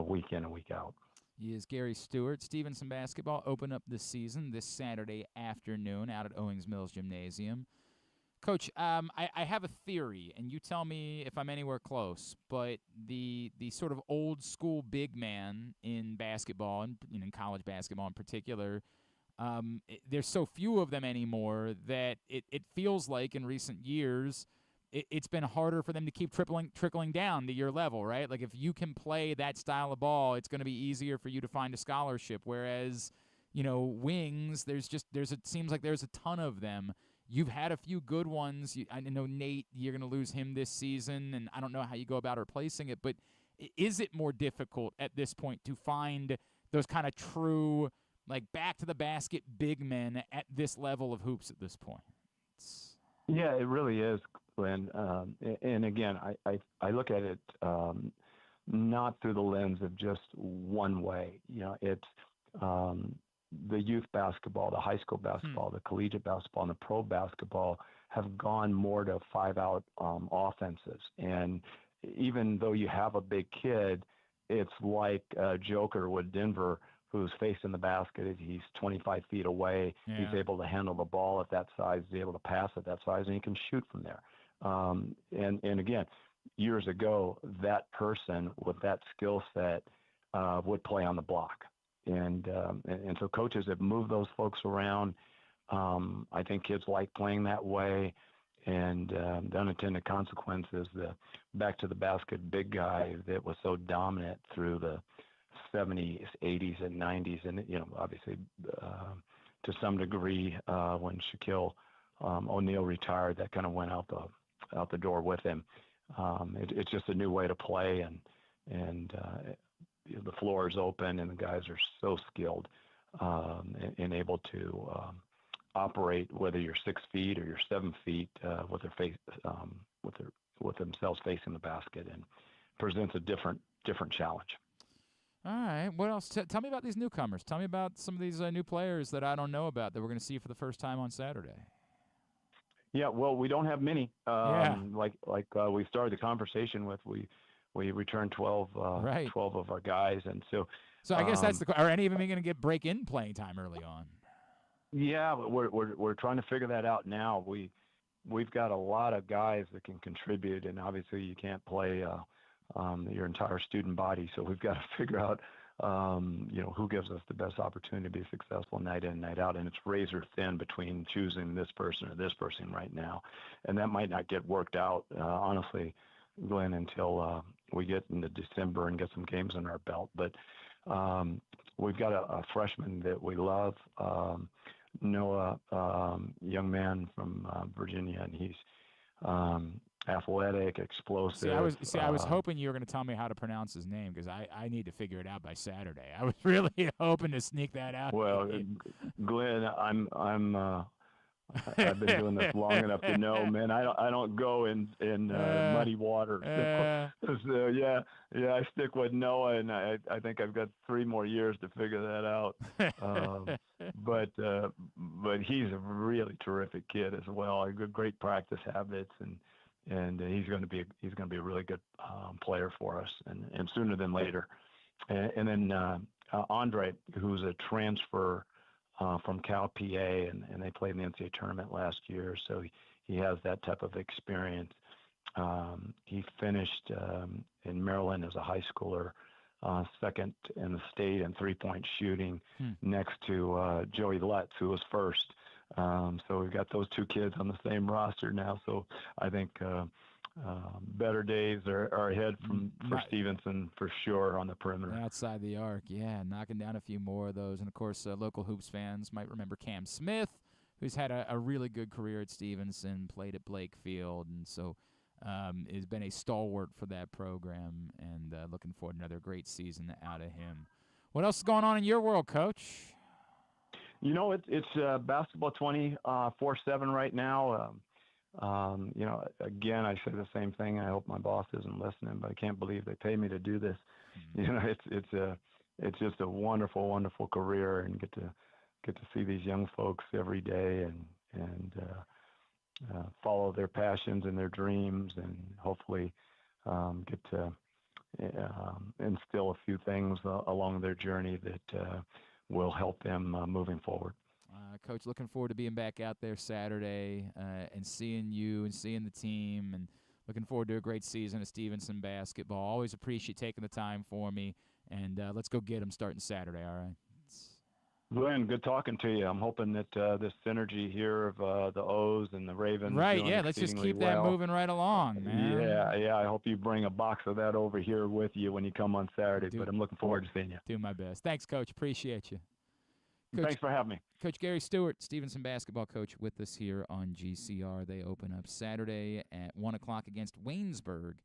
week in and week out. He is Gary Stewart. Stevenson basketball open up this season this Saturday afternoon out at Owings Mills Gymnasium. Coach, I have a theory, and you tell me if I'm anywhere close, but the sort of old school big man in basketball, and in college basketball in particular, there's so few of them anymore that it feels like in recent years it's been harder for them to keep trickling down to your level, right? Like if you can play that style of ball, it's going to be easier for you to find a scholarship, whereas, you know, wings, it seems like there's a ton of them. You've had a few good ones. I know Nate, you're going to lose him this season, and I don't know how you go about replacing it, but is it more difficult at this point to find those kind of true, like, back-to-the-basket big men at this level of hoops at this point? Yeah, it really is, Glenn. And again, I look at it not through the lens of just one way. You know, it's the youth basketball, the high school basketball, the collegiate basketball, and the pro basketball have gone more to 5-out offenses. And even though you have a big kid, it's like Joker with Denver, who's facing the basket. He's 25 feet away. Yeah. He's able to handle the ball at that size. He's able to pass at that size, and he can shoot from there. And again, years ago, that person with that skill set would play on the block. And so coaches have moved those folks around. I think kids like playing that way. And the unintended consequences, the back to the basket big guy that was so dominant through the 70s, 80s, and 90s, and, you know, obviously to some degree when Shaquille O'Neal retired, that kind of went out the door with him. It's just a new way to play, and the floor is open, and the guys are so skilled and able to operate, whether you're 6 feet or you're 7 feet, with their face, with themselves facing the basket, and presents a different challenge. All right. What else? Tell me about these newcomers. Tell me about some of these new players that I don't know about that we're going to see for the first time on Saturday. Yeah, well, we don't have many. Yeah. Like we started the conversation with, we returned 12 of our guys, and so I guess that's are any of them going to get break-in playing time early on? Yeah, but we're trying to figure that out now. We've got a lot of guys that can contribute, and obviously you can't play your entire student body, so we've got to figure out who gives us the best opportunity to be successful night in, night out, and it's razor thin between choosing this person or this person right now, and that might not get worked out, honestly, Glenn, until we get into December and get some games on our belt. But we've got a freshman that we love, Noah, young man from Virginia, and he's athletic, explosive. I was hoping you were going to tell me how to pronounce his name, because I need to figure it out by Saturday. I was really hoping to sneak that out. Well, Glenn, I've been doing this long enough to know, man. I don't go in muddy water. So I stick with Noah, and I think I've got 3 more years to figure that out. But he's a really terrific kid as well. Great practice habits, and he's going to be a really good player for us, and sooner than later. And then Andre, who's a transfer from Cal PA, and they played in the NCAA tournament last year, so he has that type of experience. He finished in Maryland as a high schooler, second in the state in 3-point shooting, next to Joey Lutz, who was first. So we've got those 2 kids on the same roster now. So I think better days are ahead for Stevenson for sure on the perimeter. Outside the arc, yeah, knocking down a few more of those. And, of course, local Hoops fans might remember Cam Smith, who's had a really good career at Stevenson, played at Blakefield, and so has been a stalwart for that program, and looking forward to another great season out of him. What else is going on in your world, Coach? You know, it's basketball 24/7 right now. You know, again, I say the same thing. I hope my boss isn't listening, but I can't believe they pay me to do this. You know, it's just a wonderful, wonderful career, and get to see these young folks every day and follow their passions and their dreams, and hopefully get to instill a few things along their journey that will help them moving forward. Coach, looking forward to being back out there Saturday and seeing you and seeing the team, and looking forward to a great season of Stevenson basketball. Always appreciate taking the time for me, and let's go get them starting Saturday, all right? Glenn, good talking to you. I'm hoping that this synergy here of the O's and the Ravens. Right, yeah, let's just keep that moving right along, man. Yeah, I hope you bring a box of that over here with you when you come on Saturday, but I'm looking forward to seeing you. Do my best. Thanks, Coach. Appreciate you. Coach, thanks for having me. Coach Gary Stewart, Stevenson basketball coach, with us here on GCR. They open up Saturday at 1 o'clock against Waynesburg,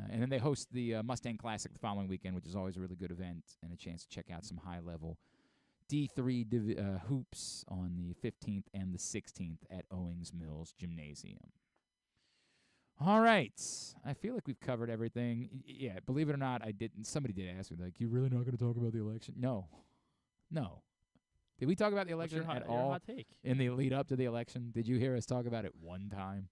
and then they host the Mustang Classic the following weekend, which is always a really good event and a chance to check out some high-level D3 hoops on the 15th and the 16th at Owings Mills Gymnasium. All right. I feel like we've covered everything. Yeah, believe it or not, I didn't. Somebody did ask me, like, you really not going to talk about the election? No. Did we talk about the election at all hot take? in the lead up to the election? Did you hear us talk about it one time?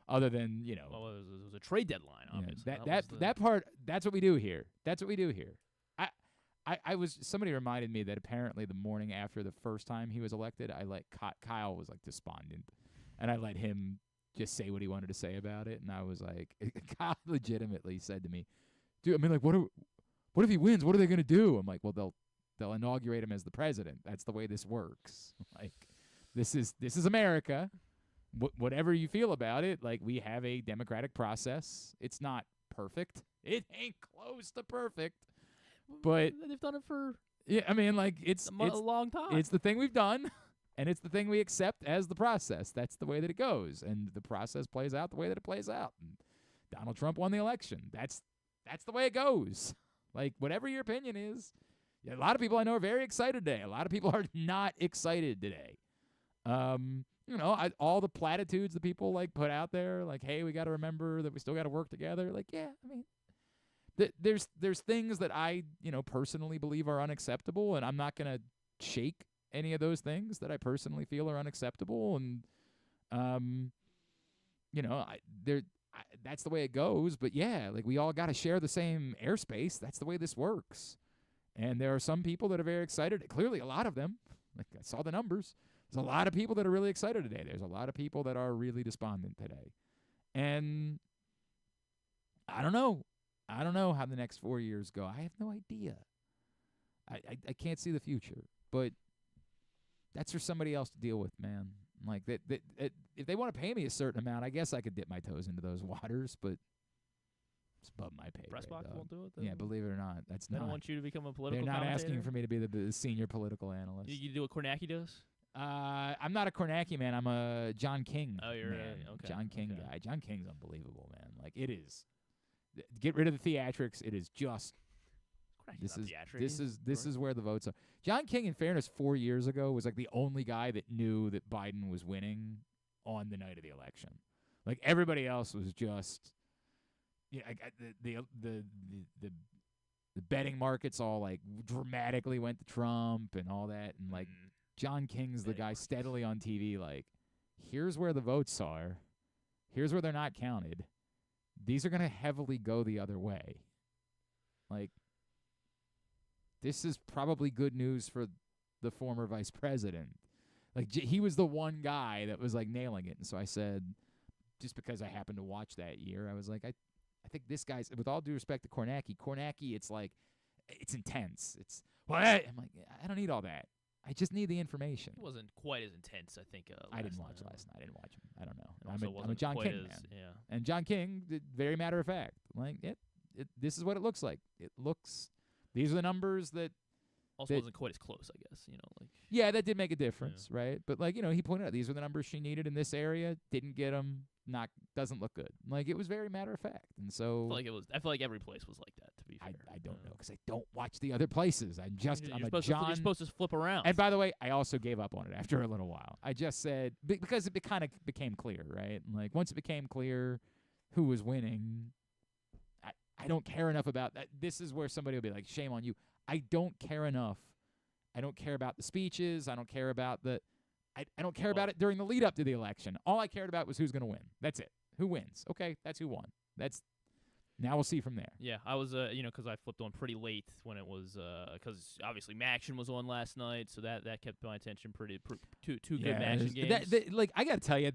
Other than, you know. Well, it was a trade deadline, obviously. That part, that's what we do here. Somebody reminded me that apparently the morning after the first time he was elected, Kyle was like despondent, and I let him just say what he wanted to say about it, and I was like, Kyle legitimately said to me, dude, I mean, like, what if he wins? What are they going to do? I'm like, well, they'll inaugurate him as the president. That's the way this works. Like, this is America. Whatever you feel about it, like, we have a democratic process. It's not perfect. It ain't close to perfect. But they've done it for I mean, like, it's a long time. It's the thing we've done, and it's the thing we accept as the process. That's the way that it goes, and the process plays out the way that it plays out. And Donald Trump won the election. That's the way it goes. Like, whatever your opinion is, a lot of people I know are very excited today. A lot of people are not excited today. You know, all the platitudes that people like put out there, like, hey, we got to remember that we still got to work together. Like, yeah, I mean, there's things that I, you know, personally believe are unacceptable, and I'm not going to shake any of those things that I personally feel are unacceptable. And, you know, that's the way it goes. But yeah, like, we all got to share the same airspace. That's the way this works. And there are some people that are very excited. Clearly, a lot of them. Like, I saw the numbers. There's a lot of people that are really excited today. There's a lot of people that are really despondent today. And I don't know. I don't know how the next 4 years go. I have no idea. I can't see the future. But that's for somebody else to deal with, man. Like, if they want to pay me a certain amount, I guess I could dip my toes into those waters, but it's above my pay grade. Pressbox won't do it? Yeah, believe it or not. That's they not. don't want you to become a political They're not commentator? asking for me to be the senior political analyst. You do what Kornacki does? I'm not a Kornacki man. I'm a John King Oh, you're man. right. Okay. John King guy. John King's unbelievable, man. Like, it is. Get rid of the theatrics. It is just This is where the votes are. John King, in fairness, 4 years ago was like the only guy that knew that Biden was winning on the night of the election. Like everybody else was just, the betting markets all like dramatically went to Trump and all that, and like John King's the guy steadily on TV like, here's where the votes are, here's where they're not counted. These are going to heavily go the other way. Like, this is probably good news for the former vice president. Like, he was the one guy that was, like, nailing it. And so I said, just because I happened to watch that year, I was like, I think this guy's, with all due respect to Kornacki, it's like, it's intense. It's, what? I'm like, I don't need all that. I just need the information. It wasn't quite as intense, I think. I didn't watch last night. I didn't watch him. I don't know. And I'm a John King man. Yeah. And John King, very matter of fact, like this is what it looks like. These are the numbers that. Also wasn't quite as close, I guess. Yeah, that did make a difference, right? But like he pointed out, these were the numbers she needed in this area. Didn't get them. Doesn't look good. Like it was very matter of fact, and so I feel like every place was like that. To be fair, I don't know because I don't watch the other places. You're supposed to flip around. And by the way, I also gave up on it after a little while. I just said because it kind of became clear, right? And like once it became clear who was winning, I don't care enough about that. This is where somebody will be like, "Shame on you." I don't care enough. I don't care about the speeches. I don't care about the. I don't care about it during the lead up to the election. All I cared about was who's going to win. That's it. Who wins? Okay, that's who won. Now we'll see from there. Yeah, I was, because I flipped on pretty late when it was, because obviously Maction was on last night, so that kept my attention two good Maction games. I got to tell you,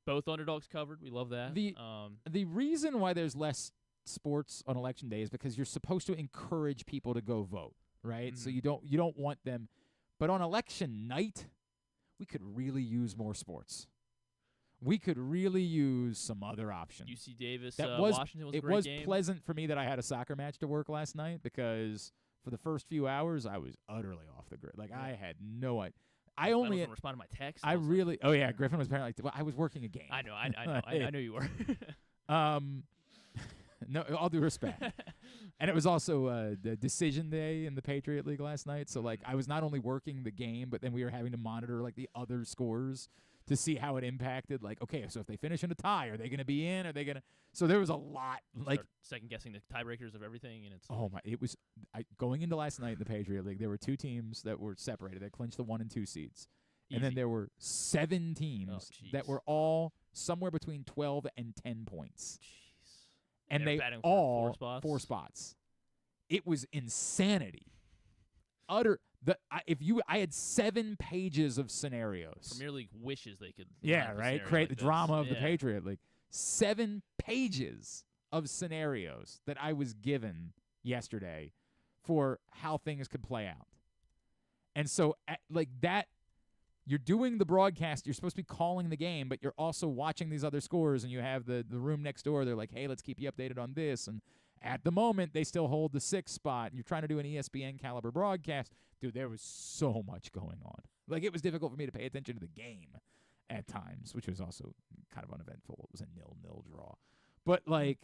both underdogs covered. We love that. The reason why there's less sports on election day is because you're supposed to encourage people to go vote, right? Mm-hmm. So you don't want them, but on election night, we could really use more sports. We could really use some other options. UC Davis, Washington was a great game. It was pleasant for me that I had a soccer match to work last night because for the first few hours I was utterly off the grid. Like I had no idea. I only responded to my text. Griffin was apparently. Well, I was working a game. I know. I know you were. No, all due respect. And it was also the decision day in the Patriot League last night. So, like, I was not only working the game, but then we were having to monitor, like, the other scores to see how it impacted. Like, okay, so if they finish in a tie, are they going to be in? Are they going to – so there was a lot. Like second-guessing the tiebreakers of everything. And it's it was going into last night in the Patriot League, there were two teams that were separated. They clinched the 1 and 2 seeds. Easy. And then there were 7 teams that were all somewhere between 12 and 10 points. And they all 4 spots. It was insanity. I had 7 pages of scenarios. Premier League wishes they could. Create the drama of the Patriot League. 7 pages of scenarios that I was given yesterday for how things could play out. And so, like that, you're doing the broadcast. You're supposed to be calling the game, but you're also watching these other scores, and you have the room next door. They're like, hey, let's keep you updated on this. And at the moment, they still hold the 6th spot, and you're trying to do an ESPN caliber broadcast. Dude, there was so much going on. Like, it was difficult for me to pay attention to the game at times, which was also kind of uneventful. It was a 0-0 draw. But, like,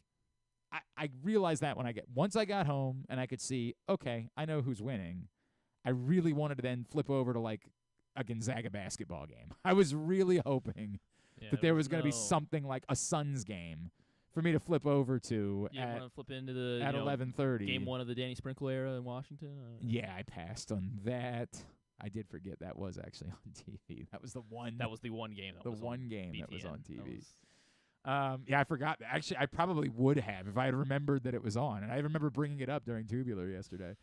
I realized that once I got home and I could see, okay, I know who's winning, I really wanted to then flip over to, like, a Gonzaga basketball game. I was really hoping that there was going to be something like a Suns game for me to flip over to flip into the at 11:30. Game 1 of the Danny Sprinkle era in Washington. Yeah, I passed on that. I did forget that was actually on TV. That was the one. That was the one game. That was on TV. I forgot. Actually, I probably would have if I had remembered that it was on. And I remember bringing it up during Tubular yesterday.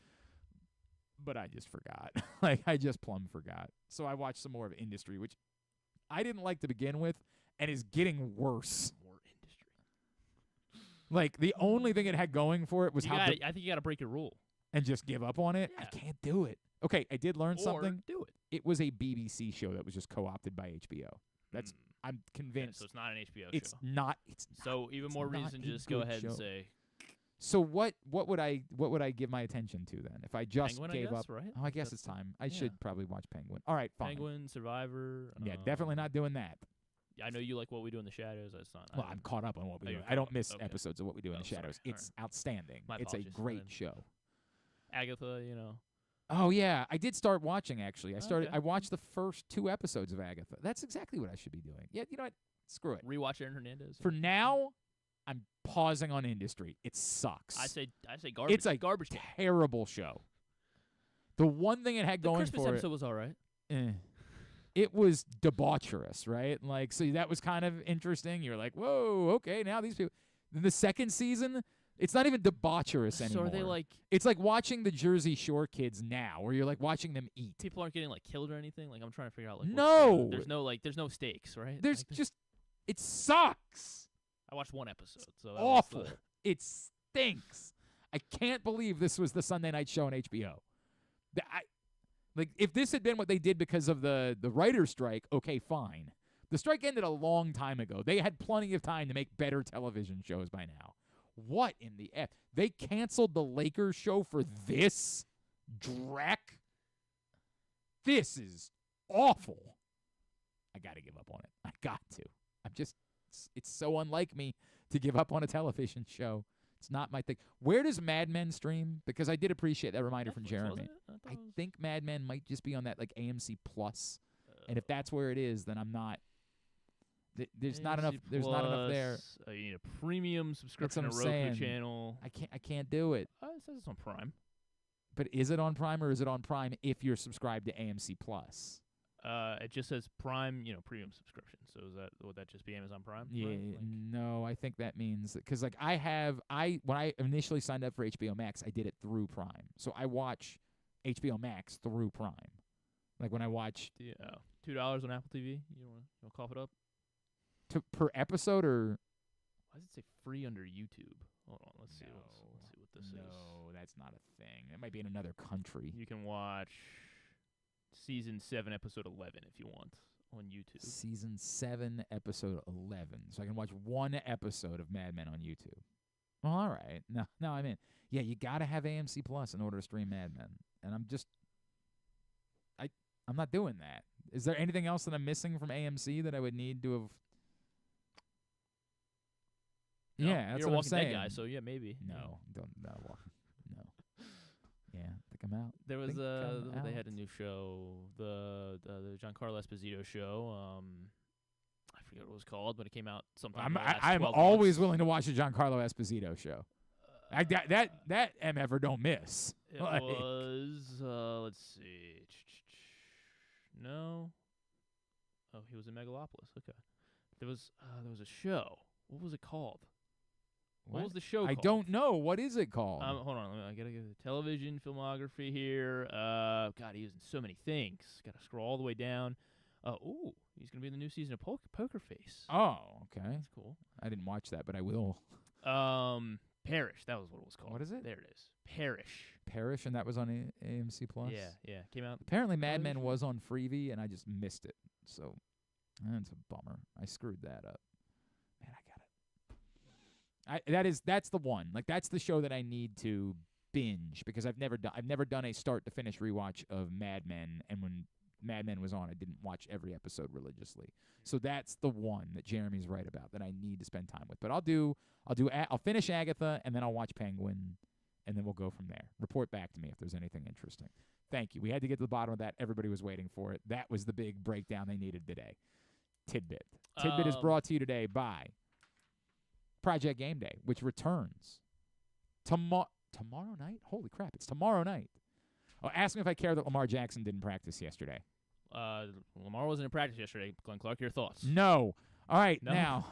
But I just forgot. I just plumb forgot. So I watched some more of Industry, which I didn't like to begin with and is getting worse. More Industry. Like, the only thing it had going for it was I think you got to break your rule. And just give up on it? Yeah. I can't do it. Okay, I did learn something. Do it. It was a BBC show that was just co-opted by HBO. That's I'm convinced. So it's not an HBO show. It's not. So even more reason to just go ahead and say. So what would I give my attention to then? If I just Penguin, gave up, right? I guess it's time. I should probably watch Penguin. All right, fine. Penguin, Survivor. Yeah, definitely not doing that. I know you like What We Do in the Shadows. That's not. Well, I'm caught up on What We Do. I don't miss episodes of What We Do in the Shadows. It's outstanding. It's a great show. Agatha, you know. Oh yeah, I did start watching actually. Okay. I watched the first 2 episodes of Agatha. That's exactly what I should be doing. Yeah, you know what? Screw it. Rewatch Aaron Hernandez. For now, I'm pausing on Industry. It sucks. I say garbage. It's a garbage. terrible show. The one thing it had The going Christmas for episode was all right. it was debaucherous, right? Like, so that was kind of interesting. You're like, whoa, okay, now these people. Then the second season, it's not even debaucherous anymore. So are they like? It's like watching the Jersey Shore kids now, where you're like watching them eat. People aren't getting like killed or anything. Like I'm trying to figure out like. No. There's no stakes, right? There's Like, just, it sucks. I watched 1 episode, so that Awful. Was It stinks. I can't believe this was the Sunday night show on HBO. Like, if this had been what they did because of the writer's strike, okay, fine. The strike ended a long time ago. They had plenty of time to make better television shows by now. What in the F? They canceled the Lakers show for this? Dreck? This is awful. I got to give up on it. I got to. It's so unlike me to give up on a television show. It's not my thing. Where does Mad Men stream? Because I did appreciate that reminder from Jeremy. I think Mad Men might just be on that like AMC Plus. And if that's where it is, then I'm not. There's not enough. There's not enough there. You need a premium subscription to That's Roku what I'm saying. channel. I can't do it. It says it's on Prime. But is it on Prime or is it on Prime if you're subscribed to AMC Plus? It just says Prime, premium subscription. So would that just be Amazon Prime? Yeah, Right? no, I think that means because like when I initially signed up for HBO Max, I did it through Prime, so I watch HBO Max through Prime. Like when I watch $2 on Apple TV. You want to cough it up? Per episode or? Why does it say free under YouTube? Hold on, let's see what this is. No, that's not a thing. That might be in another country. You can watch Season 7, Episode 11 if you want on YouTube. Season 7, Episode 11. So I can watch 1 episode of Mad Men on YouTube. Well, all right. No, I'm in. Yeah, you got to have AMC Plus in order to stream Mad Men. And I'm not doing that. Is there anything else that I'm missing from AMC that I would need to have? No, Yeah, that's you're a what I'm Walking Dead saying. guy, so yeah, maybe. No. Yeah, I think I'm out. There was they had out. a new show, the Giancarlo Esposito show. I forget what it was called, but it came out sometime. in the last I'm 12 always months. willing to watch a Giancarlo Esposito show. That MFer don't miss. It Like, was let's see. No. Oh, he was in Megalopolis. Okay. There was a show. What was it called? What was the show I called? don't know. What is it called? Hold on. I gotta get the television filmography here. God, he was in so many things. Gotta scroll all the way down. He's gonna be in the new season of Poker Face. Oh, okay. That's cool. I didn't watch that, but I will. Parish. That was what it was called. What is it? There it is. Parish. And that was on AMC Plus? Yeah. Came out. Apparently Mad Men was on Freevee, and I just missed it. So that's a bummer. I screwed that up. Man, I got it. That's the one. Like that's the show that I need to binge because I've never done a start to finish rewatch of Mad Men, and when Mad Men was on, I didn't watch every episode religiously. So that's the one that Jeremy's right about that I need to spend time with. But I'll finish Agatha, and then I'll watch Penguin, and then we'll go from there. Report back to me if there's anything interesting. Thank you. We had to get to the bottom of that. Everybody was waiting for it. That was the big breakdown they needed today. Tidbit. Tidbit is brought to you today by Project Game Day, which returns tomorrow night. Holy crap! It's tomorrow night. Oh, ask me if I care that Lamar Jackson didn't practice yesterday. Lamar wasn't in practice yesterday. Glenn Clark, your thoughts? No. All right, No? now.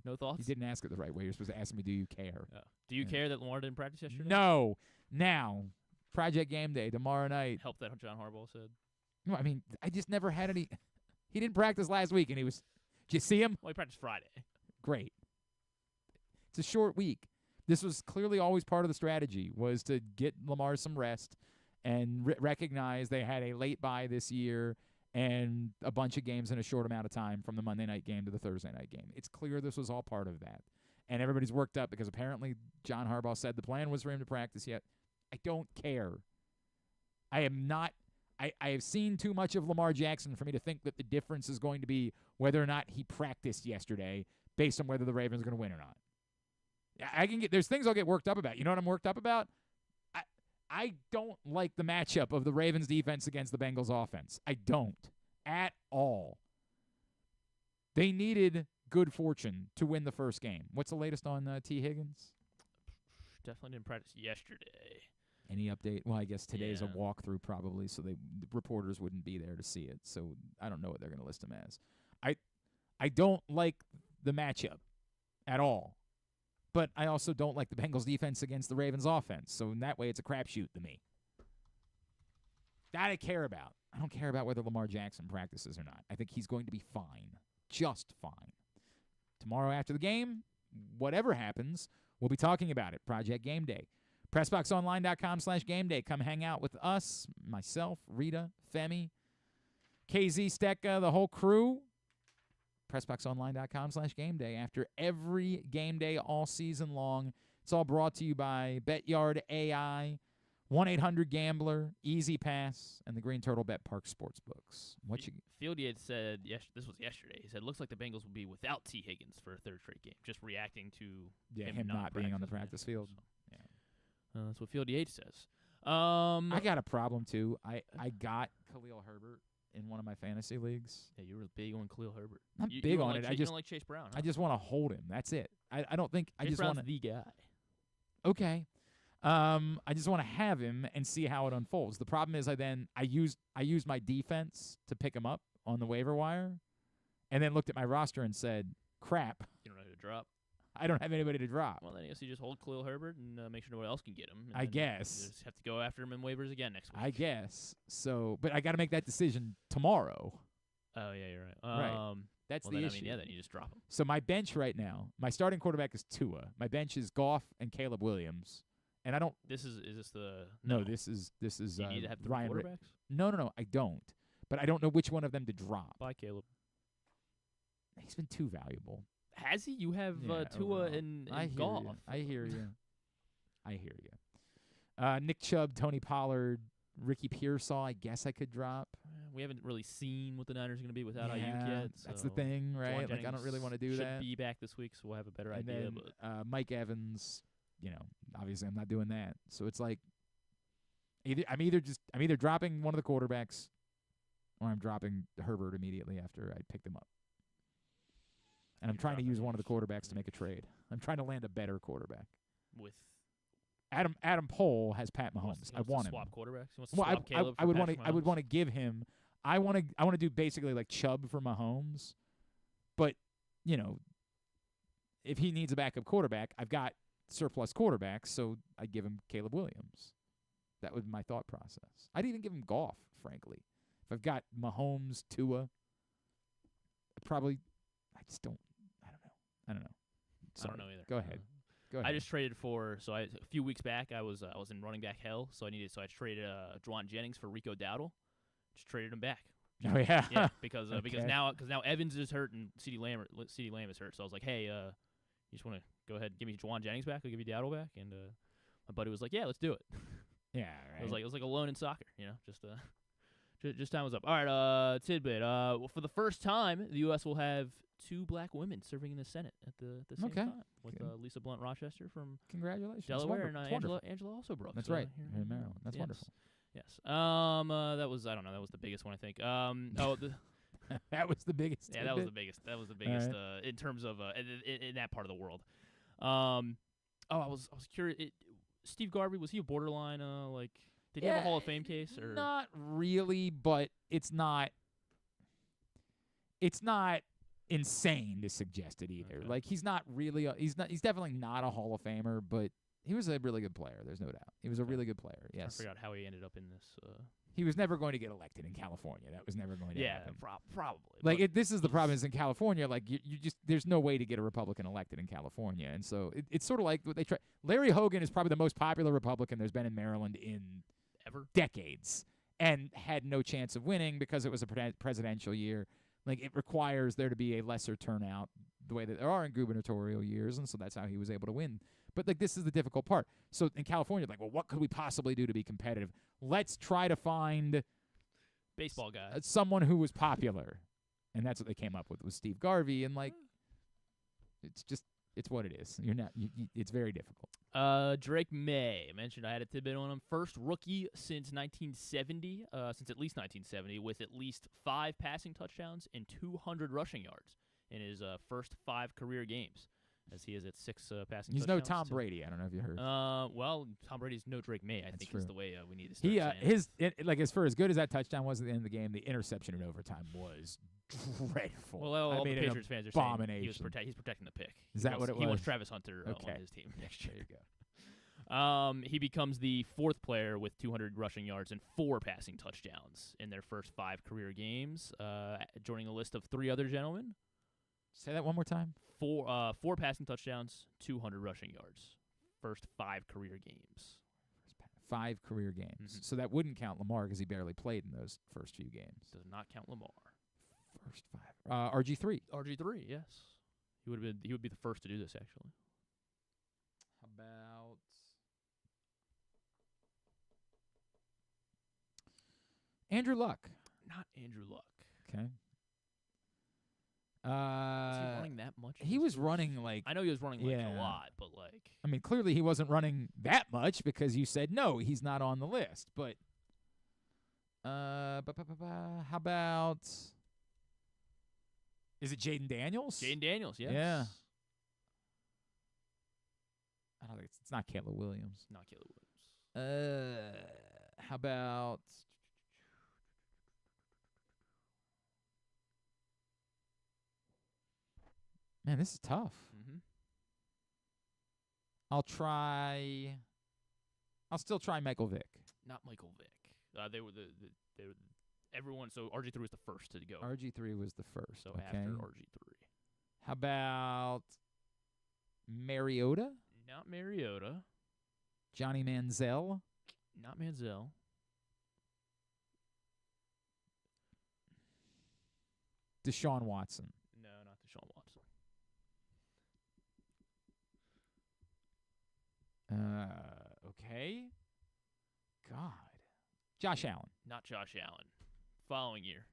No thoughts? You didn't ask it the right way. You're supposed to ask me, do you care? Do you care that Lamar didn't practice yesterday? No. Now, Project Game Day tomorrow night. Help that John Harbaugh said. No, I mean, I just never had any. He didn't practice last week, and he was. Did you see him? Well, he practiced Friday. Great. It's a short week. This was clearly always part of the strategy, was to get Lamar some rest and recognize they had a late bye this year and a bunch of games in a short amount of time from the Monday night game to the Thursday night game. It's clear this was all part of that. And everybody's worked up because apparently John Harbaugh said the plan was for him to practice yet. I don't care. I am not. I have seen too much of Lamar Jackson for me to think that the difference is going to be whether or not he practiced yesterday based on whether the Ravens are going to win or not. There's things I'll get worked up about. You know what I'm worked up about? I don't like the matchup of the Ravens defense against the Bengals offense. I don't at all. They needed good fortune to win the first game. What's the latest on T. Higgins? Definitely didn't practice yesterday. Any update? Well, I guess today's a Yeah. walkthrough probably, so the reporters wouldn't be there to see it. So I don't know what they're going to list him as. I don't like the matchup at all. But I also don't like the Bengals defense against the Ravens offense. So in that way, it's a crapshoot to me. That I care about. I don't care about whether Lamar Jackson practices or not. I think he's going to be fine. Just fine. Tomorrow after the game, whatever happens, we'll be talking about it. Project Game Day. PressBoxOnline.com/GameDay. Come hang out with us, myself, Rita, Femi, KZ, Stecca, the whole crew. PressBoxOnline.com/GameDay. After every game day all season long, it's all brought to you by BetYard AI, 1-800-GAMBLER, Easy Pass, and the Green Turtle Bet Park Sportsbooks. Field Yates said, this was yesterday, he said, looks like the Bengals will be without T. Higgins for a third straight game, just reacting to him not being on the practice field. So. Yeah. That's what Field Yates says. I got a problem, too. I got Khalil Herbert in one of my fantasy leagues. Yeah, you were big on Khalil Herbert. I'm big on it. You don't like Chase Brown. Huh? I just want to hold him. That's it. I don't think I Chase just Brown's want the guy. Okay. I just want to have him and see how it unfolds. The problem is I used my defense to pick him up on the waiver wire, and then looked at my roster and said, "Crap, You don't know who to drop. I don't have anybody to drop." Well, then I guess you just hold Khalil Herbert and make sure no one else can get him. I guess. You just have to go after him in waivers again next week. I guess so, but I got to make that decision tomorrow. Oh yeah, you're right. Right. That's well, the then, issue. I mean, yeah, then you just drop him. So my bench right now, my starting quarterback is Tua. My bench is Goff and Caleb Williams. And I don't. Is this the? No, this is. You need to have three Ryan. quarterbacks. No, I don't. But I don't know which one of them to drop. Bye, Caleb. He's been too valuable. Has he? You have Tua and Goff. I hear you. I hear you. Nick Chubb, Tony Pollard, Ricky Pearsall. I guess I could drop. We haven't really seen what the Niners are going to be without Ayuk yet. That's the thing, right? Like I don't really want to do that. Should be back this week, so we'll have a better and idea. Then, but Mike Evans, obviously I'm not doing that. So it's like I'm either dropping one of the quarterbacks, or I'm dropping Herbert immediately after I picked him up. And I'm trying to use one of the quarterbacks to make a trade. I'm trying to land a better quarterback. With Adam Pohl has Pat Mahomes. I want him. Swap quarterbacks. He wants to swap Caleb I would want to give him. I want to do basically like Chubb for Mahomes, but if he needs a backup quarterback, I've got surplus quarterbacks, so I give him Caleb Williams. That was my thought process. I'd even give him Goff, frankly. If I've got Mahomes, Tua, probably. I don't know. Sorry. I don't know either. Go ahead. I just traded for a few weeks back. I was in running back hell, so I traded Juwan Jennings for Rico Dowdle. Just traded him back. Oh yeah. Yeah, because Okay. now Evans is hurt and CeeDee Lamb is hurt. So I was like, hey, you just want to go ahead and give me Juwan Jennings back? I'll give you Dowdle back. And my buddy was like, yeah, let's do it. Yeah, right. It was like a loan in soccer, just time was up. All right, tidbit. For the first time, the U.S. will have 2 black women serving in the Senate at the same time, with Lisa Blunt Rochester from Congratulations. Delaware and Wonderful. Angela also Brooks. That's right. Here In Maryland. That's wonderful. Yes. That was that was the biggest one I think. That was the biggest. Yeah, that was the biggest. That was the biggest in terms of in that part of the world. I was curious. Steve Garvey, was he a borderline did he have a Hall of Fame case or not really? But it's not insane to suggest it either. Okay. Like he's not really. He's definitely not a Hall of Famer, but he was a really good player. There's no doubt. He was a really good player. Yes. I forgot how he ended up in this. He was never going to get elected in California. That was never going to happen. Probably. Like this is the problem is in California. Like you just there's no way to get a Republican elected in California, and so it's sort of like what they try. Larry Hogan is probably the most popular Republican there's been in Maryland in decades, and had no chance of winning because it was a presidential year. Like it requires there to be a lesser turnout the way that there are in gubernatorial years, and so that's how he was able to win. But like this is the difficult part. So in California, like, well, what could we possibly do to be competitive? Let's try to find baseball guy, someone who was popular, and that's what they came up with Steve Garvey. And like, it's just It's what it is. You're not. It's very difficult. Drake May. I mentioned I had a tidbit on him. First rookie since 1970, since at least 1970, with at least 5 passing touchdowns and 200 rushing yards in his first 5 career games, as he is at 6 passing He's touchdowns. no Tom Brady. I don't know if you heard. Well, Tom Brady's no Drake May. I think true. is the way we need to start saying like as far as good as that touchdown was at the end of the game, the interception in overtime was dreadful. Well, all the Patriots fans are saying he's protecting the pick. Is that what it was? He wants Travis Hunter okay. on his team next year. There you go. He becomes the 4th player with 200 rushing yards and 4 passing touchdowns in their first 5 career games, joining a list of 3 other gentlemen. Say that one more time. 4 passing touchdowns, 200 rushing yards. First 5 career games. 5 career games. Mm-hmm. So that wouldn't count Lamar because he barely played in those first few games. Does not count Lamar. First 5. RG3. RG3, yes. He would be the first to do this, actually. How about Andrew Luck? Not Andrew Luck. Okay. Was he running that much? He was running like... I know he was running a lot, but like... I mean, clearly he wasn't running that much because you said, no, he's not on the list. But how about... Is it Jaden Daniels? Jaden Daniels, yes. Yeah. I don't think it's not Caleb Williams. Not Caleb Williams. How about... Man, this is tough. Mm-hmm. I'll still try Michael Vick. Not Michael Vick. They were everyone. So RG3 was the first to go. RG3 was the first. So okay. after RG3. How about Mariota? Not Mariota. Johnny Manziel? Not Manziel. Deshaun Watson? No, not Deshaun Watson. Okay. God. Josh Allen. Not Josh Allen. Following year.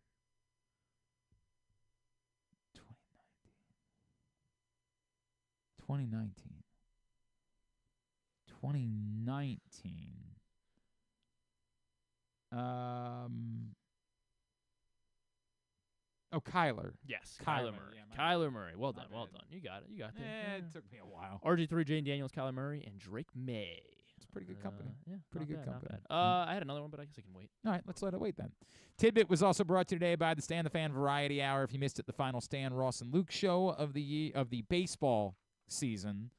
2019. Kyler. Yes, Kyler Murray. Yeah, Kyler Murray. Well done. Well done. You got it. It took me a while. RG3, Jaden Daniels, Kyler Murray, and Drake May. It's pretty good company. Yeah, pretty good bad, company. I had another one, but I guess I can wait. All right, let's let it wait then. Tidbit was also brought to you today by the Stan the Fan Variety Hour. If you missed it, the final Stan, Ross, and Luke show of the baseball season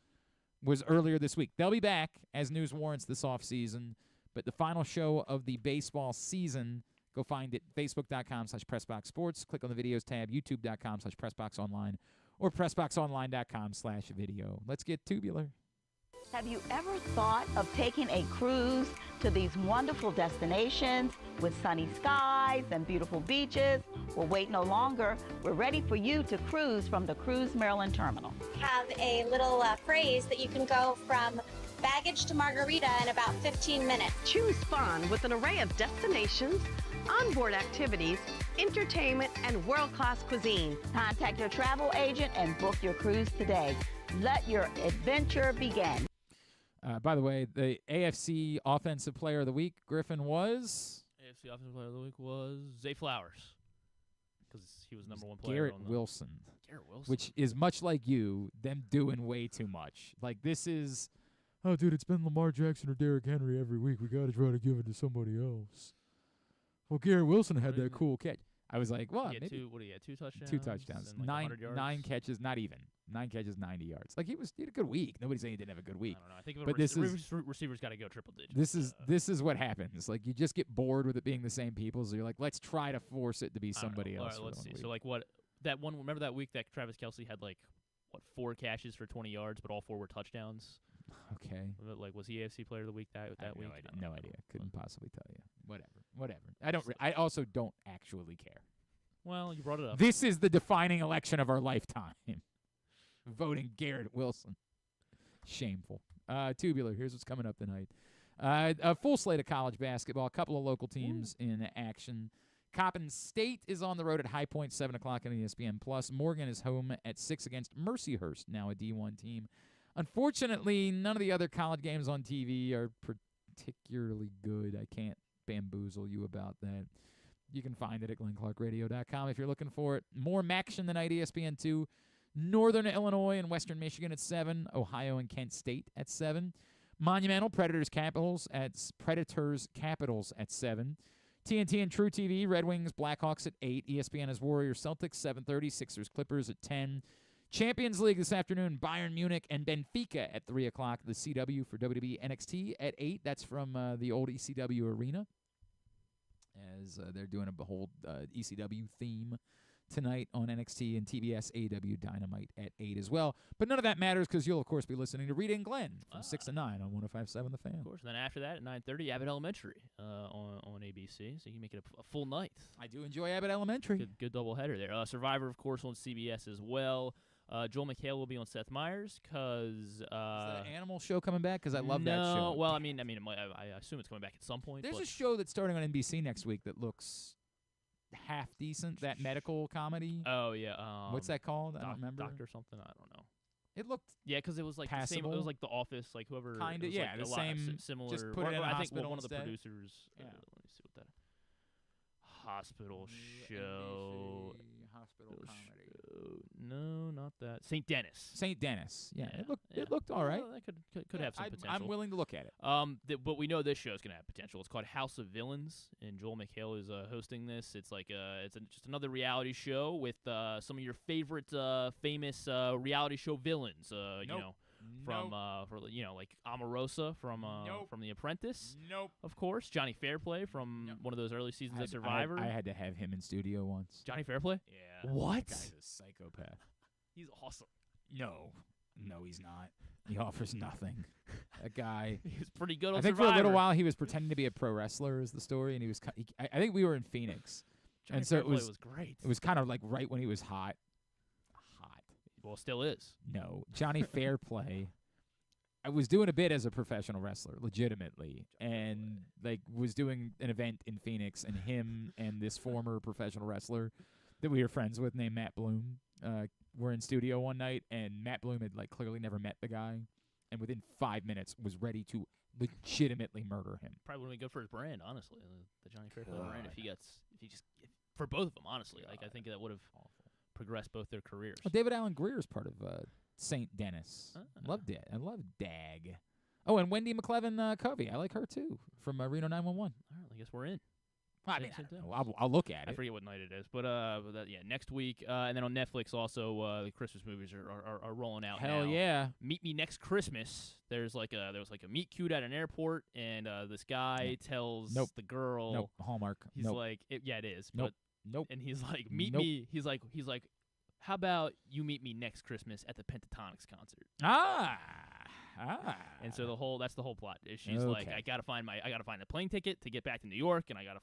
was earlier this week. They'll be back as news warrants this offseason, but the final show of the baseball season, go find it, facebook.com/PressBoxSports. Click on the videos tab, youtube.com/PressBoxOnline, or PressBoxOnline.com/video. Let's get tubular. Have you ever thought of taking a cruise to these wonderful destinations with sunny skies and beautiful beaches? Well, wait no longer. We're ready for you to cruise from the Cruise Maryland Terminal. Have a little phrase that you can go from baggage to margarita in about 15 minutes. Choose fun with an array of destinations, onboard activities, entertainment, and world-class cuisine. Contact your travel agent and book your cruise today. Let your adventure begin. By the way, the AFC Offensive Player of the Week, Griffin, was? AFC Offensive Player of the Week was Zay Flowers, because he was number 1 player. Garrett Wilson. Garrett Wilson. Which is much like you, them doing way too much. Like, this is, oh, dude, it's been Lamar Jackson or Derrick Henry every week. We got to try to give it to somebody else. Well, Garrett Wilson had that cool catch. I was like, well, maybe. What do you get? 2 touchdowns? 2 touchdowns. And like 100 yards? 9 catches, not even. 9 catches, 90 yards. Like, he had a good week. Nobody's saying he didn't have a good week. I don't know. I think receivers got to go triple digits. This is what happens. Like, you just get bored with it being the same people, so you're like, let's try to force it to be somebody else. All right, let's see. So, like, remember that week that Travis Kelce had, 4 catches for 20 yards, but all 4 were touchdowns? Okay. Like, was he AFC Player of the Week that week? No idea. Couldn't possibly tell you. Whatever. I also don't actually care. Well, you brought it up. This is the defining election of our lifetime. Voting Garrett Wilson. Shameful. Tubular, here's what's coming up tonight. A full slate of college basketball, a couple of local teams in action. Coppin State is on the road at High Point, 7 o'clock on ESPN+. Morgan is home at 6 against Mercyhurst, now a D1 team. Unfortunately, none of the other college games on TV are particularly good. I can't bamboozle you about that. You can find it at glennclarkradio.com if you're looking for it. More MACtion tonight, ESPN2. Northern Illinois and Western Michigan at 7. Ohio and Kent State at 7. Monumental Predators Capitals at 7. TNT and True TV, Red Wings Blackhawks at 8. ESPN has Warriors Celtics 7:30. Sixers Clippers at 10. Champions League this afternoon, Bayern Munich and Benfica at 3 o'clock. The CW for WWE NXT at 8. That's from the old ECW arena, as they're doing a whole ECW theme tonight on NXT, and TBS AEW Dynamite at 8 as well. But none of that matters because you'll, of course, be listening to Rita and Glenn from 6 to 9 on 105.7 The Fan. Of course. And then after that, at 9:30, Abbott Elementary on ABC, so you can make it a full night. I do enjoy Abbott Elementary. Good doubleheader there. Survivor, of course, on CBS as well. Joel McHale will be on Seth Meyers because is that an animal show coming back? Because I love that show. No, well, I assume it's coming back at some point. There's a show that's starting on NBC next week that looks half decent. That medical comedy. Oh yeah. What's that called? I don't remember. Doctor something. I don't know. It looked because it was like passable. The same. It was like The Office, like whoever. Kind of, yeah, the same. Similar. Just put it in a I think hospital one of the instead. producers. Yeah. Let me see what that. Hospital show. NBC hospital comedy. No, not that. St. Dennis. St. Dennis. Yeah, Yeah, it looked all right. Well, that could have some potential. I'm willing to look at it. But we know this show's gonna have potential. It's called House of Villains, and Joel McHale is hosting this. It's like just another reality show with some of your favorite famous reality show villains. You know, from like Omarosa from The Apprentice. Nope. Of course, Johnny Fairplay from one of those early seasons of Survivor. I had to have him in studio once. Johnny Fairplay? Yeah. What? That guy's a psychopath. He's awesome. No, he's not. He offers nothing. That guy. He was pretty good on I think Survivor. for a little while he was pretending to be a pro wrestler is the story, and he was. I think we were in Phoenix, Johnny and so Fairplay was great. It was kind of like right when he was hot. Well, still is. No, Johnny Fairplay. I was doing a bit as a professional wrestler, legitimately, and like was doing an event in Phoenix, and him and this former professional wrestler that we were friends with named Matt Bloom were in studio one night, and Matt Bloom had like clearly never met the guy, and within 5 minutes was ready to legitimately murder him. Probably wouldn't be good for his brand, honestly. The Johnny Fairplay brand, for both of them, honestly. Like I think that would have progressed both their careers. Well, David Allen Greer is part of St. Dennis. I love Dag. Oh, and Wendy McLevin Covey. I like her too from Reno 911. All right, I guess we're in. I mean, I don't know. I'll look at it. I forget what night it is, but next week, and then on Netflix also the Christmas movies are rolling out. Hell now. yeah! Meet Me Next Christmas. There was like a meet cute at an airport, and this guy tells the girl, Nope, Hallmark. He's Nope. like, yeah, it is. Nope. But, Nope. And he's like, meet Nope. me. He's like, how about you meet me next Christmas at the Pentatonics concert? And so that's the whole plot. Is she's like, I gotta find a plane ticket to get back to New York, and I gotta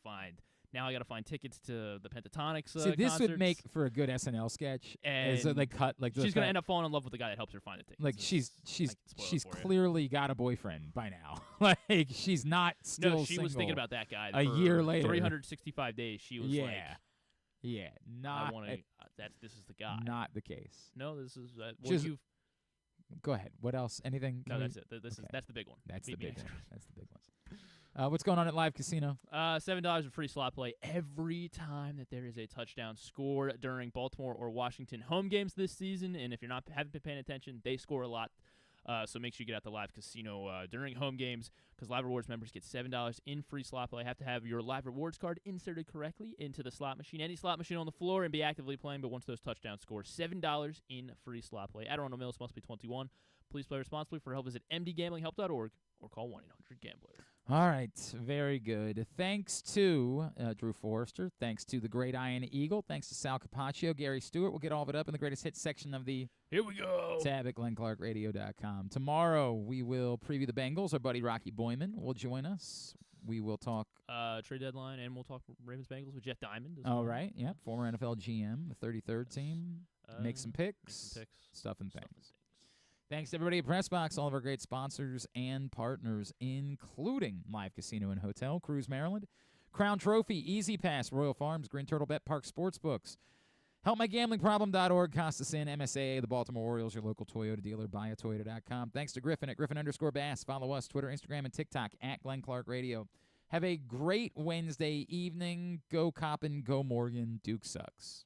find tickets to the Pentatonics. See, this concerts. would make for a good SNL sketch. And as they cut like she's gonna end up falling in love with the guy that helps her find the tickets. Like she's for you. clearly got a boyfriend by now. like she's not still No, she was thinking single about that guy a for year later. 365 days. She was like, yeah, not. I want to. This is the guy. Not the case. No, this is. Go ahead. What else? Anything? No, that's it. That's the big one. That's Meet the me big next one. That's the big ones. What's going on at Live Casino? $7 of free slot play every time that there is a touchdown scored during Baltimore or Washington home games this season. And if you're haven't been paying attention, they score a lot. So make sure you get out the Live Casino during home games, because Live Rewards members get $7 in free slot play. Have to have your Live Rewards card inserted correctly into the slot machine, any slot machine on the floor, and be actively playing. But once those touchdowns score, $7 in free slot play. At Owings Mills, must be 21. Please play responsibly. For help, visit mdgamblinghelp.org or call 1-800-GAMBLER. All right, very good. Thanks to Drew Forrester. Thanks to the Great Iron Eagle. Thanks to Sal Capaccio, Gary Stewart. We'll get all of it up in the greatest hits section of the Here we go. tab at glennclarkradio.com. Tomorrow we will preview the Bengals. Our buddy Rocky Boyman will join us. We will talk trade deadline, and we'll talk Ravens-Bengals with Jeff Diamond. All right, yeah, former NFL GM, the 33rd team. Make some picks, stuff and things. Thanks to everybody at PressBox, all of our great sponsors and partners, including Live Casino and Hotel, Cruise Maryland, Crown Trophy, Easy Pass, Royal Farms, Green Turtle Bet Park Sportsbooks. HelpMyGamblingProblem.org, Costas Inn, MSAA, the Baltimore Orioles, your local Toyota dealer, buyatoyota.com. Thanks to Griffin at Griffin_Bass. Follow us, Twitter, Instagram, and TikTok at Glenn Clark Radio. Have a great Wednesday evening. Go Coppin, go Morgan. Duke sucks.